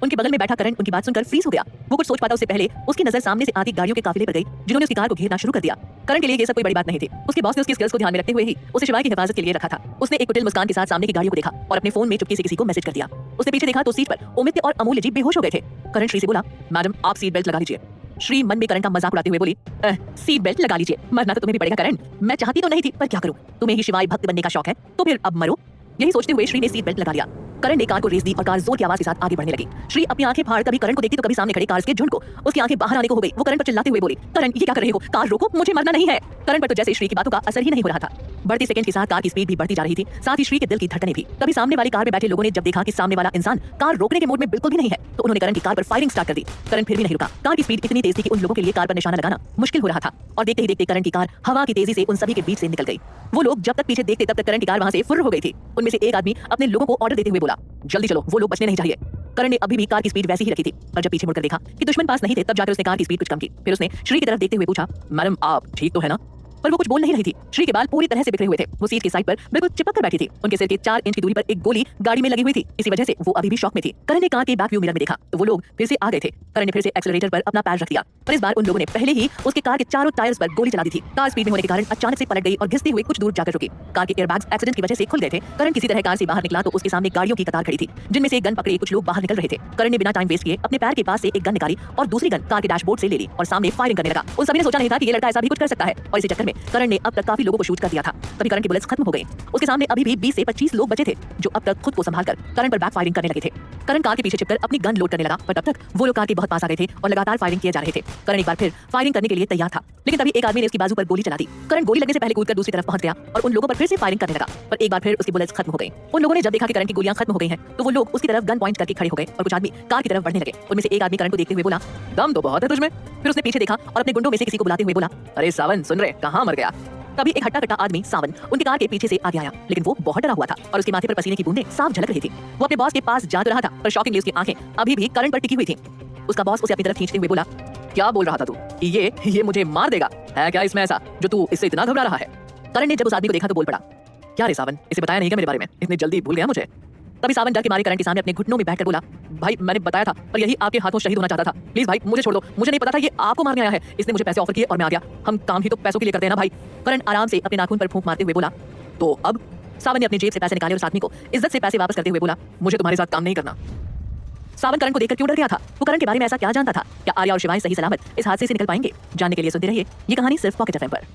उनके बगल में बैठा करण उनकी बात सुनकर फ्रीज हो गया। वो कुछ सोच पाता उससे पहले उसकी नजर सामने से आती गाड़ियों के काफिले पर गई जिन्होंने उसकी कार को घेरना शुरू कर दिया। करण के लिए ये सब कोई बड़ी बात नहीं थी। उसके बॉस ने उसकी स्किल्स को ध्यान में रखते हुए ही उसे शिवाय की हिफाजत के लिए रखा था। उसने एक कुटिल मुस्कान के साथ सामने की गाड़ियों को देखा और अपने फोन में चुपके से किसी को मैसेज कर दिया। उसने पीछे देखा तो सीट पर उमित और अमूल्य जी बेहोश हो गए थे। करण श्री से बोला, मैडम आप सीट बेल्ट लगा लीजिए। श्री मन में करण का मजाक उड़ाते हुए बोली, सीट बेल्ट लगा लीजिए, मरना तो तुम्हें भी पड़ेगा करण। मैं चाहती तो नहीं थी पर क्या करूं, तुम्हें ही शिवाय भक्त बनने का शौक है तो फिर अब मरो। यही सोचते हुए श्री ने सीट बेल्ट लगा लिया। करण ने कार को रेस दी और कार जोर की आवाज के साथ आगे बढ़ने लगी। श्री अपनी आंखें फाड़ कभी करण को देखती तो कभी सामने खड़े कार्स के झुंड को। उसकी आंखें बाहर आने को हो गई। वो करण पर चिल्लाते हुए बोली, करण ये क्या कर रहे हो, कार रोको, मुझे मरना नहीं है। करण पर तो जैसे श्री की बातों का असर ही नहीं हो रहा था। बढ़ती सेकंड के साथ कार की स्पीड भी बढ़ती जा रही थी, साथ ही श्री के दिल की धड़कनें भी। तभी सामने वाली कार में बैठे लोगों ने जब देखा कि सामने वाला इंसान कार रोकने के मूड में बिल्कुल भी नहीं है तो उन्होंने करण की कार पर फायरिंग स्टार्ट कर दी। करण फिर भी नहीं रुका। कार की स्पीड इतनी तेज थी कि उन लोगों के लिए कार पर निशाना लगाना मुश्किल हो रहा था और देखते ही देखते करण की कार हवा की तेजी से उन सभी के बीच से निकल गई। वो लोग जब तक पीछे देखते तब तक करण की कार वहां से फुर्र हो गई थी। उनमें से एक आदमी अपने लोगों को ऑर्डर देते हुए बोला, जल्दी चलो, वो लोग बचने नहीं चाहिए। करण ने अभी भी कार की स्पीड वैसी ही रखी थी पर जब पीछे मुड़कर देखा कि दुश्मन पास नहीं थे तब जाकर उसने कार की स्पीड कुछ कम की। फिर उसने श्री की तरफ देखते हुए पूछा, मैडम आप ठीक तो है ना? पर वो कुछ बोल नहीं रही थी। श्री के बाल पूरी तरह से बिखरे हुए थे। वो सीट की साइड पर बिल्कुल चिपक कर बैठी थी। उनके सिर के 4 इंच की दूरी पर एक गोली गाड़ी में लगी हुई थी। इसी वजह से वो अभी भी शॉक में थी। करण ने कार के बैक व्यू मिरर में देखा तो वो लोग फिर से आ गए थे। करण ने फिर से एक्सेलरेटर पर अपना पैर रख दिया पर इस बार उन लोगों ने पहले ही उसके कार के चारों टायर्स पर गोली चला दी थी। कार स्पीड में होने के कारण अचानक से पलट गई और घिसते हुए कुछ दूर जाकर रुकी। कार के एयरबैग्स एक्सीडेंट की वजह से खुल गए थे। करण किसी तरह कार से बाहर निकला तो उसके सामने गाड़ियों की कतार खड़ी थी जिनमें से गन पकड़े कुछ लोग बाहर निकल रहे थे। करण ने बिना टाइम वेस्ट किए अपने पैर के पास से एक गन निकाली और दूसरी गन कार के डैशबोर्ड से ले ली और सामने फायरिंग करने लगा। उन सभी ने सोचा नहीं था कि ये लड़का ऐसा भी कुछ कर सकता है और इसी चक्कर में करण ने अब तक काफी लोगों को शूट कर दिया था। तभी करण की बुलेट्स खत्म हो गई। उसके सामने अभी भी 20 से 25 लोग बचे थे जो अब तक खुद को संभालकर करण पर बैक फायरिंग करने लगे थे। करण कार के पीछे छिपकर अपनी गन लोड करने लगा पर तब तक वो लोग कार के बहुत पास आ गए थे और लगातार फायरिंग किए जा रहे थे। करण एक बार फिर फायरिंग करने के लिए तैयार था लेकिन तभी एक आदमी ने उसकी बाजू पर गोली चला दी। करण गोली लगने से पहले कूदकर दूसरी तरफ पहुंच गया और उन लोगों पर फिर से फायरिंग करने लगा पर एक बार फिर उसकी बुलेट्स खत्म हो गई। उन लोगों ने जब देखा कि करण की गोलियां खत्म हो गई हैं तो वो लोग उसकी तरफ गन पॉइंट करके खड़े हो गए और कुछ आदमी कार की तरफ बढ़ने लगे। उनमें से एक आदमी करण को देखते हुए बोला, दम तो बहुत है तुझमें। फिर उसने पीछे देखा और अपने गुंडों में से किसी को बुलाते हुए बोला, अरे सावन सुन रहे, कहां मर गया? तभी एक हट्टा कट्टा आदमी सावन उनकी कार के पीछे से आगे आया लेकिन वो बहुत डरा हुआ था और उसके माथे पर पसीने की बूंदें साफ झलक रही थी। वो अपने बॉस के पास जा तो रहा था पर शॉकिंगली उसकी आंखें अभी भी करण पर टिकी हुई थी। उसका बॉस उसे अपनी तरफ खींचते हुए बोला, क्या बोल रहा था तू कि ये मुझे मार देगा? है क्या इसमें ऐसा जो तू इससे इतना घबरा रहा है? करण ने जब उस आदमी को देखा तो बोल पड़ा, क्या रे सावन, इसे बताया नहीं क्या मेरे बारे में? इतने जल्दी भूल गया मुझे? तभी सावन डर के मारे करण के सामने अपने घुटनों में बैठकर बोला, भाई मैंने बताया था पर यही आपके हाथों शहीद होना चाहता था। प्लीज भाई मुझे छोड़ दो, मुझे नहीं पता था ये आपको मारने आया है। इसने मुझे पैसे ऑफर किए और मैं आ गया। हम काम ही तो पैसों के लिए करते हैं ना भाई। करण आराम से अपने नाखून पर फूंक मारते हुए बोला, तो अब? सावन ने अपनी जेब से पैसे निकाले और उस आदमी को इज्जत से पैसे वापस करते हुए बोला, मुझे तुम्हारे साथ काम नहीं करना। सावन करण को देखकर क्यों डर गया था? वो करण के बारे में ऐसा क्या जानता था? क्या आर्या और शिवाय सही सलामत इस हादसे से निकल पाएंगे? जानने के लिए सुनते रहिए ये कहानी सिर्फ पॉकेट एफएम पर।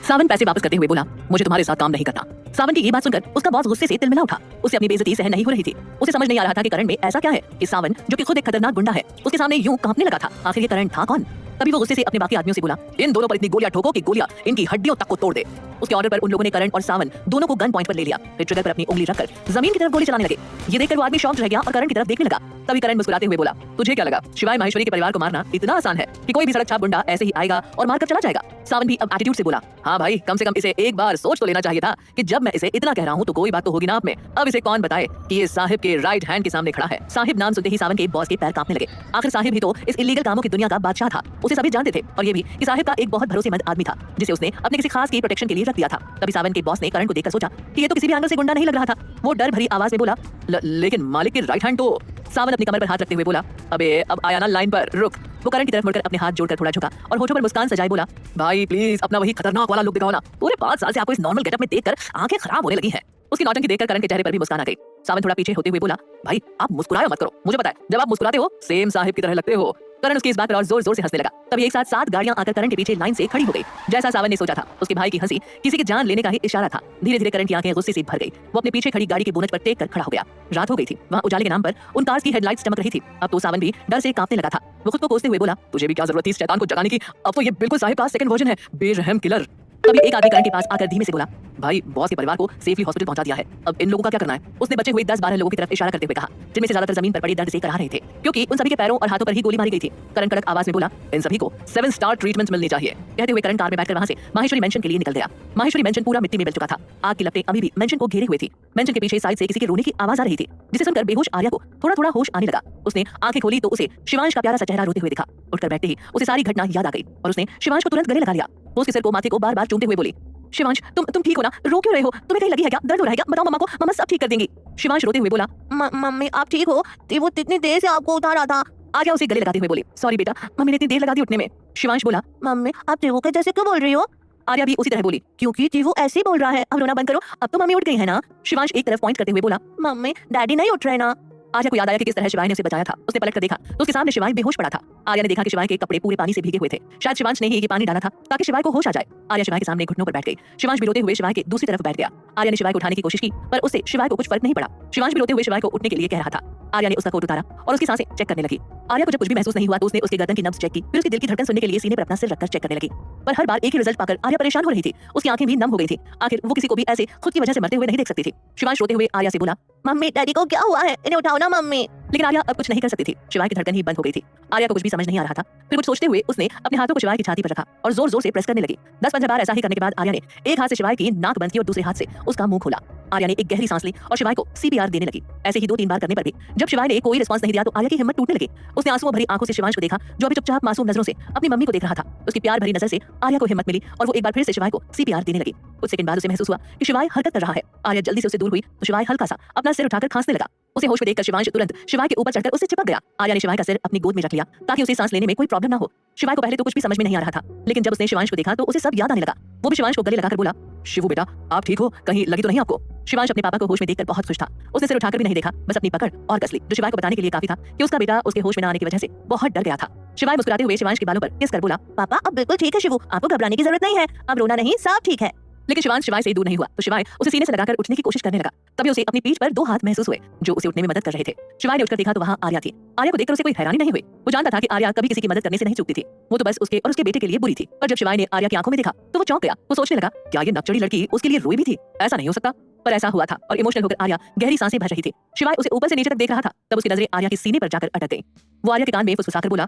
सावन पैसे वापस करते हुए बोला, मुझे तुम्हारे साथ काम नहीं करना। सावन की ये बात सुनकर उसका बॉस गुस्से से तिलमिला उठा। उसे अपनी बेइज्जती सहन नहीं हो रही थी। उसे समझ नहीं आ रहा था कि करण में ऐसा क्या है कि सावन जो कि खुद एक खतरनाक गुंडा है उसके सामने यूं कांपने लगा था। आखिर ये करण था कौन? तभी वो गुस्से से अपने बाकी आदमियों से बोला, इन दोनों पर इतनी गोलियां ठोको कि गोलियां इनकी हड्डियों तक को तोड़ दे। उसके ऑर्डर पर उन लोगों ने करण और सावन दोनों को गन पॉइंट पर ले लिया, फिर ट्रिगर पर अपनी उंगली रखकर जमीन की तरफ गोली चलाने लगे। ये देखकर वो आदमी शॉक्ड रह गया और करण की तरफ देखने लगा। तभी करण मुस्कुराते हुए बोला, तुझे क्या लगा शिवाय माहेश्वरी के परिवार को मारना इतना आसान है कि कोई भी सड़क छाप गुंडा ऐसे ही आएगा और मारकर चला जाएगा। सावन भी अब एटीट्यूड से बोला, हाँ भाई, कम से कम इसे एक बार सोच तो लेना चाहिए था कि जब मैं इसे इतना कह रहा हूँ तो कोई बात तो होगी ना आप में। अब इसे कौन बताए कि ये साहिब के राइट हैंड के सामने खड़ा है। साहिब नाम सुनते ही सावन के बॉस के पैर कांपने लगे। आखिर साहिब ही तो इस इलीगल कामों की दुनिया का बादशाह था। उसे सभी जानते थे और ये भी कि साहिब का एक बहुत भरोसेमंद आदमी था जिसे उसने अपने किसी खास की प्रोटेक्शन के लिए रख दिया था। तभी सावन के बॉस ने करण को देखकर सोचा कि ये तो किसी भी एंगल से गुंडा नहीं लग रहा था। वो डर भरी आवाज में बोला, लेकिन मालिक के राइट हैंड तो। सावन अपनी कमर पर हाथ रखते हुए बोला, अबे अब आया ना लाइन पर, रुक। वो करण की तरफ मुड़कर अपने हाथ जोड़कर थोड़ा झुका और होठों पर मुस्कान सजाए बोला, भाई प्लीज अपना वही खतरनाक वाला लुक दिखाओ ना। पूरे 5 साल से आपको इस नॉर्मल गेटअप में देखकर आंखें खराब होने लगी हैं। उसकी नौटंकी देखकर करण के चेहरे पर भी मुस्कान आ गई। सावन थोड़ा पीछे होते हुए बोला, भाई आप मुस्कुराओ मत करो, मुझे पता है जब आप मुस्कुराते हो सेम साहिब की तरह लगते हो। करण उसकी इस बात पर और जोर जोर से हंसने लगा। तभी एक साथ 7 गाड़ियां आकर करण के पीछे लाइन से खड़ी हो गई। जैसा सावन ने सोचा था, उसके भाई की हंसी किसी की जान लेने का ही इशारा था। धीरे धीरे करण की आंखें गुस्से से भर गई। वो अपने पीछे खड़ी गाड़ी के बोनट पर टेक कर खड़ा हो गया। रात हो गई थी, वहां उजाले के नाम पर उन कार्स की हेडलाइट्स चमक रही थी। अब तो सावन भी डर से कांपने लगा था। वो खुद को कोसते हुए बोला, तुझे भी क्या जरूरत थी इस शैतान को जगाने की, अब तो ये बिल्कुल साहिब का सेकंड वर्जन है, बेरहम किलर। तभी एक आदमी करण के पास आकर धीमे से बोला, भाई बॉस के परिवार को सेफली हॉस्पिटल पहुंचा दिया है, अब इन लोगों का क्या करना है। उसने बचे हुए 10-12 लोगों की तरफ इशारा करते हुए कहा, जिनमें से ज्यादातर जमीन पर पड़ी दर्द से कराह रहे थे, क्योंकि उन सभी के पैरों और हाथों पर ही गोली मारी गई थी। करण कड़क आवाज में बोला, इन सभी को 7 स्टार ट्रीटमेंट मिलनी चाहिए। कहते हुए करण कार में बैठकर वहां से माहेश्वरी मेंशन के लिए निकल गया। माहेश्वरी मेंशन पूरा मिट्टी में मिल चुका था। आग की लपटें अभी भी मेंशन को घेरे हुए थी। मेंशन के पीछे साइड से किसी के रोने की आवाज आ रही थी, जिसे सुनकर बेहोश आर्या को थोड़ा थोड़ा होश आने लगा। उसने आंखें खोली तो उसे शिवांश का प्यारा सा चेहरा रोते हुए दिखा। उठकर बैठते ही उसे सारी घटना याद आ गई और उसने शिवांश को तुरंत गले लगा लिया। वो उसके सिर को माथे को बार बार चूमते हुए बोली, शिवांश तुम ठीक हो ना, रो क्यों रहे हो, तुम्हें कहीं लगी है क्या, दर्द हो रहा है क्या, बताओ मम्मा को, मम्मा सब ठीक कर देंगी। शिवांश रोते हुए बोला, मम्मी आप ठीक हो, वो इतनी देर से आपको उठा रहा था। आर्या उसे गले लगाते हुए बोली, सॉरी बेटा, मम्मी ने इतनी देर लगा दी उठने में। शिवांश बोला, मम्मी आप टीवू के जैसे क्यों बोल रही हो। आर्या भी उसी तरह बोली, क्योंकि टीवू ऐसे ही बोल रहा है, अब रोना बंद करो, अब तो मम्मी उठ गई है ना। शिवांश एक तरफ पॉइंट करते हुए बोला, मम्मी डैडी नहीं उठ रहे ना। आर्या को याद आया कि किस तरह शिवाय ने उसे बचाया था। उसने पलट कर देखा तो उसके सामने शिवाय बेहोश पड़ा था। आर्या ने देखा कि शिवाय के कपड़े पूरे पानी से भीगे हुए थे। शायद शिवांश ने ही ये पानी डाला था ताकि शिवाय को होश आ जाए। आर्या शिवाय के सामने घुटनों पर बैठ गई। शिवांश भी रोते हुए शिवाय के दूसरी तरफ बैठ गया। आर्या ने शिवाय को उठाने की कोशिश की पर उससे शिवाय को कुछ फर्क नहीं पड़ा। शिवांश भी रोते हुए शिवाय को उठने के लिए कह रहा था। आर्या ने उसका कोट उतारा और उसकी सांसें चेक करने लगी। आर्या को जब कुछ भी महसूस नहीं हुआ तो उसने उसके गर्दन की नब्ज चेक की, फिर उसके दिल की धड़कन सुनने के लिए सीने पर अपना सिर रखकर चेक करने लगी। पर हर बार एक ही रिजल्ट पाकर आर्या परेशान हो रही थी। उसकी आंखें भी नम हो गई थी। आखिर वो किसी को भी ऐसे खुद की वजह से मरते हुए नहीं देख सकती थी। शिवांश रोते हुए आर्या से बोला, मम्मी डैडी को क्या हुआ है, इन्हें उठाओ ना मम्मी। लेकिन आर्या अब कुछ नहीं कर सकती थी। शिवाय की धड़कन ही बंद हो गई थी। आर्या को कुछ भी समझ नहीं आ रहा था। फिर कुछ सोचते हुए उसने अपने हाथों को शिवाय की छाती पर रखा और जोर जोर से प्रेस करने लगी। 10-15 बार ऐसा ही करने के बाद आर्या ने एक हाथ से शिवाय की नाक बंद की और दूसरे हाथ से उसका मुंह खोला। आर्या ने एक गहरी सांस ली और शिवाय को सीपीआर देने लगी। ऐसे ही 2-3 बार करने पर भी जब शिवाय ने कोई रिस्पांस नहीं दिया तो आर्या की हिम्मत टूटने लगी। उसने आंसुओं भरी आंखों से शिवांश को देखा जो अभी चुपचाप मासूम नजरों से अपनी मम्मी को देख रहा था। उसकी प्यार भरी नजर से आर्या को हिम्मत मिली और वो एक बार फिर से शिवाय को सीपीआर देने लगी। कुछ सेकंड बाद उसे महसूस हुआ कि शिवाय हरकत कर रहा है। आर्या जल्दी से उससे दूर हुई तो शिवाय हल्का सा अपना सिर उठाकर खांसने लगा। उसे होश में देखकर शिवांश तुरंत शिवाय के ऊपर चढ़कर उससे चिपक गया। आर्या ने शिवाय का सिर अपनी गोद में रख लिया ताकि उसे सांस लेने में कोई प्रॉब्लम ना हो। शिवाय को पहले तो कुछ भी समझ में नहीं आ रहा था, लेकिन जब उसने शिवांश को देखा तो उसे सब याद आने लगा। वो भी शिवांश को गले लगाकर बोला, शिवू बेटा आप ठीक हो, कहीं लगी तो नहीं आपको। शिवांश अपने पापा को होश में देखकर बहुत खुश था। उसने सिर उठाकर भी नहीं देखा, बस अपनी पकड़ और कस ली, जो शिवाय को बताने के लिए काफी था कि उसका बेटा उसके होश में न आने की वजह से बहुत डर गया था। शिवाय मुस्कुराते हुए शिवांश के बालों पर किस कर बोला, पापा अब बिल्कुल ठीक है शिवू, आपको घबराने की जरूरत नहीं है, अब रोना नहीं, सब ठीक है। लेकिन शिवांश शिवाय से दूर नहीं हुआ तो शिवाय उसे सीने से लगाकर उठने की कोशिश करने लगा। तभी उसे अपनी पीठ पर 2 हाथ महसूस हुए जो उसे उठने में मदद कर रहे थे। शिवाय ने उठकर देखा तो वहां आर्या थी। आर्या को देखकर उसे कोई हैरानी नहीं हुई। वो जानता था कि आर्या कभी किसी की मदद करने से नहीं चूकती थी। वो तो बस उसके और उसके बेटे के लिए बुरी थी। पर जब शिवाय ने आर्या की आंखों में देखा तो वो चौंक गया। वो सोचने लगा, क्या ये नकचड़ी लड़की उसके लिए रोई भी थी? ऐसा नहीं हो सकता, पर ऐसा हुआ था और इमोशनल होकर आर्या गहरी सांसें भर रही थी। शिवाय उसे ऊपर से नीचे तक देख रहा था। तब उसकी नजरें आर्या के सीने पर जाकर अटक गई। वो आर्या के कान में फुसफुसाकर बोला,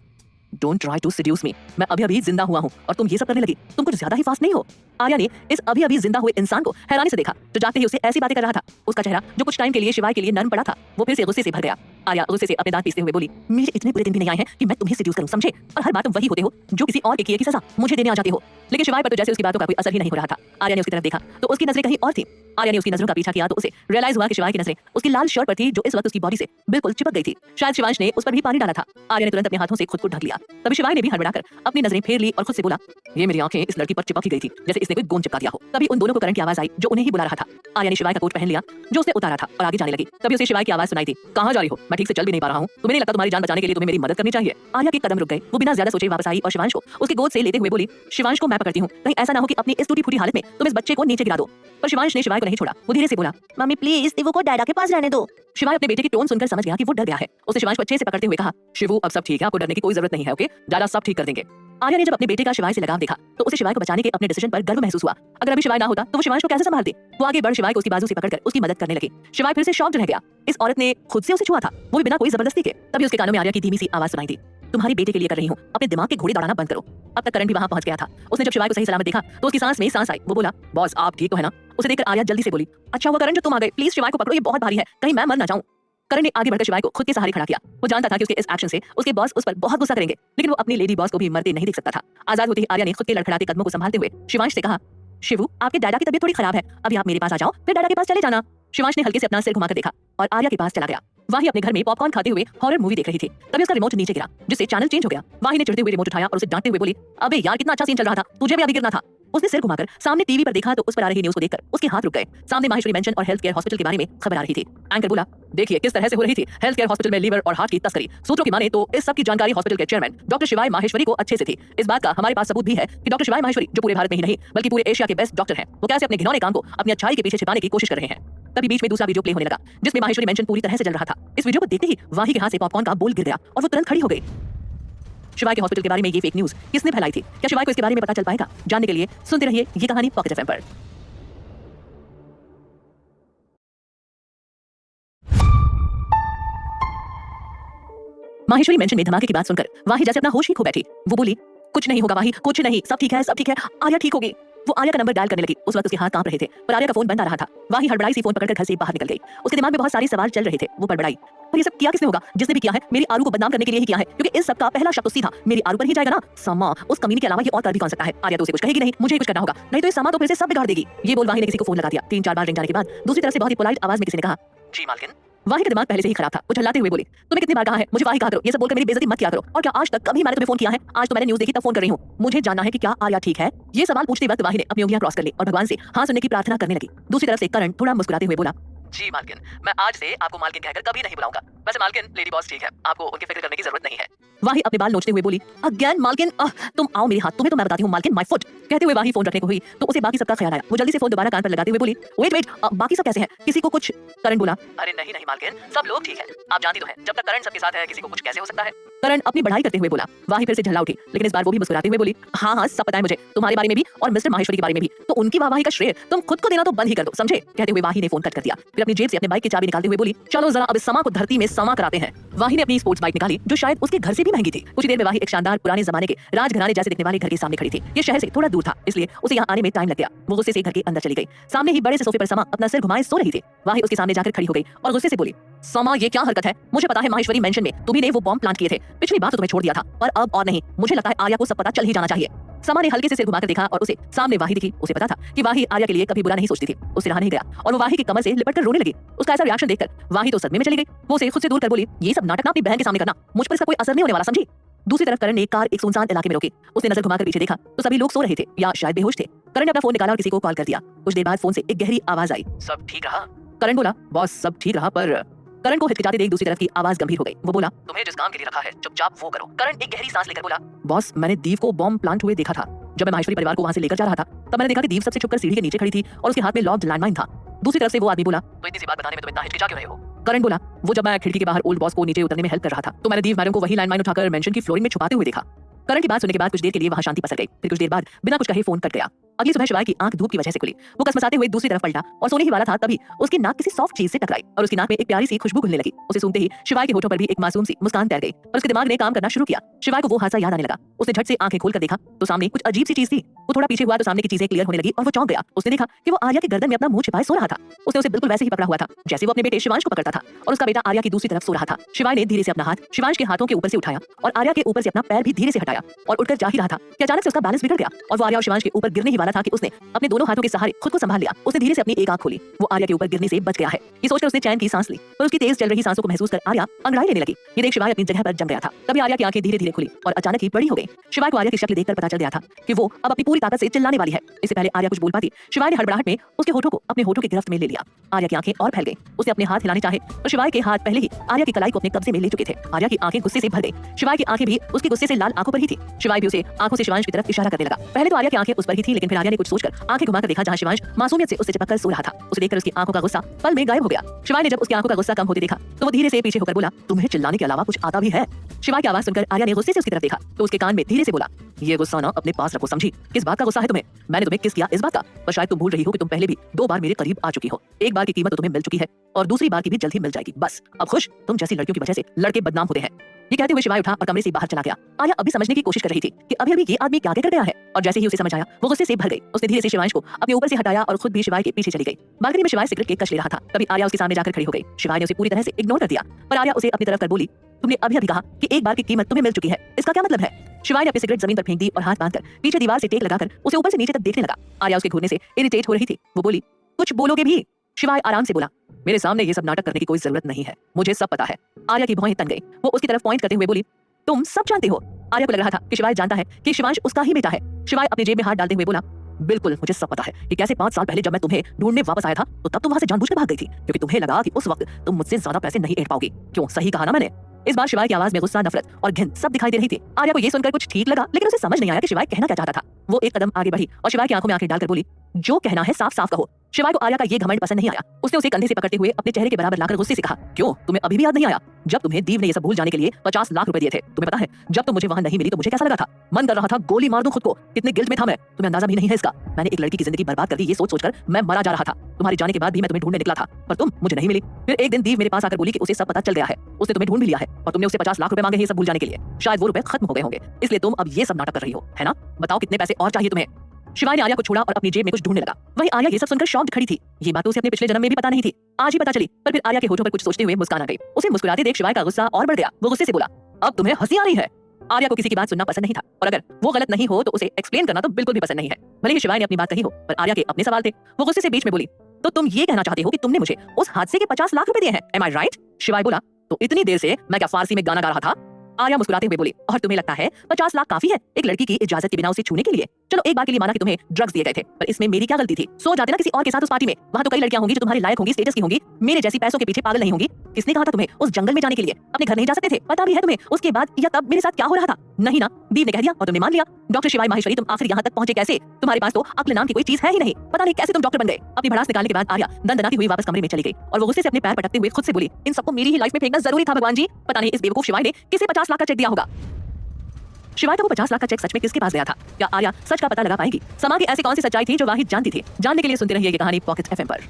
डोंट ट्राई टू सेड्यूस मी, मैं अभी अभी जिंदा हुआ हूँ और तुम ये सब करने लगी, तुम कुछ ज्यादा ही फास्ट नहीं हो। आर्या ने इस अभी अभी जिंदा हुए इंसान को हैरानी से देखा जो जाते ही उसे ऐसी बातें कर रहा था। उसका चेहरा जो कुछ टाइम के लिए शिवाय के लिए नर्म पड़ा था वो फिर से गुस्से से भर गया। आर्या गुस्से से अपने दांत पीसते हुए बोली, मेरे इतने बुरे दिन भी नहीं आए हैं कि मैं तुम्हें सेड्यूस करूं, समझे? और हर बार तुम वही होते हो जो किसी और के किए की सजा मुझे देने आ जाते हो। लेकिन शिवाय पर तो जैसे उसकी बातों का कोई असर ही नहीं हो रहा था। आर्या ने उसकी तरफ देखा तो उसकी नजरें कहीं और थी। आर्या ने उसकी नजरों का पीछा किया तो उसे रियलाइज हुआ कि शिवाय की नजरें उसकी लाल शर्ट पर थी जो इस वक्त उसकी बॉडी से बिल्कुल चिपक गई थी। शायद शिवांश ने उस पर भी पानी डाला था। आर्या ने तुरंत अपने हाथों से खुद को ढक लिया। तभी शिवाय ने भी हड़बड़ाकर अपनी नजरें फेर ली और खुद से बोला, ये मेरी आंखें इस लड़की पर चिपक ही गई थी जैसे इसने कोई गोंद चिपका दिया हो। तभी उन दोनों को करण की आवाज आई जो उन्हें ही बुला रहा था। आर्या ने शिवाय का कोट पहन लिया जो उसने उतारा था और आगे जाने लगी। तभी उसे शिवाय की आवाज सुनाई थी, कहां जा रही हो? मैं ठीक से चल भी नहीं पा रहा हूं, तुम्हें नहीं लगता तुम्हारी जान बचाने के लिए तुम्हें मेरी मदद करनी चाहिए? आर्या के कदम रुक गए। वो बिना ज्यादा सोचे वापस आई और शिवांश को उसकी गोद से लेते हुए बोली, शिवांश को मैं पकड़ती हूं, कहीं ऐसा ना हो कि अपनी इस टूटी फूटी हालत में तुम इस बच्चे को नीचे गिरा दो। पर शिवांश ने शिवाय को नहीं छोड़ा। वो धीरे से बोला, मम्मी प्लीज टीवू को डैडा के पास रहने दो। शिवाय अपने बेटे की टोन सुनकर समझ गया कि वो डर गया है। उसने शिवांश को अच्छे से पकड़ते हुए कहा, शिवू अब सब ठीक है, आपको डरने की कोई जरूरत नहीं है, ओके? दादा सब ठीक कर देंगे। आर्या ने जब अपने बेटे का शिवाय से लगाव देखा तो उसे शिवाय को बचाने के अपने डिसीजन पर गर्व महसूस हुआ। अगर अभी शिवाय ना होता तो वो शिवांश को कैसे संभालती? वो आगे बढ़ शिवाय को उसकी बाजू से पकड़कर उसकी मदद करने लगी। शिवाय फिर से शॉक्ड रह गया। इस औरत ने खुद से उसे छुआ था, वो भी बिना कोई जबरदस्ती के। तभी उसके कानों में आर्या की धीमी सी आवाज सुनाई दी, तुम्हारे बेटे के लिए कर रही हूँ, अपने दिमाग के घोड़े दौड़ाना बंद करो। अब तक करण भी वहां पहुंच गया था। उसने जब शिवाय को सही सलामत देखा तो उसकी सांस में सांस आई। वो बोला, बॉस आप ठीक तो है ना? उसे देखकर आर्या जल्दी से बोली, अच्छा हुआ करण जो तुम आ गए, प्लीज शिवाय को पकड़ो, ये बहुत भारी है, कहीं मैं मर ना जाऊं। करण ने आगे बढ़कर शिवाय को खुद के सहारे खड़ा किया। वो जानता था कि उसके इस एक्शन से उसके बॉस उस पर बहुत गुस्सा करेंगे, लेकिन वो अपनी लेडी बॉस को भी मरते नहीं देख सकता था। आजाद होते ही आर्या ने खुद के लड़खड़ाते कदमों को संभालते हुए शिवांश से कहा, शिवू आपके दादा की तबीयत थोड़ी खराब है, अभी आप मेरे पास आ जाओ, फिर दादा के पास चले जाना। शिवांश ने हल्के से अपना सिर घुमाकर देखा और आर्या के पास चला गया। वाही अपने घर में पॉपकॉर्न खाते हुए हॉरर मूवी देख रही थी। तभी उसका रिमोट नीचे गिरा, जिससे चैनल चेंज हो गया। वाही ने चिढ़ते हुए रिमोट उठाया और उसे डांटते हुए बोली, अबे यार कितना अच्छा सीन चल रहा था, तुझे भी अभी गिरना था। उसने सिर घुमाकर सामने टीवी पर देखा तो उस पर आ रही न्यूज़ को देखकर उसके हाथ रुक गए। सामने माहेश्वरी मेंशन और हेल्थ केयर हॉस्पिटल के बारे में खबर आ रही थी। एंकर बोला, देखिए किस तरह से हो रही थी हेल्थ केयर हॉस्पिटल में लीवर और हार्ट की तस्करी। सूत्रों की माने तो इस सब की जानकारी हॉस्पिटल के चेयरमैन डॉक्टर शिवाय माहेश्वरी को अच्छे से थी। इस बात का हमारे पास सबूत भी है कि डॉक्टर शिवाय माहेश्वरी, जो पूरे भारत में ही नहीं बल्कि पूरे एशिया के बेस्ट डॉक्टर हैं, वो कैसे अपने घिनौने काम को अपनी अच्छाई के पीछे छिपाने की कोशिश कर रहे हैं। तभी बीच में दूसरा वीडियो प्ले होने लगा जिसमें माहेश्वरी मेंशन पूरी तरह से जल रहा था। इस वीडियो को देखते ही वाही के हाथ से पॉपकॉर्न का बोल गिर गया और वो तुरंत खड़ी हो गई। शिवाय के हॉस्पिटल के बारे में ये फेक न्यूज़ किसने फैलाई थी? क्या शिवाय को इसके बारे में पता चल पाएगा? जानने के लिए सुनते रहिए ये कहानी पॉकेट एफएम पर। माहेश्वरी मेंशन में धमाके की बात सुनकर वाही जैसे अपना होश ही खो बैठी। वो बोली, कुछ नहीं होगा वाही, कुछ नहीं, सब ठीक है, सब ठीक है, आर्या ठीक होगी। वो आर्या का नंबर डायल करने लगी। उस वक्त उसके हाथ कांप रहे थे पर आर्या का फोन बंद आ रहा था। वाही हड़बड़ाई सी फोन पकड़कर घर से बाहर निकल गई। उसके दिमाग में बहुत सारे सवाल चल रहे थे। वो बड़बड़ाई, पर ये सब किया किसने होगा? जिसने भी किया है मेरी आरू को बदनाम करने के लिए ही किया है, क्योंकि इस सब का पहला शक तो सीधा मेरी आरू पर ही जाएगा ना। समा, उस कमीनी के अलावा ये और कर भी कौन सकता है? आर्या तो उसे कुछ कहेगी नहीं, मुझे ही कुछ करना होगा, नहीं तो ये समा तो फिर से सब बिगाड़ देगी। ये बोल वाही ने किसी को फोन लगा दिया। 3-4 बार रिंग जाने के बाद दूसरी तरफ से बहुत ही पोलाइट आवाज में किसी ने कहा, जी मालकिन। वाही का दिमाग पहले से ही खराब था। वो झल्लाते हुए बोली, तुम्हें कितनी बार कहा है मुझे वाही कहा करो, ये सब बोलकर मेरी बेइज्जती मत किया करो। और क्या आज तक कभी मैंने तुम्हें फोन किया है? आज तो मैंने न्यूज़ देखी तब फोन कर रही हूँ। मुझे जानना है कि क्या आर्या ठीक है? ये सवाल पूछते वक्त वाही ने अपनी उंगलियां क्रॉस कर ली और भगवान से हाँ सुनने की प्रार्थना करने लगी। दूसरी तरफ से करण थोड़ा मुस्कुराते हुए बोला, जी मालकिन, मैं आज से आपको मालकिन कहकर कभी नहीं बुलाऊंगा। वैसे मालकिन लेडी बॉस ठीक है, आपको उनकी फिक्र करने की जरूरत नहीं है। वाही अपने बाल नोचते हुए बोली, अगेन मालकिन, तुम आओ मेरे हाथ, तुम्हें तो मैं बताती हूँ मालकिन, माय फुट। कहते हुए वाही फोन रखने को हुई तो उसे बाकी सबका ख्याल आया। वो जल्दी से फोन दोबारा कान पर लगाते हुए बोली, वेट, बाकी सब कैसे हैं? किसी को कुछ? करण बोला, अरे नहीं मालकिन, सब लोग ठीक है, आप जानती तो हैं, जब तक करण सबके साथ है किसी को कुछ कैसे हो सकता है? करण अपनी बढ़ाई करते हुए बोला। वाही फिर से झल्ला उठी, लेकिन इस बार वो भी मुस्कुराते हुए बोली, हाँ सब पता है मुझे, तुम्हारे बारे में भी और मिस्टर माहेश्वरी के बारे में भी। तो उनकी वाहवाही का श्रेय तुम खुद को देना तो बंद ही कर दो, समझे? कहते हुए वाही ने फोन कट कर दिया। फिर अपनी जेब से अपने बाइक की चाबी निकालते हुए बोली, चलो जरा अब इस समा को धरती में समा कराते हैं। वाही ने अपनी स्पोर्ट्स बाइक निकाली जो शायद उसके घर से भी महंगी थी। कुछ देर में वाही एक शानदार पुराने जमाने के राजघराने जैसे दिखने वाले घर के सामने खड़ी थी। ये शहर से थोड़ा दूर था, इसलिए उसे यहाँ आने में टाइम लग गया। वो गुस्से से घर के अंदर चली गई। सामने ही बड़े से सोफे पर समा अपना सिर घुमाए सो रही थी। वाही उसके सामने जाकर खड़ी हो गई और गुस्से से बोली, समा ये क्या हरकत है? मुझे पता है माहेश्वरी मेंशन में तुम्ही ने वो बॉम्ब प्लांट किए थे, पिछली बार तो तुम्हें छोड़ दिया था, पर अब और नहीं। मुझे लगता है आर्या को सब पता चल ही जाना चाहिए। समा ने हल्के से सिर घुमाकर देखा और उसे सामने वाही दिखी। उसे पता था कि वाही आर्या के लिए कभी बुरा नहीं सोचती थी। उससे रहा नहीं गया और वो वाही की कमर से लिपटकर रोने लगी। उसका ऐसा रिएक्शन देखकर वाही तो सदमे में चली गई। वो उसे खुद से दूर कर बोली, ये सब नाटक ना अपनी बहन के सामने करना, मुझ पर इसका कोई असर नहीं होने वाला, समझी? दूसरी तरफ करण ने कार एक सुनसान इलाके में रोकी। उसने नजर घुमाकर पीछे देखा तो सभी लोग सो रहे थे या शायद बेहोश थे। करण ने अपना फोन निकाला और किसी को कॉल कर दिया। कुछ देर बाद फोन से एक गहरी आवाज आई, सब ठीक रहा? करण बोला, बॉस सब ठीक रहा, पर करण को हिचकिचाते देख दूसरी तरफ की आवाज गंभीर हो गई। वो बोला, तुम्हें जिस काम के लिए रखा है चुपचाप वो करो। करण एक गहरी सांस लेकर बोला, बॉस मैंने दीव को बॉम्ब प्लांट हुए देखा था। जब मैं माहेश्वरी परिवार को वहां से लेकर जा रहा था तब मैंने देखा कि दीव सबसे छुपकर सीढ़ी के नीचे खड़ी थी और उसके हाथ में लॉक्ड लैंडमाइन था। दूसरी तरफ से वो आदमी बोला, तो इतनी सी बात बताने में तुम इतना हिचकिचा क्यों रहे हो? करण बोला, वो जब मैं खिड़की के बाहर ओल्ड बॉस को नीचे उतरने में हेल्प कर रहा था तो मैंने दीव मैडम को वही लैंडमाइन उठाकर मेंशन की फ्लोरिंग में छुपाते हुए देखा। करण की बात सुनने के बाद कुछ देर के लिए वहां शांति पसर गई। फिर कुछ देर बाद बिना कुछ कहे फोन कट गया। अगली सुबह शिवाय की आंख धूप की वजह से खुली। वो कसमसाते हुए दूसरी तरफ पलटा और सोने ही वाला था तभी उसकी नाक किसी सॉफ्ट चीज से टकराई और उसकी नाक में एक प्यारी सी खुशबू घुलने लगी। उसे सुनते ही शिवाय के होठों पर भी एक मासूम सी मुस्कान तैर गई और उसके दिमाग ने काम करना शुरू किया। शिवाय को वो हादसा याद आने लगा। उसने झट से आंखें खोलकर देखा तो सामने कुछ अजीब सी चीज थी। वो थोड़ा पीछे हुआ तो सामने की चीजें क्लियर होने लगी और वो चौंक गया। उसने देखा कि वो आर्या के गर्दन में अपना मुंह छिपाए सो रहा था। उसने उसे बिल्कुल वैसे ही पकड़ा हुआ था जैसे वो अपने बेटे शिवांश को पकड़ता था और उसका बेटा आर्या की दूसरी तरफ सो रहा था। शिवाय ने धीरे से अपना हाथ शिवांश के हाथों के ऊपर से उठाया और आर्या के ऊपर से अपना पैर भी धीरे से हटाया और उठकर जा ही रहा था कि अचानक से उसका बैलेंस बिगड़ गया और वो आर्या और शिवांश के ऊपर गिरने ही वाला था कि उसने अपने दोनों हाथों के सहारे खुद को संभाल लिया। उसने धीरे से अपनी एक आंख खोली। वो आर्या के ऊपर गिरने से बच गया है। ये सोचकर उसने चैन की सांस ली पर उसकी तेज चल रही सांसों को महसूस कर आर्या अंगड़ाई लेने लगी। ये देख शिवाय अपनी जगह पर जम गया था। तभी आर्या की आंखें धीरे धीरे खुली और अचानक ही बड़ी हो गई। शिवाय को आर्या की शक्ल देखकर पता चल गया था कि वो अब अपनी पूरी ताकत से चिल्लाने वाली है। इससे पहले आर्या कुछ बोल पाती शिवाय ने हड़बड़ाहट में उसके होठों को अपने होठों की गिरफ्त में ले लिया। आर्या की आंखें और फैल गई। उसने अपने हाथ हिलाने चाहे तो शिवाय के हाथ पहले ही आर्या की कलाई को अपने कब्जे में ले चुके थे। आर्या की आंखें गुस्से से भर गई। शिवाय की आंखें भी उसके गुस्से से लाल आंखों पर ही थी। शिवाय भी उसे आंखों से शिवांश की तरफ इशारा करने लगा। पहले तो आर्या की आंखें उस पर ही थी लेकिन फिर आर्या ने कुछ सोचकर आंखें घुमाकर देखा जहां शिवांश मासूमियत से उससे चिपककर सो रहा था। उसे देखकर उसकी आंखों का गुस्सा पल में गायब हो गया। शिवाय ने जब उसकी आंखों का गुस्सा कम होते देखा तो वो धीरे से पीछे होकर बोला, तुम्हें चिल्लाने के अलावा कुछ आता भी है? शिवाय की आवाज सुनकर आर्या ने गुस्से से उसकी तरफ देखा तो उसके कान में धीरे से बोला, ये गुस्सा ना अपने पास रखो, समझी? किस बात का गुस्सा है तुम्हें? मैंने तुम्हें किस किया इस बात का? पर शायद तुम भूल रही हो कि तुम पहले भी 2 बार मेरे करीब आ चुकी हो। एक बार की कीमत तो तुम्हें मिल चुकी है और दूसरी बार की भी जल्द ही मिल जाएगी। बस अब खुश? तुम जैसी लड़कियों की वजह से लड़के बदनाम होते हैं। ये कहते हुए शिवाय उठा और कमरे से बाहर चला गया। आर्या अभी समझने की कोशिश कर रही थी कि अभी ये आदमी क्या कर गया है, और जैसे ही उसे समझ आया वो गुस्से से भर गई। उसने धीरे से शिवांश को अपने ऊपर से हटाया और खुद भी शिवाय के पीछे चली गई। बालकनी में शिवाय सिगरेट केक कश ले रहा था। तभी आर्या उसके सामने जाकर खड़ी हो गई। शिवाय ने उसे पूरी तरह से इग्नोर कर दिया, पर आर्या उसे अपनी तरफ कर बोली, तुमने अभी कहा कि एक बार की कीमत तुम्हें मिल चुकी है, इसका क्या मतलब है? शिवाय ने अपनी सिगरेट जमीन पर फेंक दी और हाथ बांधकर पीछे दीवार से टेक लगाकर उसे ऊपर से नीचे तक देखने लगा। आर्या उसके घूरने से इरिटेट हो रही थी। वो बोली, कुछ बोलोगे भी? शिवाय आराम से बोला, मेरे सामने ये सब नाटक करने की कोई जरूरत नहीं है, मुझे सब पता है। आर्या की भौहें तन गई। वो उसकी तरफ पॉइंट करते हुए बोली, तुम सब जानते हो? आर्या को लग रहा था कि शिवाय जानता है कि शिवांश उसका ही बेटा है। शिवाय अपनी जेब में हाथ डालते हुए बोला, बिल्कुल मुझे सब पता है कि कैसे 5 साल पहले जब मैं तुम्हें ढूंढने वापस आया था तो तब तुम वहां से जानबूझकर भाग गई थी, क्योंकि तुम्हें लगा कि उस वक्त तुम मुझसे ज्यादा पैसे नहीं ऐंठ पाओगी। क्यों, सही कहा ना मैंने? इस बार शिवाय की आवाज में गुस्सा, नफरत और घिन सब दिखाई दे रही थी। आर्या को ये सुनकर कुछ ठीक लगा, लेकिन उसे समझ नहीं आया कि शिवाय कहना क्या चाहता था। वो एक कदम आगे बढ़ी और शिवाय की आंखों में आंखें डालकर बोली, जो कहना है साफ साफ कहो। शिवाय को आर्या का ये घमंड पसंद नहीं आया। उसने उसे कंधे से पकड़ते हुए अपने चेहरे के बराबर लाकर गुस्से से कहा, क्यों, तुम्हें अभी भी याद नहीं आया जब तुम्हें दीव ने ये सब भूल जाने के लिए 50 लाख रुपए दिए थे? तुम्हें पता है जब तुम मुझे वहां नहीं मिली तो मुझे कैसा लगा था? मन कर रहा था गोली मार दूं खुद को, कितने गिल्ट में था मैं, तुम्हें अंदाजा भी नहीं है इसका। मैंने एक लड़की की जिंदगी बर्बाद कर दी ये सोच सोचकर मैं मरा जा रहा था। तुम्हारे जाने के बाद भी मैं तुम्हें ढूंढने निकला था, पर तुम मुझे नहीं मिली। फिर एक दिन दीव मेरे पास आकर बोली कि उसे सब पता चल गया है, उसने तुम्हें ढूंढ भी लिया है और तुमने उसे 50 लाख रुपए मांगे हैं ये सब भूल जाने के लिए। शायद वो रुपए खत्म हो गए होंगे, इसलिए तुम अब ये सब नाटक कर रही हो, है ना? बताओ कितने पैसे और चाहिए तुम्हें? शिवाय ने आर्या को छोड़ा और अपनी जेब में कुछ ढूंढने लगा। वहीं आर्या ये सब सुनकर शॉक्ड खड़ी थी। ये बात उसे अपने पिछले जन्म में भी पता नहीं थी, आज ही पता चली। पर फिर आर्या के होठों पर कुछ सोचते हुए मुस्कान आ गई। उसे मुस्कुराते देख शिवाय का गुस्सा और बढ़ गया। वो गुस्से से बोला, अब तुम्हें हंसी आ रही है? आर्या को किसी की बात सुनना पसंद नहीं था, और अगर वो गलत नहीं हो तो उसे एक्सप्लेन करना तो बिल्कुल भी पसंद नहीं है। भले ही शिवाय ने अपनी बात कही हो, पर आर्या के अपने सवाल थे। वो गुस्से से बीच में बोली, तो तुम ये कहना चाहते हो कि तुमने मुझे उस हादसे के 50 लाख रुपए दिए हैं, एम आई राइट? शिवाय बोला, तो इतनी देर से मैं क्या फारसी में गाना गा रहा था? आर्या मुस्कुराते हुए बोली, और तुम्हें लगता है 50 लाख काफी है एक लड़की की इजाजत के बिना उसे छूने के लिए? चलो एक बार के लिए माना कि तुम्हें ड्रग्स दिए गए थे, पर इसमें मेरी क्या गलती थी? सो जाते ना किसी और के साथ उस पार्टी में, वहां तो कई लड़कियां होंगी जो तुम्हारे लायक होंगी, स्टेटस की होंगी, मेरे जैसी पैसों के पीछे पागल नहीं होंगी। किसने कहा था तुम्हें उस जंगल में जाने के लिए? अपने घर नहीं जा सकते थे? पता भी है तुम्हें उसके बाद या तब मेरे साथ क्या हो रहा था? नहीं ना, दीव ने कह दिया और तुमने मान लिया। डॉक्टर शिवाय माहेश्वरी, तुम आखिर यहाँ तक पहुंचे कैसे? तुम्हारे पास तो अक्ल नाम की कोई चीज है ही नहीं। पता नहीं कैसे तुम डॉक्टर बन गए। अपनी भड़ास निकालने के बाद आर्या दंदनाती हुई वापस कमरे में चली गई और वो गुस्से से अपने पैर पटकते हुए खुद से बोली, इन सबको मेरी ही लाइफ में फेंकना जरूरी था भगवान जी। पता नहीं इस बेवकूफ शिवाय ने किसे 50 लाख का चेक दिया होगा। शिवाय का वो 50 लाख का चेक सच में किसके पास गया था? क्या आर्या सच का पता लगा पाएगी? समा की ऐसी कौन सी सच्चाई थी जो वाहिद जानती थी? जानने के लिए सुनते रहिए ये कहानी पॉकेट FM पर।